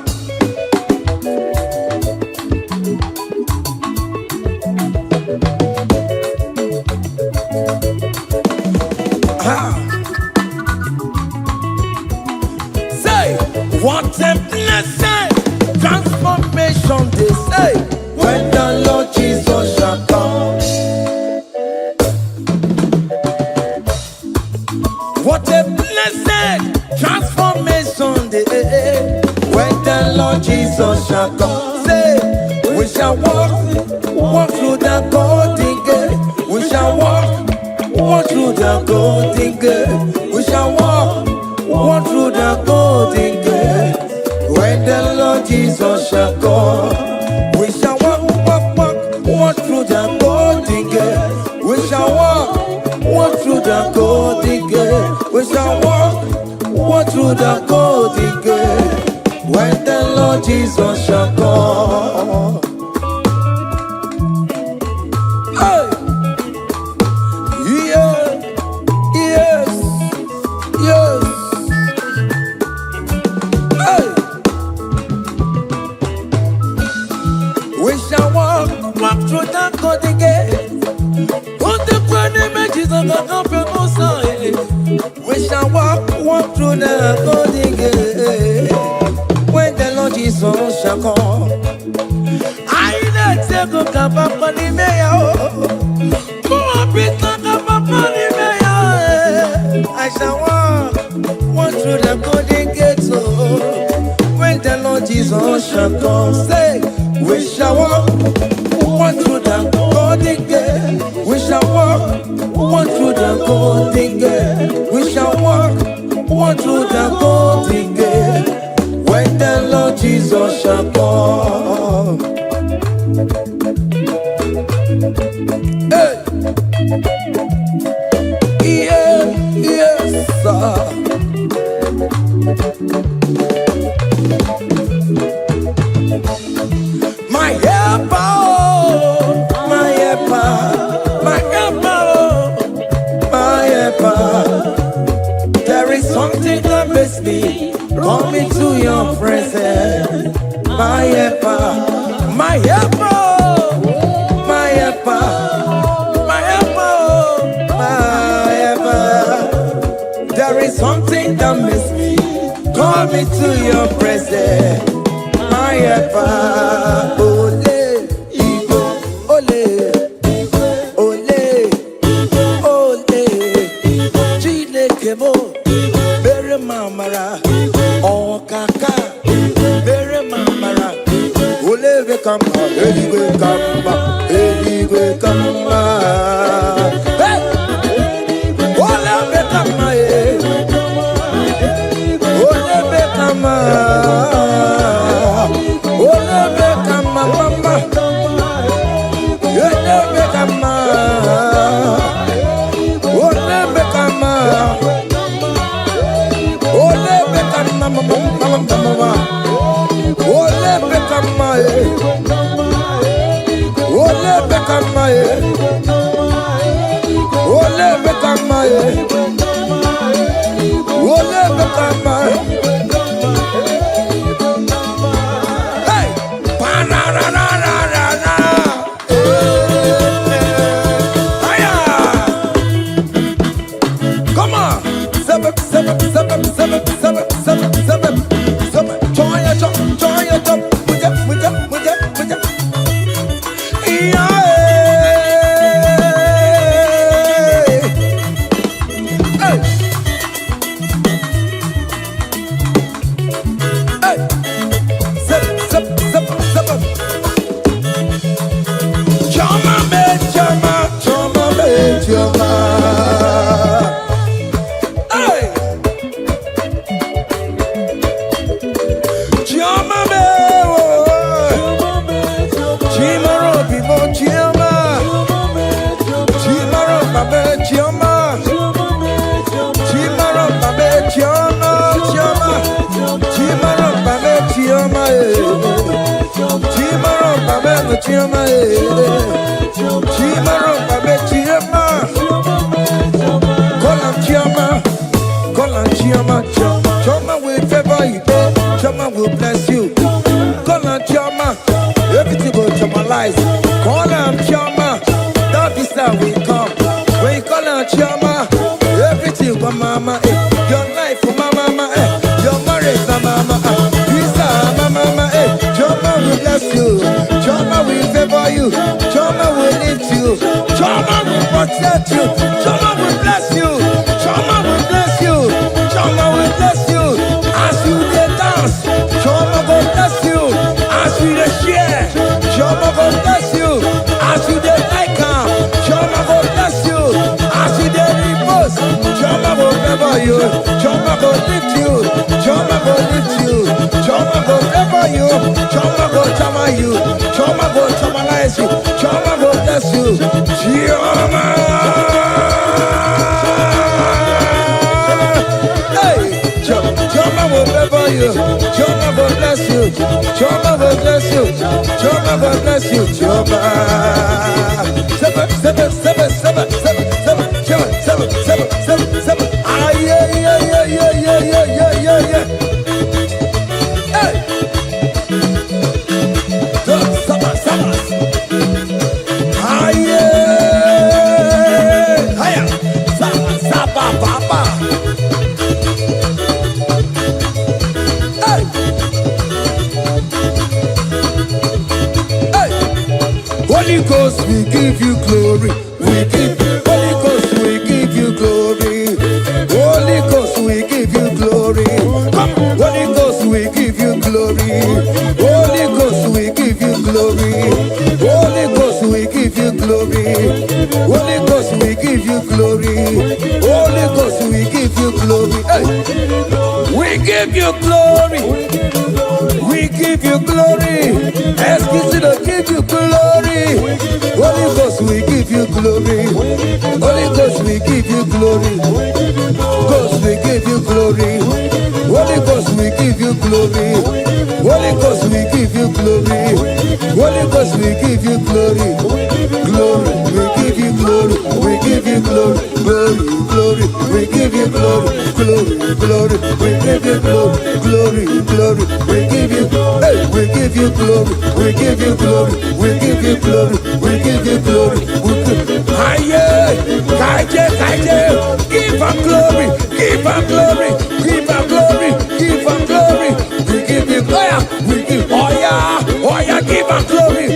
Say, what a blessing, transformation they say, when the Lord Jesus shall come. What a blessing, transformation they say, when Lord Jesus shall come. Say, we shall walk through the golden gate. We shall walk through the golden gate. We shall walk through the golden gate. When the Lord Jesus shall come, we shall walk through the golden gate. We shall walk through the golden gate. We shall walk through the golden gate. When the Lord Jesus shall come. Hey! Yeah! Yes! Yes! Hey! We shall walk through the golden gate. On the grand images of the company. We shall walk through the golden gate. When the Lord Jesus shall come, I let go kapapani meya. I shall walk through the golden gate. When the Lord Jesus shall come, say, we shall walk through the golden gate. We shall walk through the golden gate. We shall walk through the golden gate. When the Lord Jesus shall come. Hey! Yeah, yes, sir. My helper, my helper, my helper, my helper. There is something that makes me come into your presence. My helper, my helper, my helper, my helper, my helper. There is something that makes me come into your presence. My helper, ole, Igbo, ole, ole, ole, Chineke mo, bere mamara, okaka, bere mamara, ole be kamba, eligwe kamba, eligwe kamba, hey, ole be kamba, ole be kamba. Choma will favor you, Choma will bless you. Call on Choma, everything will Chomalize. Call on Choma, that visa will come. When you call on Choma, everything for mama, your life for mama, your marriage for mama, visa mama, Choma will bless you, Choma will favor you, Choma will lift you, Choma will protect you, Choma will bless you, Choma will bless you, Choma will bless you. As you dance, Choma will bless you. dey share, Jehovah go bless you. As you dey like am, Jehovah go bless you. As you dey repost, Jehovah go favor you. Jehovah go lift you. Jehovah go lift you. Jehovah go favor you. Jehovah go chama you. Jehovah go chamalize you. Jehovah go bless you. Jehovah. Jehovah will favor you. Jehovah will bless you. Jehovah will bless you. Jehovah will bless you. Jehovah. Seven, seven, seven, seven, seven, seven, seven, seven, seven, seven, seven. Ah, yeah, yeah, yeah, yeah, yeah, yeah, yeah, yeah, yeah. Hey. Sabas, sabas. Ah, yeah. Hiya. Sabas, sabas, papa. Holy Ghost, we give you glory. We give you Holy Ghost, we give you glory. Holy Ghost, we give you glory. Come, Holy Ghost, we give you glory. Holy Ghost, we give you glory. Holy Ghost, we give you glory. Holy Ghost, we give you glory. Holy Ghost, we give you glory. Hey. We give you glory. We give you glory. Excuse me, give you glory. Holy Ghost, we give you glory. Holy Ghost, we give you glory. Ghost, we give you glory. Holy Ghost, we give you glory. Holy Ghost, we give you glory. Holy Ghost, we give you glory. Glory, we give you glory. We give you glory. Glory, glory, we give you glory. Glory, glory, we give you glory. Glory, glory, we give you glory. Hey, we give you glory. We give you glory. We give you glory. We give you glory. Aye, kaije, kaije. Give am glory. Give am glory. Give am glory. Give am glory. We give you glory. We give oh yeah, give am glory.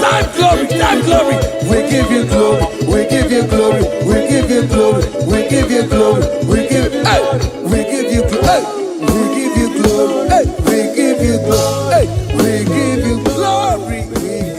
Time glory, time glory. We give you glory. We give you glory. We give you glory. We give you glory. We give hey, we give you glory. We give you glory. Hey, we give you glory. Hey, we give you glory. We give